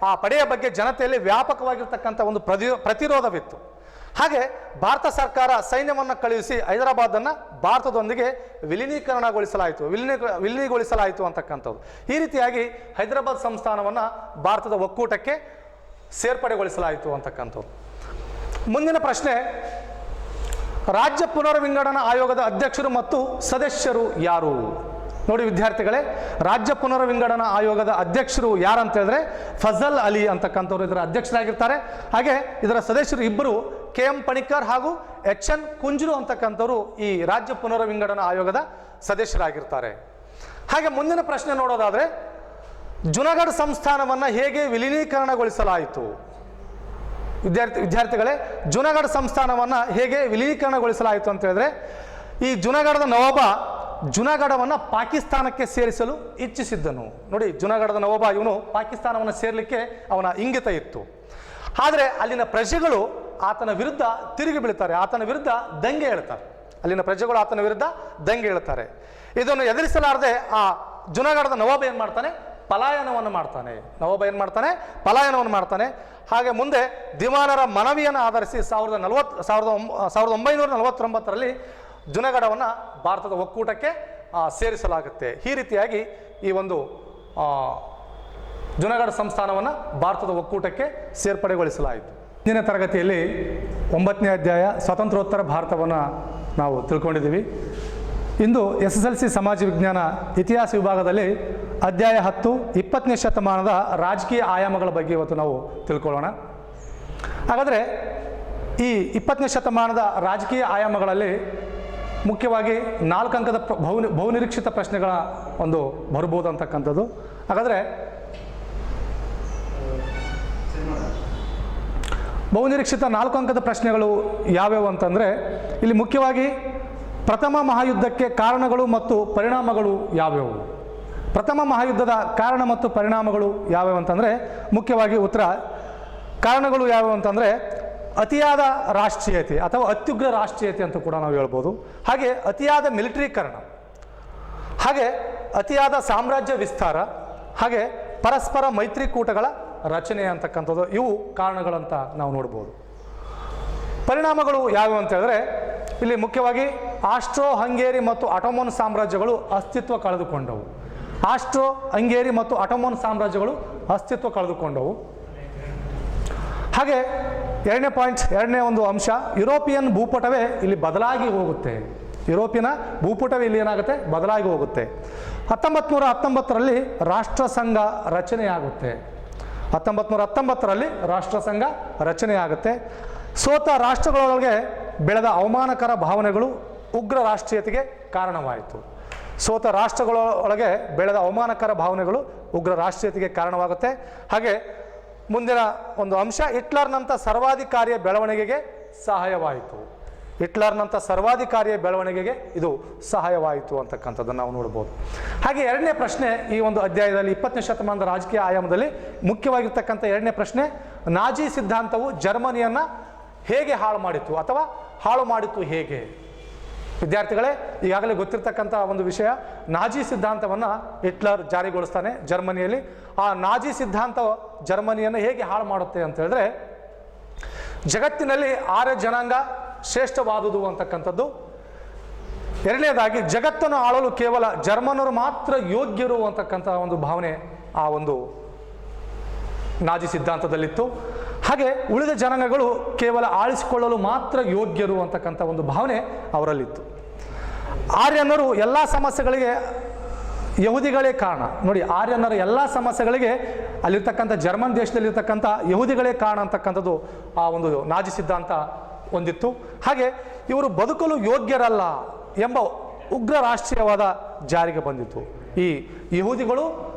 ಆ ಪಡೆಯ ಬಗ್ಗೆ ಜನತೆಯಲ್ಲಿ ವ್ಯಾಪಕವಾಗಿರ್ತಕ್ಕಂಥ ಒಂದು ಪ್ರತಿರೋಧವಿತ್ತು. ಹಾಗೆ ಭಾರತ ಸರ್ಕಾರ ಸೈನ್ಯವನ್ನು ಕಳುಹಿಸಿ ಹೈದರಾಬಾದನ್ನು ಭಾರತದೊಂದಿಗೆ ವಿಲೀನಗೊಳಿಸಲಾಯಿತು ಅಂತಕ್ಕಂಥದ್ದು. ಈ ರೀತಿಯಾಗಿ ಹೈದರಾಬಾದ್ ಸಂಸ್ಥಾನವನ್ನು ಭಾರತದ ಒಕ್ಕೂಟಕ್ಕೆ ಸೇರ್ಪಡೆಗೊಳಿಸಲಾಯಿತು ಅಂತಕ್ಕಂಥದ್ದು. ಮುಂದಿನ ಪ್ರಶ್ನೆ, ರಾಜ್ಯ ಪುನರ್ವಿಂಗಡಣಾ ಆಯೋಗದ ಅಧ್ಯಕ್ಷರು ಮತ್ತು ಸದಸ್ಯರು ಯಾರು? ನೋಡಿ ವಿದ್ಯಾರ್ಥಿಗಳೇ, ರಾಜ್ಯ ಪುನರ್ವಿಂಗಡಣಾ ಆಯೋಗದ ಅಧ್ಯಕ್ಷರು ಯಾರಂತ ಹೇಳಿದ್ರೆ ಫಜಲ್ ಅಲಿ ಅಂತಕ್ಕಂಥವ್ರು ಇದರ ಅಧ್ಯಕ್ಷರಾಗಿರ್ತಾರೆ. ಹಾಗೆ ಇದರ ಸದಸ್ಯರು ಇಬ್ಬರು, KM ಪಣಿಕ್ಕರ್ ಹಾಗೂ HN ಕುಂಜ್ರು ಅಂತಕ್ಕಂಥವ್ರು ಈ ರಾಜ್ಯ ಪುನರ್ವಿಂಗಡಣಾ ಆಯೋಗದ ಸದಸ್ಯರಾಗಿರ್ತಾರೆ. ಹಾಗೆ ಮುಂದಿನ ಪ್ರಶ್ನೆ ನೋಡೋದಾದರೆ, ಜುನಾಗಢ ಸಂಸ್ಥಾನವನ್ನು ಹೇಗೆ ವಿಲೀನೀಕರಣಗೊಳಿಸಲಾಯಿತು? ವಿದ್ಯಾರ್ಥಿಗಳೇ, ಜುನಾಗಢ ಸಂಸ್ಥಾನವನ್ನು ಹೇಗೆ ವಿಲೀನೀಕರಣಗೊಳಿಸಲಾಯಿತು ಅಂತ ಹೇಳಿದ್ರೆ, ಈ ಜುನಾಗಢದ ನವಾಬ ಜುನಾಗಢವನ್ನು ಪಾಕಿಸ್ತಾನಕ್ಕೆ ಸೇರಿಸಲು ಇಚ್ಛಿಸಿದ್ದನು. ನೋಡಿ, ಜುನಾಗಢದ ನವಾಬ ಇವನು ಪಾಕಿಸ್ತಾನವನ್ನು ಸೇರಲಿಕ್ಕೆ ಅವನ ಇಂಗಿತ ಇತ್ತು. ಆದರೆ ಅಲ್ಲಿನ ಪ್ರಜೆಗಳು ಆತನ ವಿರುದ್ಧ ತಿರುಗಿ ಬೀಳ್ತಾರೆ, ಆತನ ವಿರುದ್ಧ ದಂಗೆ ಹೇಳ್ತಾರೆ. ಅಲ್ಲಿನ ಪ್ರಜೆಗಳು ಆತನ ವಿರುದ್ಧ ದಂಗೆ ಹೇಳ್ತಾರೆ. ಇದನ್ನು ಎದುರಿಸಲಾರದೆ ಆ ಜುನಾಗಢದ ನವಾಬ ಏನು ಮಾಡ್ತಾನೆ, ಪಲಾಯನವನ್ನು ಮಾಡ್ತಾನೆ. ಹಾಗೆ ಮುಂದೆ ದಿವಾನರ ಮನವಿಯನ್ನು ಆಧರಿಸಿ 1949ರಲ್ಲಿ ಜುನಾಗಢವನ್ನು ಭಾರತದ ಒಕ್ಕೂಟಕ್ಕೆ ಸೇರಿಸಲಾಗುತ್ತೆ. ಈ ರೀತಿಯಾಗಿ ಈ ಒಂದು ಜುನಾಗಢ ಸಂಸ್ಥಾನವನ್ನು ಭಾರತದ ಒಕ್ಕೂಟಕ್ಕೆ ಸೇರ್ಪಡೆಗೊಳಿಸಲಾಯಿತು. ಹಿಂದಿನ ತರಗತಿಯಲ್ಲಿ 9ನೇ ಅಧ್ಯಾಯ ಸ್ವಾತಂತ್ರ್ಯೋತ್ತರ ಭಾರತವನ್ನು ನಾವು ತಿಳ್ಕೊಂಡಿದ್ದೀವಿ. ಇಂದು SSLC ಸಮಾಜ ವಿಜ್ಞಾನ ಇತಿಹಾಸ ವಿಭಾಗದಲ್ಲಿ ಅಧ್ಯಾಯ 10 20ನೇ ಶತಮಾನದ ರಾಜಕೀಯ ಆಯಾಮಗಳ ಬಗ್ಗೆ ಇವತ್ತು ನಾವು ತಿಳ್ಕೊಳ್ಳೋಣ. ಹಾಗಾದರೆ ಈ 20ನೇ ಶತಮಾನದ ರಾಜಕೀಯ ಆಯಾಮಗಳಲ್ಲಿ ಮುಖ್ಯವಾಗಿ 4 ಅಂಕದ ಬಹುನಿರೀಕ್ಷಿತ ಪ್ರಶ್ನೆಗಳ ಒಂದು ಬರ್ಬೋದು ಅಂತಕ್ಕಂಥದ್ದು. ಹಾಗಾದರೆ ಬಹುನಿರೀಕ್ಷಿತ 4 ಅಂಕದ ಪ್ರಶ್ನೆಗಳು ಯಾವ್ಯಾವು ಅಂತಂದರೆ, ಇಲ್ಲಿ ಮುಖ್ಯವಾಗಿ ಪ್ರಥಮ ಮಹಾಯುದ್ಧಕ್ಕೆ ಕಾರಣಗಳು ಮತ್ತು ಪರಿಣಾಮಗಳು ಯಾವ್ಯಾವು, ಪ್ರಥಮ ಮಹಾಯುದ್ಧದ ಕಾರಣ ಮತ್ತು ಪರಿಣಾಮಗಳು ಯಾವ್ಯಾವು ಅಂತಂದರೆ, ಮುಖ್ಯವಾಗಿ ಉತ್ತರ ಕಾರಣಗಳು ಯಾವ್ಯಾವು ಅಂತಂದರೆ ಅತಿಯಾದ ರಾಷ್ಟ್ರೀಯತೆ ಅಥವಾ ಅತ್ಯುಗ್ರ ರಾಷ್ಟ್ರೀಯತೆ ಅಂತ ಕೂಡ ನಾವು ಹೇಳ್ಬೋದು. ಹಾಗೆ ಅತಿಯಾದ ಮಿಲಿಟರೀಕರಣ, ಹಾಗೆ ಅತಿಯಾದ ಸಾಮ್ರಾಜ್ಯ ವಿಸ್ತಾರ, ಹಾಗೆ ಪರಸ್ಪರ ಮೈತ್ರಿಕೂಟಗಳ ರಚನೆ ಅಂತಕ್ಕಂಥದ್ದು ಇವು ಕಾರಣಗಳಂತ ನಾವು ನೋಡ್ಬೋದು. ಪರಿಣಾಮಗಳು ಯಾವುವು ಅಂತ ಹೇಳಿದ್ರೆ ಇಲ್ಲಿ ಮುಖ್ಯವಾಗಿ ಆಸ್ಟ್ರೋ ಹಂಗೇರಿ ಮತ್ತು ಆಟೋಮನ್ ಸಾಮ್ರಾಜ್ಯಗಳು ಅಸ್ತಿತ್ವ ಕಳೆದುಕೊಂಡವು. ಆಸ್ಟ್ರೋ ಹಂಗೇರಿ ಮತ್ತು ಆಟೋಮನ್ ಸಾಮ್ರಾಜ್ಯಗಳು ಅಸ್ತಿತ್ವ ಕಳೆದುಕೊಂಡವು. ಹಾಗೆ ಎರಡನೇ ಒಂದು ಅಂಶ, ಯುರೋಪಿಯನ್ ಭೂಪಟವೇ ಇಲ್ಲಿ ಬದಲಾಗಿ ಹೋಗುತ್ತೆ. ಯುರೋಪಿಯನ್ ಭೂಪಟವೇ ಇಲ್ಲಿ ಏನಾಗುತ್ತೆ, ಬದಲಾಗಿ ಹೋಗುತ್ತೆ. 1919ರಲ್ಲಿ ರಾಷ್ಟ್ರಸಂಘ ರಚನೆಯಾಗುತ್ತೆ. 1919ರಲ್ಲಿ ರಾಷ್ಟ್ರಸಂಘ ರಚನೆಯಾಗುತ್ತೆ. ಸೋತ ರಾಷ್ಟ್ರಗಳೊಳಗೆ ಬೆಳೆದ ಅವಮಾನಕರ ಭಾವನೆಗಳು ಉಗ್ರ ರಾಷ್ಟ್ರೀಯತೆಗೆ ಕಾರಣವಾಯಿತು. ಸೋತ ರಾಷ್ಟ್ರಗಳೊಳಗೆ ಬೆಳೆದ ಅವಮಾನಕರ ಭಾವನೆಗಳು ಉಗ್ರ ರಾಷ್ಟ್ರೀಯತೆಗೆ ಕಾರಣವಾಗುತ್ತೆ. ಹಾಗೆ ಮುಂದಿನ ಒಂದು ಅಂಶ, ಹಿಟ್ಲರ್ನಂಥ ಸರ್ವಾಧಿಕಾರಿಯ ಬೆಳವಣಿಗೆಗೆ ಸಹಾಯವಾಯಿತು. ಹಿಟ್ಲರ್ನಂಥ ಸರ್ವಾಧಿಕಾರಿಯ ಬೆಳವಣಿಗೆಗೆ ಇದು ಸಹಾಯವಾಯಿತು ಅಂತಕ್ಕಂಥದ್ದನ್ನು ನಾವು ನೋಡ್ಬೋದು. ಹಾಗೆ ಎರಡನೇ ಪ್ರಶ್ನೆ ಈ ಒಂದು ಅಧ್ಯಾಯದಲ್ಲಿ 20ನೇ ಶತಮಾನದ ರಾಜಕೀಯ ಆಯಾಮದಲ್ಲಿ ಮುಖ್ಯವಾಗಿರ್ತಕ್ಕಂಥ ಎರಡನೇ ಪ್ರಶ್ನೆ, ನಾಜಿ ಸಿದ್ಧಾಂತವು ಜರ್ಮನಿಯನ್ನು ಹೇಗೆ ಹಾಳು ಮಾಡಿತು ಅಥವಾ ಹಾಳು ಮಾಡಿತು ಹೇಗೆ? ವಿದ್ಯಾರ್ಥಿಗಳೇ, ಈಗಾಗಲೇ ಗೊತ್ತಿರ್ತಕ್ಕಂಥ ಒಂದು ವಿಷಯ, ನಾಜಿ ಸಿದ್ಧಾಂತವನ್ನು ಹಿಟ್ಲರ್ ಜಾರಿಗೊಳಿಸ್ತಾನೆ ಜರ್ಮನಿಯಲ್ಲಿ. ಆ ನಾಜಿ ಸಿದ್ಧಾಂತ ಜರ್ಮನಿಯನ್ನು ಹೇಗೆ ಹಾಳು ಮಾಡುತ್ತೆ ಅಂತ ಹೇಳಿದ್ರೆ, ಜಗತ್ತಿನಲ್ಲಿ ಆರ್ಯ ಜನಾಂಗ ಶ್ರೇಷ್ಠವಾದುದು ಅಂತಕ್ಕಂಥದ್ದು. ಎರಡನೇದಾಗಿ, ಜಗತ್ತನ್ನು ಆಳಲು ಕೇವಲ ಜರ್ಮನರು ಮಾತ್ರ ಯೋಗ್ಯರು ಅಂತಕ್ಕಂಥ ಒಂದು ಭಾವನೆ ಆ ಒಂದು ನಾಜಿ ಸಿದ್ಧಾಂತದಲ್ಲಿತ್ತು. ಹಾಗೆ ಉಳಿದ ಜನಾಂಗಗಳು ಕೇವಲ ಆಳಿಸಿಕೊಳ್ಳಲು ಮಾತ್ರ ಯೋಗ್ಯರು ಅಂತಕ್ಕಂಥ ಒಂದು ಭಾವನೆ ಅವರಲ್ಲಿತ್ತು. ಆರ್ಯನರು ಎಲ್ಲ ಸಮಸ್ಯೆಗಳಿಗೆ ಯಹೂದಿಗಳೇ ಕಾರಣ. ನೋಡಿ, ಆರ್ಯನರ ಎಲ್ಲ ಸಮಸ್ಯೆಗಳಿಗೆ ಅಲ್ಲಿರ್ತಕ್ಕಂಥ ಜರ್ಮನ್ ದೇಶದಲ್ಲಿರ್ತಕ್ಕಂಥ ಯಹೂದಿಗಳೇ ಕಾರಣ ಅಂತಕ್ಕಂಥದ್ದು ಆ ಒಂದು ನಾಜಿ ಸಿದ್ಧಾಂತ ಹೊಂದಿತ್ತು. ಹಾಗೆ ಇವರು ಬದುಕಲು ಯೋಗ್ಯರಲ್ಲ ಎಂಬ ಉಗ್ರ ರಾಷ್ಟ್ರೀಯವಾದ ಜಾರಿಗೆ ಬಂದಿತ್ತು. ಈ ಯಹೂದಿಗಳು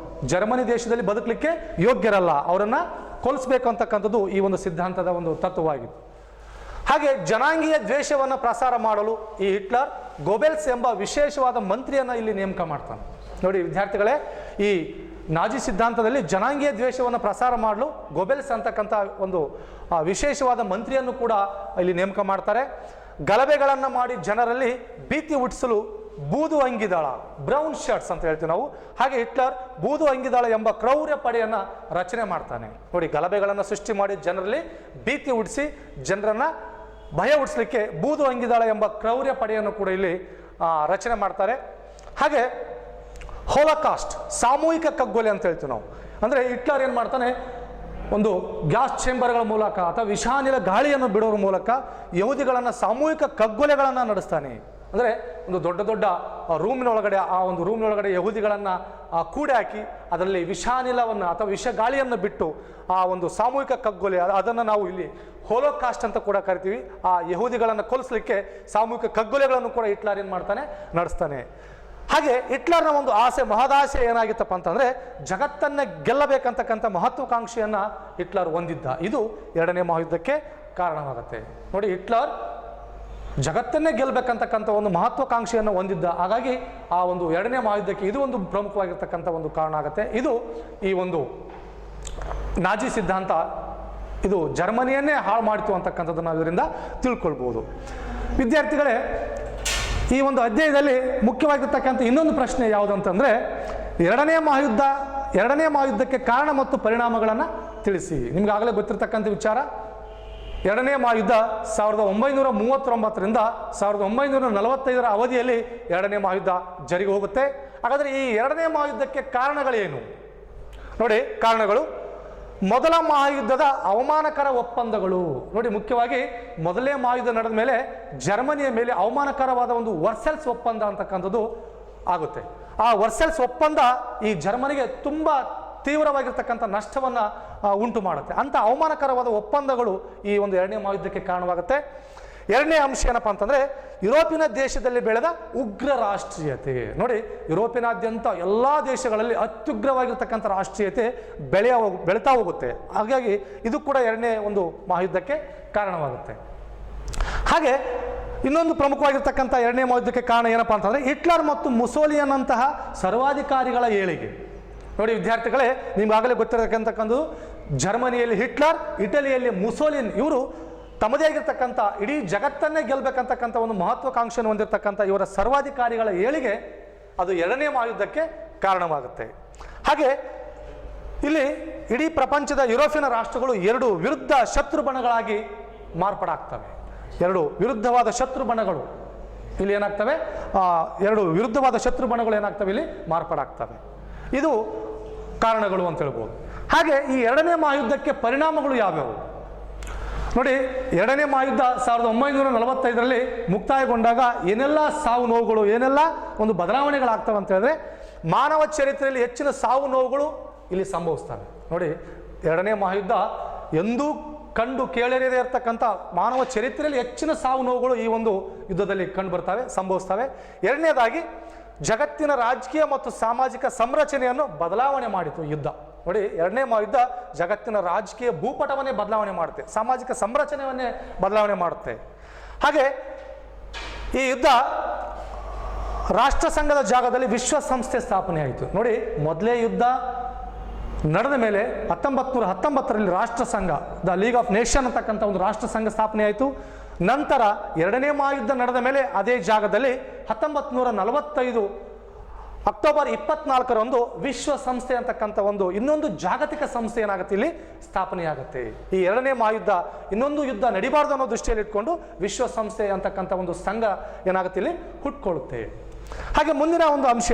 ಜರ್ಮನಿ ದೇಶದಲ್ಲಿ ಬದುಕಲಿಕ್ಕೆ ಯೋಗ್ಯರಲ್ಲ, ಅವರನ್ನು ಕೊಲಿಸಬೇಕು ಅಂತಕ್ಕಂಥದ್ದು ಈ ಒಂದು ಸಿದ್ಧಾಂತದ ಒಂದು ತತ್ವವಾಗಿತ್ತು. ಹಾಗೆ ಜನಾಂಗೀಯ ದ್ವೇಷವನ್ನು ಪ್ರಸಾರ ಮಾಡಲು ಈ ಹಿಟ್ಲರ್ ಗೋಬೆಲ್ಸ್ ಎಂಬ ವಿಶೇಷವಾದ ಮಂತ್ರಿಯನ್ನು ಇಲ್ಲಿ ನೇಮಕ ಮಾಡ್ತಾನೆ. ನೋಡಿ ವಿದ್ಯಾರ್ಥಿಗಳೇ, ಈ ನಾಜಿ ಸಿದ್ಧಾಂತದಲ್ಲಿ ಜನಾಂಗೀಯ ದ್ವೇಷವನ್ನು ಪ್ರಸಾರ ಮಾಡಲು ಗೋಬೆಲ್ಸ್ ಅಂತಕ್ಕಂಥ ಒಂದು ವಿಶೇಷವಾದ ಮಂತ್ರಿಯನ್ನು ಕೂಡ ಇಲ್ಲಿ ನೇಮಕ ಮಾಡ್ತಾರೆ. ಗಲಭೆಗಳನ್ನು ಮಾಡಿ ಜನರಲ್ಲಿ ಭೀತಿ ಹುಟ್ಟಿಸಲು ಬೂದು ಅಂಗಿದಾಳ, ಬ್ರೌನ್ ಶರ್ಟ್ಸ್ ಅಂತ ಹೇಳ್ತೀವಿ ನಾವು. ಹಾಗೆ ಹಿಟ್ಲರ್ ಬೂದು ಅಂಗಿದಾಳ ಎಂಬ ಕ್ರೌರ್ಯ ಪಡೆಯನ್ನು ರಚನೆ ಮಾಡ್ತಾನೆ. ನೋಡಿ, ಗಲಭೆಗಳನ್ನು ಸೃಷ್ಟಿ ಮಾಡಿ ಜನರಲ್ಲಿ ಭೀತಿ ಹುಟ್ಟಿಸಿ ಜನರನ್ನು ಭಯ ಹುಟ್ಟಿಸ್ಲಿಕ್ಕೆ ಬೂದು ಅಂಗಿದಾಳ ಎಂಬ ಕ್ರೌರ್ಯ ಪಡೆಯನ್ನು ಕೂಡ ಇಲ್ಲಿ ರಚನೆ ಮಾಡ್ತಾರೆ. ಹಾಗೆ ಹೋಲೋಕಾಸ್ಟ್, ಸಾಮೂಹಿಕ ಕಗ್ಗೊಲೆ ಅಂತ ಹೇಳ್ತೀವಿ ನಾವು. ಅಂದರೆ ಹಿಟ್ಲರ್ ಏನು ಮಾಡ್ತಾನೆ, ಒಂದು ಗ್ಯಾಸ್ ಚೇಂಬರ್ಗಳ ಮೂಲಕ ಅಥವಾ ವಿಷಾನಿಲ ಗಾಳಿಯನ್ನು ಬಿಡೋದ್ರ ಮೂಲಕ ಯಹೂದಿಗಳನ್ನು ಸಾಮೂಹಿಕ ಕಗ್ಗೊಲೆಗಳನ್ನು ನಡೆಸ್ತಾನೆ. ಅಂದರೆ ಒಂದು ದೊಡ್ಡ ದೊಡ್ಡ ರೂಮಿನೊಳಗಡೆ, ಆ ಒಂದು ರೂಮಿನೊಳಗಡೆ ಯಹೂದಿಗಳನ್ನು ಕೂಡಿ ಹಾಕಿ ಅದರಲ್ಲಿ ವಿಷಾನಿಲವನ್ನು ಅಥವಾ ವಿಷ ಗಾಳಿಯನ್ನು ಬಿಟ್ಟು ಆ ಒಂದು ಸಾಮೂಹಿಕ ಕಗ್ಗೊಲೆ, ಅದನ್ನು ನಾವು ಇಲ್ಲಿ ಹೋಲೋಕಾಸ್ಟ್ ಅಂತ ಕೂಡ ಕರಿತೀವಿ. ಆ ಯಹೂದಿಗಳನ್ನು ಕೊಲಿಸಲಿಕ್ಕೆ ಸಾಮೂಹಿಕ ಕಗ್ಗೊಲೆಗಳನ್ನು ಕೂಡ ಹಿಟ್ಲರ್ ಏನು ಮಾಡ್ತಾನೆ, ನಡೆಸ್ತಾನೆ. ಹಾಗೆ ಹಿಟ್ಲರ್ನ ಒಂದು ಆಸೆ, ಮಹದಾಸೆ ಏನಾಗಿತ್ತಪ್ಪ ಅಂತಂದರೆ ಜಗತ್ತನ್ನೇ ಗೆಲ್ಲಬೇಕಂತಕ್ಕಂಥ ಮಹತ್ವಾಕಾಂಕ್ಷೆಯನ್ನು ಹಿಟ್ಲರ್ ಹೊಂದಿದ್ದ. ಇದು ಎರಡನೇ ಮಹಾಯುದ್ಧಕ್ಕೆ ಕಾರಣವಾಗುತ್ತೆ. ನೋಡಿ, ಹಿಟ್ಲರ್ ಜಗತ್ತನ್ನೇ ಗೆಲ್ಲಬೇಕಂತಕ್ಕಂಥ ಒಂದು ಮಹತ್ವಾಕಾಂಕ್ಷೆಯನ್ನು ಹೊಂದಿದ್ದ. ಹಾಗಾಗಿ ಆ ಒಂದು ಎರಡನೇ ಮಹಾಯುದ್ಧಕ್ಕೆ ಇದು ಒಂದು ಪ್ರಮುಖವಾಗಿರ್ತಕ್ಕಂಥ ಒಂದು ಕಾರಣ ಆಗುತ್ತೆ. ಇದು ಈ ಒಂದು ನಾಜಿ ಸಿದ್ಧಾಂತ ಇದು ಜರ್ಮನಿಯನ್ನೇ ಹಾಳು ಮಾಡಿತು ಅಂತಕ್ಕಂಥದ್ದನ್ನು ಇದರಿಂದ ತಿಳ್ಕೊಳ್ಬೋದು. ವಿದ್ಯಾರ್ಥಿಗಳೇ, ಈ ಒಂದು ಅಧ್ಯಾಯದಲ್ಲಿ ಮುಖ್ಯವಾಗಿರ್ತಕ್ಕಂಥ ಇನ್ನೊಂದು ಪ್ರಶ್ನೆ ಯಾವುದಂತಂದರೆ, ಎರಡನೇ ಮಹಾಯುದ್ಧಕ್ಕೆ ಕಾರಣ ಮತ್ತು ಪರಿಣಾಮಗಳನ್ನು ತಿಳಿಸಿ. ನಿಮ್ಗಾಗಲೇ ಗೊತ್ತಿರ್ತಕ್ಕಂಥ ವಿಚಾರ, ಎರಡನೇ ಮಹಾಯುದ್ಧ 1939ರಿಂದ 1945ರ ಅವಧಿಯಲ್ಲಿ ಎರಡನೇ ಮಹಾಯುದ್ಧ ಜರುಗಿ ಹೋಗುತ್ತೆ. ಹಾಗಾದರೆ ಈ ಎರಡನೇ ಮಹಾಯುದ್ಧಕ್ಕೆ ಕಾರಣಗಳೇನು? ನೋಡಿ, ಕಾರಣಗಳು ಮೊದಲ ಮಹಾಯುದ್ಧದ ಅವಮಾನಕರ ಒಪ್ಪಂದಗಳು. ನೋಡಿ, ಮುಖ್ಯವಾಗಿ ಮೊದಲನೇ ಮಹಾಯುದ್ಧ ನಡೆದ ಮೇಲೆ ಜರ್ಮನಿಯ ಮೇಲೆ ಅವಮಾನಕರವಾದ ಒಂದು ವರ್ಸೆಲ್ಸ್ ಒಪ್ಪಂದ ಅಂತಕ್ಕಂಥದ್ದು ಆಗುತ್ತೆ. ಆ ವರ್ಸೆಲ್ಸ್ ಒಪ್ಪಂದ ಈ ಜರ್ಮನಿಗೆ ತುಂಬ ತೀವ್ರವಾಗಿರ್ತಕ್ಕಂಥ ನಷ್ಟವನ್ನು ಉಂಟು ಮಾಡುತ್ತೆ. ಅಂಥ ಅವಮಾನಕರವಾದ ಒಪ್ಪಂದಗಳು ಈ ಒಂದು ಎರಡನೇ ಮಹಾಯುದ್ಧಕ್ಕೆ ಕಾರಣವಾಗುತ್ತೆ. ಎರಡನೇ ಅಂಶ ಏನಪ್ಪ ಅಂತಂದರೆ ಯುರೋಪಿನ ದೇಶದಲ್ಲಿ ಬೆಳೆದ ಉಗ್ರ ರಾಷ್ಟ್ರೀಯತೆ. ನೋಡಿ, ಯುರೋಪಿನಾದ್ಯಂತ ಎಲ್ಲ ದೇಶಗಳಲ್ಲಿ ಅತ್ಯುಗ್ರವಾಗಿರ್ತಕ್ಕಂಥ ರಾಷ್ಟ್ರೀಯತೆ ಬೆಳೀತಾ ಹೋಗುತ್ತೆ. ಹಾಗಾಗಿ ಇದು ಕೂಡ ಎರಡನೇ ಒಂದು ಮಹಾಯುದ್ಧಕ್ಕೆ ಕಾರಣವಾಗುತ್ತೆ. ಹಾಗೆ ಇನ್ನೊಂದು ಪ್ರಮುಖವಾಗಿರ್ತಕ್ಕಂಥ ಎರಡನೇ ಮಹಾಯುದ್ಧಕ್ಕೆ ಕಾರಣ ಏನಪ್ಪ ಅಂತಂದರೆ ಹಿಟ್ಲರ್ ಮತ್ತು ಮುಸೋಲಿಯನ್ನಂತಹ ಸರ್ವಾಧಿಕಾರಿಗಳ ಏಳಿಗೆ. ನೋಡಿ ವಿದ್ಯಾರ್ಥಿಗಳೇ, ನಿಮಗಾಗಲೇ ಗೊತ್ತಿರತಕ್ಕಂಥದ್ದು ಜರ್ಮನಿಯಲ್ಲಿ ಹಿಟ್ಲರ್, ಇಟಲಿಯಲ್ಲಿ ಮುಸೋಲಿನ್, ಇವರು ತಮ್ಮದೇ ಆಗಿರ್ತಕ್ಕಂಥ ಇಡೀ ಜಗತ್ತನ್ನೇ ಗೆಲ್ಲಬೇಕಂತಕ್ಕಂಥ ಒಂದು ಮಹತ್ವಾಕಾಂಕ್ಷೆಯನ್ನು ಹೊಂದಿರತಕ್ಕಂಥ ಇವರ ಸರ್ವಾಧಿಕಾರಿಗಳ ಏಳಿಗೆ ಅದು ಎರಡನೇ ಮಹಾಯುದ್ಧಕ್ಕೆ ಕಾರಣವಾಗುತ್ತೆ. ಹಾಗೆ ಇಲ್ಲಿ ಇಡೀ ಪ್ರಪಂಚದ ಯುರೋಪಿಯನ್ ರಾಷ್ಟ್ರಗಳು ಎರಡು ವಿರುದ್ಧ ಶತ್ರು ಬಣಗಳಾಗಿ ಮಾರ್ಪಾಡಾಗ್ತವೆ. ಎರಡು ವಿರುದ್ಧವಾದ ಶತ್ರು ಬಣಗಳು ಇಲ್ಲಿ ಏನಾಗ್ತವೆ, ಎರಡು ವಿರುದ್ಧವಾದ ಶತ್ರು ಬಣಗಳು ಏನಾಗ್ತವೆ, ಇಲ್ಲಿ ಮಾರ್ಪಾಡಾಗ್ತವೆ. ಇದು ಕಾರಣಗಳು ಅಂತ ಹೇಳ್ಬೋದು. ಹಾಗೆ ಈ ಎರಡನೇ ಮಹಾಯುದ್ಧಕ್ಕೆ ಪರಿಣಾಮಗಳು ಯಾವ್ಯಾವು ನೋಡಿ. ಎರಡನೇ ಮಹಾಯುದ್ಧ 1945ರಲ್ಲಿ ಮುಕ್ತಾಯಗೊಂಡಾಗ ಏನೆಲ್ಲ ಸಾವು ನೋವುಗಳು, ಏನೆಲ್ಲ ಒಂದು ಬದಲಾವಣೆಗಳಾಗ್ತವೆ ಅಂತ ಹೇಳಿದ್ರೆ ಮಾನವ ಚರಿತ್ರೆಯಲ್ಲಿ ಹೆಚ್ಚಿನ ಸಾವು ನೋವುಗಳು ಇಲ್ಲಿ ಸಂಭವಿಸ್ತವೆ. ನೋಡಿ, ಎರಡನೇ ಮಹಾಯುದ್ಧ ಎಂದೂ ಕಂಡು ಕೇಳರಿಯದೇ ಇರತಕ್ಕಂಥ ಮಾನವ ಚರಿತ್ರೆಯಲ್ಲಿ ಹೆಚ್ಚಿನ ಸಾವು ನೋವುಗಳು ಈ ಒಂದು ಯುದ್ಧದಲ್ಲಿ ಕಂಡು ಬರ್ತವೆ, ಸಂಭವಿಸ್ತವೆ. ಎರಡನೇದಾಗಿ ಜಗತ್ತಿನ ರಾಜಕೀಯ ಮತ್ತು ಸಾಮಾಜಿಕ ಸಂರಚನೆಯನ್ನು ಬದಲಾವಣೆ ಮಾಡಿತು ಯುದ್ಧ. ನೋಡಿ, ಎರಡನೇ ಮಹಾಯುದ್ಧ ಜಗತ್ತಿನ ರಾಜಕೀಯ ಭೂಪಟವನ್ನೇ ಬದಲಾವಣೆ ಮಾಡುತ್ತೆ, ಸಾಮಾಜಿಕ ಸಂರಚನೆಯನ್ನೇ ಬದಲಾವಣೆ ಮಾಡುತ್ತೆ. ಹಾಗೆ ಈ ಯುದ್ಧ ರಾಷ್ಟ್ರಸಂಘದ ಜಾಗದಲ್ಲಿ ವಿಶ್ವಸಂಸ್ಥೆ ಸ್ಥಾಪನೆ ಆಯಿತು. ನೋಡಿ, ಮೊದಲೇ ಯುದ್ಧ ನಡೆದ ಮೇಲೆ 1919ರಲ್ಲಿ ರಾಷ್ಟ್ರಸಂಘ, ದ ಲೀಗ್ ಆಫ್ ನೇಷನ್ ಅಂತಕ್ಕಂಥ ಒಂದು ರಾಷ್ಟ್ರಸಂಘ ಸ್ಥಾಪನೆ ಆಯಿತು. ನಂತರ ಎರಡನೇ ಮಹಾಯುದ್ಧ ನಡೆದ ಮೇಲೆ ಅದೇ ಜಾಗದಲ್ಲಿ 1945 ಅಕ್ಟೋಬರ್ 24ರಂದು ವಿಶ್ವಸಂಸ್ಥೆ ಅಂತಕ್ಕಂಥ ಒಂದು ಇನ್ನೊಂದು ಜಾಗತಿಕ ಸಂಸ್ಥೆ ಏನಾಗುತ್ತೆ, ಇಲ್ಲಿ ಸ್ಥಾಪನೆಯಾಗುತ್ತೆ. ಈ ಎರಡನೇ ಮಹಾಯುದ್ಧ ಇನ್ನೊಂದು ಯುದ್ಧ ನಡಿಬಾರ್ದು ಅನ್ನೋ ದೃಷ್ಟಿಯಲ್ಲಿ ಇಟ್ಕೊಂಡು ವಿಶ್ವಸಂಸ್ಥೆ ಅಂತಕ್ಕಂಥ ಒಂದು ಸಂಘ ಏನಾಗುತ್ತೆ, ಇಲ್ಲಿ ಹುಟ್ಕೊಳ್ಳುತ್ತೆ. ಹಾಗೆ ಮುಂದಿನ ಒಂದು ಅಂಶ,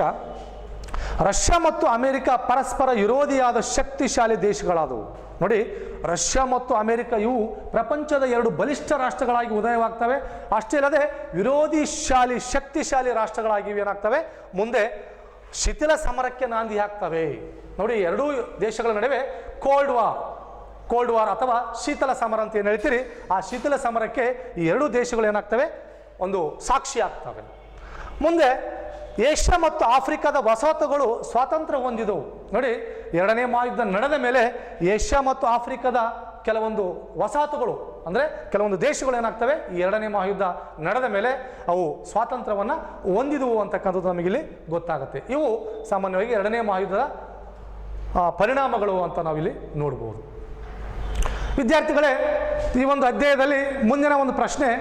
ರಷ್ಯಾ ಮತ್ತು ಅಮೆರಿಕ ಪರಸ್ಪರ ವಿರೋಧಿಯಾದ ಶಕ್ತಿಶಾಲಿ ದೇಶಗಳಾದವು. ನೋಡಿ, ರಷ್ಯಾ ಮತ್ತು ಅಮೆರಿಕ ಇವು ಪ್ರಪಂಚದ ಎರಡು ಬಲಿಷ್ಠ ರಾಷ್ಟ್ರಗಳಾಗಿ ಉದಯವಾಗ್ತವೆ. ಅಷ್ಟೇ ಅಲ್ಲದೆ ಶಕ್ತಿಶಾಲಿ ರಾಷ್ಟ್ರಗಳಾಗಿ ಏನಾಗ್ತವೆ, ಮುಂದೆ ಶಿಥಿಲ ಸಮರಕ್ಕೆ ನಾಂದಿ ಹಾಕ್ತವೆ. ನೋಡಿ, ಎರಡೂ ದೇಶಗಳ ನಡುವೆ ಕೋಲ್ಡ್ ವಾರ್ ಅಥವಾ ಶೀತಲ ಸಮರ ಅಂತ ಏನು ಹೇಳ್ತೀರಿ, ಆ ಶೀತಲ ಸಮರಕ್ಕೆ ಈ ಎರಡೂ ದೇಶಗಳು ಏನಾಗ್ತವೆ, ಒಂದು ಸಾಕ್ಷಿ ಆಗ್ತವೆ. ಮುಂದೆ ಏಷ್ಯಾ ಮತ್ತು ಆಫ್ರಿಕಾದ ವಸಾಹತುಗಳು ಸ್ವಾತಂತ್ರ್ಯ ಹೊಂದಿದವು. ನೋಡಿ, ಎರಡನೇ ಮಹಾಯುದ್ಧ ನಡೆದ ಮೇಲೆ ಏಷ್ಯಾ ಮತ್ತು ಆಫ್ರಿಕಾದ ಕೆಲವೊಂದು ವಸಾಹತುಗಳು ಅಂದರೆ ಕೆಲವೊಂದು ದೇಶಗಳು ಏನಾಗ್ತವೆ, ಈ ಎರಡನೇ ಮಹಾಯುದ್ಧ ನಡೆದ ಮೇಲೆ ಅವು ಸ್ವಾತಂತ್ರ್ಯವನ್ನು ಹೊಂದಿದವು ಅಂತಕ್ಕಂಥದ್ದು ನಮಗಿಲ್ಲಿ ಗೊತ್ತಾಗುತ್ತೆ. ಇವು ಸಾಮಾನ್ಯವಾಗಿ ಎರಡನೇ ಮಹಾಯುದ್ಧದ ಪರಿಣಾಮಗಳು ಅಂತ ನಾವಿಲ್ಲಿ ನೋಡ್ಬೋದು. ವಿದ್ಯಾರ್ಥಿಗಳೇ, ಈ ಒಂದು ಅಧ್ಯಾಯದಲ್ಲಿ ಮುಂದಿನ ಒಂದು ಪ್ರಶ್ನೆ,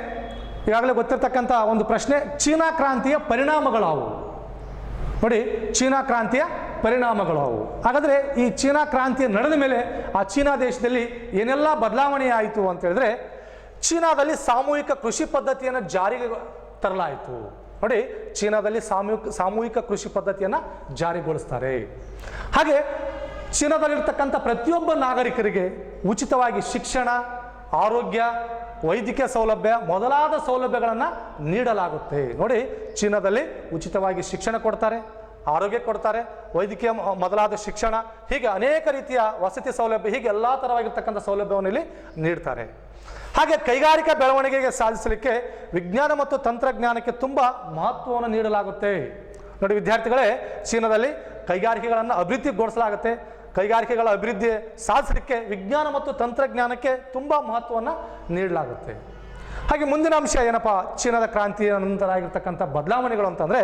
ಈಗಾಗಲೇ ಗೊತ್ತಿರತಕ್ಕಂಥ ಒಂದು ಪ್ರಶ್ನೆ, ಚೀನಾ ಕ್ರಾಂತಿಯ ಪರಿಣಾಮಗಳಾವು. ನೋಡಿ, ಚೀನಾ ಕ್ರಾಂತಿಯ ಪರಿಣಾಮಗಳಾವು. ಹಾಗಾದರೆ ಈ ಚೀನಾ ಕ್ರಾಂತಿ ನಡೆದ ಮೇಲೆ ಆ ಚೀನಾ ದೇಶದಲ್ಲಿ ಏನೆಲ್ಲ ಬದಲಾವಣೆ ಆಯಿತು ಅಂತ ಹೇಳಿದ್ರೆ, ಚೀನಾದಲ್ಲಿ ಸಾಮೂಹಿಕ ಕೃಷಿ ಪದ್ಧತಿಯನ್ನು ಜಾರಿಗೆ ತರಲಾಯಿತು. ನೋಡಿ, ಚೀನಾದಲ್ಲಿ ಸಾಮೂಹಿಕ ಕೃಷಿ ಪದ್ಧತಿಯನ್ನು ಜಾರಿಗೊಳಿಸ್ತಾರೆ. ಹಾಗೆ ಚೀನಾದಲ್ಲಿರ್ತಕ್ಕಂಥ ಪ್ರತಿಯೊಬ್ಬ ನಾಗರಿಕರಿಗೆ ಉಚಿತವಾಗಿ ಶಿಕ್ಷಣ, ಆರೋಗ್ಯ, ವೈದ್ಯಕೀಯ ಸೌಲಭ್ಯ ಮೊದಲಾದ ಸೌಲಭ್ಯಗಳನ್ನು ನೀಡಲಾಗುತ್ತೆ. ನೋಡಿ, ಚೀನಾದಲ್ಲಿ ಉಚಿತವಾಗಿ ಶಿಕ್ಷಣ ಕೊಡ್ತಾರೆ, ಆರೋಗ್ಯ ಕೊಡ್ತಾರೆ, ವೈದ್ಯಕೀಯ ಮೊದಲಾದ ಶಿಕ್ಷಣ, ಹೀಗೆ ಅನೇಕ ರೀತಿಯ ವಸತಿ ಸೌಲಭ್ಯ, ಹೀಗೆ ಎಲ್ಲ ಥರವಾಗಿರ್ತಕ್ಕಂಥ ಸೌಲಭ್ಯವನ್ನು ಇಲ್ಲಿ ನೀಡ್ತಾರೆ. ಹಾಗೆ ಕೈಗಾರಿಕಾ ಬೆಳವಣಿಗೆಗೆ ಸಾಧಿಸಲಿಕ್ಕೆ ವಿಜ್ಞಾನ ಮತ್ತು ತಂತ್ರಜ್ಞಾನಕ್ಕೆ ತುಂಬ ಮಹತ್ವವನ್ನು ನೀಡಲಾಗುತ್ತೆ. ನೋಡಿ ವಿದ್ಯಾರ್ಥಿಗಳೇ, ಚೀನಾದಲ್ಲಿ ಕೈಗಾರಿಕೆಗಳನ್ನು ಅಭಿವೃದ್ಧಿಗೊಳಿಸಲಾಗುತ್ತೆ. ಕೈಗಾರಿಕೆಗಳ ಅಭಿವೃದ್ಧಿ ಸಾಧಿಸಲಿಕ್ಕೆ ವಿಜ್ಞಾನ ಮತ್ತು ತಂತ್ರಜ್ಞಾನಕ್ಕೆ ತುಂಬ ಮಹತ್ವವನ್ನು ನೀಡಲಾಗುತ್ತೆ. ಹಾಗೆ ಮುಂದಿನ ಅಂಶ ಏನಪ್ಪ, ಚೀನಾದ ಕ್ರಾಂತಿಯ ನಂತರ ಆಗಿರ್ತಕ್ಕಂಥ ಬದಲಾವಣೆಗಳು ಅಂತಂದರೆ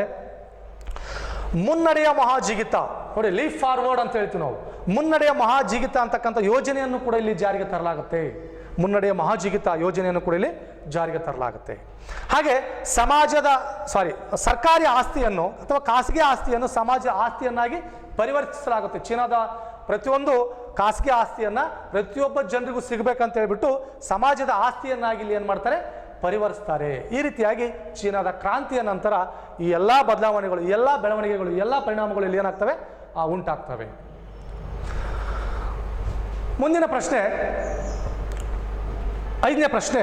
ಮುನ್ನಡೆಯ ಮಹಾಜಿಗಿತ. ನೋಡಿ, ಲೀಪ್ ಫಾರ್ವರ್ಡ್ ಅಂತ ಹೇಳ್ತೀವಿ ನಾವು. ಮುನ್ನಡೆಯ ಮಹಾಜಿಗಿತ ಅಂತಕ್ಕಂಥ ಯೋಜನೆಯನ್ನು ಕೂಡ ಇಲ್ಲಿ ಜಾರಿಗೆ ತರಲಾಗುತ್ತೆ. ಮುನ್ನಡೆಯ ಮಹಾಜಿಗಿತ ಯೋಜನೆಯನ್ನು ಕೂಡ ಇಲ್ಲಿ ಜಾರಿಗೆ ತರಲಾಗುತ್ತೆ. ಹಾಗೆ ಸರ್ಕಾರಿ ಆಸ್ತಿಯನ್ನು ಅಥವಾ ಖಾಸಗಿ ಆಸ್ತಿಯನ್ನು ಸಮಾಜ ಆಸ್ತಿಯನ್ನಾಗಿ ಪರಿವರ್ತಿಸಲಾಗುತ್ತೆ. ಚೀನಾದ ಪ್ರತಿಯೊಂದು ಖಾಸಗಿ ಆಸ್ತಿಯನ್ನು ಪ್ರತಿಯೊಬ್ಬ ಜನರಿಗೂ ಸಿಗಬೇಕಂತ ಹೇಳ್ಬಿಟ್ಟು ಸಮಾಜದ ಆಸ್ತಿಯನ್ನಾಗಿ ಇಲ್ಲಿ ಏನು ಮಾಡ್ತಾರೆ, ಪರಿವರ್ತಿಸ್ತಾರೆ. ಈ ರೀತಿಯಾಗಿ ಚೀನಾದ ಕ್ರಾಂತಿಯ ನಂತರ ಈ ಎಲ್ಲ ಬದಲಾವಣೆಗಳು, ಈ ಎಲ್ಲ ಬೆಳವಣಿಗೆಗಳು, ಈ ಎಲ್ಲ ಪರಿಣಾಮಗಳು ಇಲ್ಲಿ ಏನಾಗ್ತವೆ, ಉಂಟಾಗ್ತವೆ. ಮುಂದಿನ ಪ್ರಶ್ನೆ, 5ನೇ ಪ್ರಶ್ನೆ,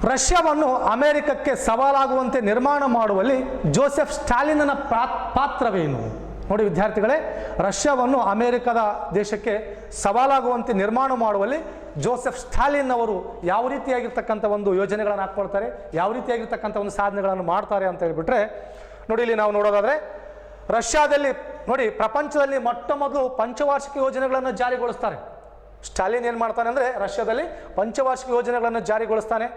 ರಷ್ಯಾವನ್ನು ಅಮೆರಿಕಕ್ಕೆ ಸವಾಲಾಗುವಂತೆ ನಿರ್ಮಾಣ ಮಾಡುವಲ್ಲಿ ಜೋಸೆಫ್ ಸ್ಟಾಲಿನ್ನ ಪಾತ್ರವೇನು? ನೋಡಿ ವಿದ್ಯಾರ್ಥಿಗಳೇ, ರಷ್ಯಾವನ್ನು ಅಮೆರಿಕದ ದೇಶಕ್ಕೆ ಸವಾಲಾಗುವಂತೆ ನಿರ್ಮಾಣ ಮಾಡುವಲ್ಲಿ ಜೋಸೆಫ್ ಸ್ಟಾಲಿನ್ ಅವರು ಯಾವ ರೀತಿಯಾಗಿರ್ತಕ್ಕಂಥ ಒಂದು ಯೋಜನೆಗಳನ್ನು ಹಾಕ್ಕೊಳ್ತಾರೆ, ಯಾವ ರೀತಿಯಾಗಿರ್ತಕ್ಕಂಥ ಒಂದು ಸಾಧನೆಗಳನ್ನು ಮಾಡ್ತಾರೆ ಅಂತ ಹೇಳಿಬಿಟ್ರೆ, ನೋಡಿ ಇಲ್ಲಿ ನಾವು ನೋಡೋದಾದರೆ ರಷ್ಯಾದಲ್ಲಿ ನೋಡಿ ಪ್ರಪಂಚದಲ್ಲಿ ಮೊಟ್ಟ ಮೊದಲು ಪಂಚವಾರ್ಷಿಕ ಯೋಜನೆಗಳನ್ನು ಜಾರಿಗೊಳಿಸ್ತಾರೆ. ಸ್ಟಾಲಿನ್ ಏನು ಮಾಡ್ತಾನೆ ಅಂದರೆ ರಷ್ಯಾದಲ್ಲಿ ಪಂಚವಾರ್ಷಿಕ ಯೋಜನೆಗಳನ್ನು ಜಾರಿಗೊಳಿಸ್ತಾನೆ.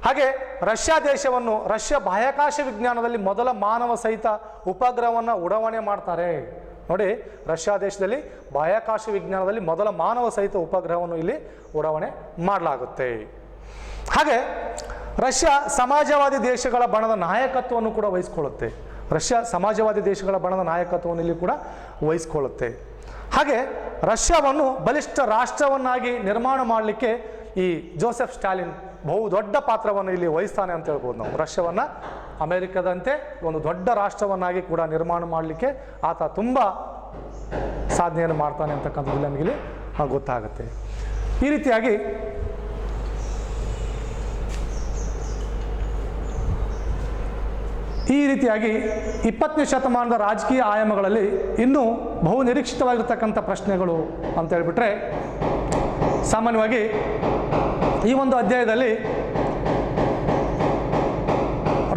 ಹಾಗೆ ರಷ್ಯಾ ದೇಶವನ್ನು ರಷ್ಯಾ ಬಾಹ್ಯಾಕಾಶ ವಿಜ್ಞಾನದಲ್ಲಿ ಮೊದಲ ಮಾನವ ಸಹಿತ ಉಪಗ್ರಹವನ್ನು ಉಡಾವಣೆ ಮಾಡ್ತಾರೆ. ನೋಡಿ ರಷ್ಯಾ ದೇಶದಲ್ಲಿ ಬಾಹ್ಯಾಕಾಶ ವಿಜ್ಞಾನದಲ್ಲಿ ಮೊದಲ ಮಾನವ ಸಹಿತ ಉಪಗ್ರಹವನ್ನು ಇಲ್ಲಿ ಉಡಾವಣೆ ಮಾಡಲಾಗುತ್ತೆ. ಹಾಗೆ ರಷ್ಯಾ ಸಮಾಜವಾದಿ ದೇಶಗಳ ಬಣದ ನಾಯಕತ್ವವನ್ನು ಕೂಡ ವಹಿಸ್ಕೊಳ್ಳುತ್ತೆ. ರಷ್ಯಾ ಸಮಾಜವಾದಿ ದೇಶಗಳ ಬಣದ ನಾಯಕತ್ವವನ್ನು ಇಲ್ಲಿ ಕೂಡ ವಹಿಸ್ಕೊಳ್ಳುತ್ತೆ. ಹಾಗೆ ರಷ್ಯಾವನ್ನು ಬಲಿಷ್ಠ ರಾಷ್ಟ್ರವನ್ನಾಗಿ ನಿರ್ಮಾಣ ಮಾಡಲಿಕ್ಕೆ ಈ ಜೋಸೆಫ್ ಸ್ಟಾಲಿನ್ ಬಹು ದೊಡ್ಡ ಪಾತ್ರವನ್ನು ಇಲ್ಲಿ ವಹಿಸ್ತಾನೆ ಅಂತ ಹೇಳ್ಬೋದು ನಾವು. ರಷ್ಯಾವನ್ನು ಅಮೆರಿಕದಂತೆ ಒಂದು ದೊಡ್ಡ ರಾಷ್ಟ್ರವನ್ನಾಗಿ ಕೂಡ ನಿರ್ಮಾಣ ಮಾಡಲಿಕ್ಕೆ ಆತ ತುಂಬ ಸಾಧನೆಯನ್ನು ಮಾಡ್ತಾನೆ ಅಂತಕ್ಕಂಥದ್ದು ನಮಗಿಲ್ಲಿ ಗೊತ್ತಾಗುತ್ತೆ. ಈ ರೀತಿಯಾಗಿ ಈ ರೀತಿಯಾಗಿ 20ನೇ ಶತಮಾನದ ರಾಜಕೀಯ ಆಯಾಮಗಳಲ್ಲಿ ಇನ್ನೂ ಬಹು ನಿರೀಕ್ಷಿತವಾಗಿರ್ತಕ್ಕಂಥ ಪ್ರಶ್ನೆಗಳು ಅಂತ ಹೇಳಿಬಿಟ್ರೆ, ಸಾಮಾನ್ಯವಾಗಿ ಈ ಒಂದು ಅಧ್ಯಾಯದಲ್ಲಿ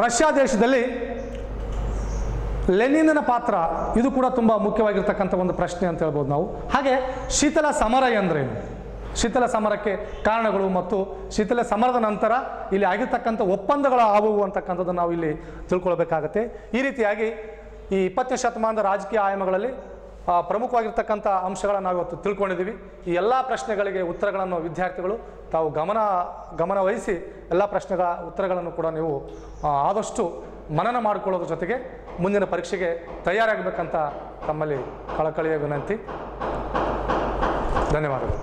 ರಷ್ಯಾ ದೇಶದಲ್ಲಿ ಲೆನಿನ್ನ ಪಾತ್ರ ಇದು ಕೂಡ ತುಂಬ ಮುಖ್ಯವಾಗಿರ್ತಕ್ಕಂಥ ಒಂದು ಪ್ರಶ್ನೆ ಅಂತ ಹೇಳ್ಬೋದು ನಾವು. ಹಾಗೆ ಶೀತಲ ಸಮರ ಎಂದರೇನು, ಶೀತಲ ಸಮರಕ್ಕೆ ಕಾರಣಗಳು ಮತ್ತು ಶೀತಲ ಸಮರದ ನಂತರ ಇಲ್ಲಿ ಆಗಿರ್ತಕ್ಕಂಥ ಒಪ್ಪಂದಗಳ ಆವುವು ಅಂತಕ್ಕಂಥದ್ದು ನಾವು ಇಲ್ಲಿ ತಿಳ್ಕೊಳ್ಬೇಕಾಗತ್ತೆ. ಈ ರೀತಿಯಾಗಿ ಈ 20ನೇ ಶತಮಾನದ ರಾಜಕೀಯ ಆಯಾಮಗಳಲ್ಲಿ ಪ್ರಮುಖವಾಗಿರ್ತಕ್ಕಂಥ ಅಂಶಗಳನ್ನು ನಾವು ಇವತ್ತು ತಿಳ್ಕೊಂಡಿದ್ದೀವಿ. ಈ ಎಲ್ಲ ಪ್ರಶ್ನೆಗಳಿಗೆ ಉತ್ತರಗಳನ್ನು ವಿದ್ಯಾರ್ಥಿಗಳು ತಾವು ಗಮನ ವಹಿಸಿ ಎಲ್ಲ ಪ್ರಶ್ನೆಗಳ ಉತ್ತರಗಳನ್ನು ಕೂಡ ನೀವು ಆದಷ್ಟು ಮನನ ಮಾಡಿಕೊಳ್ಳೋದ್ರ ಜೊತೆಗೆ ಮುಂದಿನ ಪರೀಕ್ಷೆಗೆ ತಯಾರಾಗಬೇಕಂತ ತಮ್ಮಲ್ಲಿ ಕಳಕಳಿಯ ವಿನಂತಿ. ಧನ್ಯವಾದಗಳು.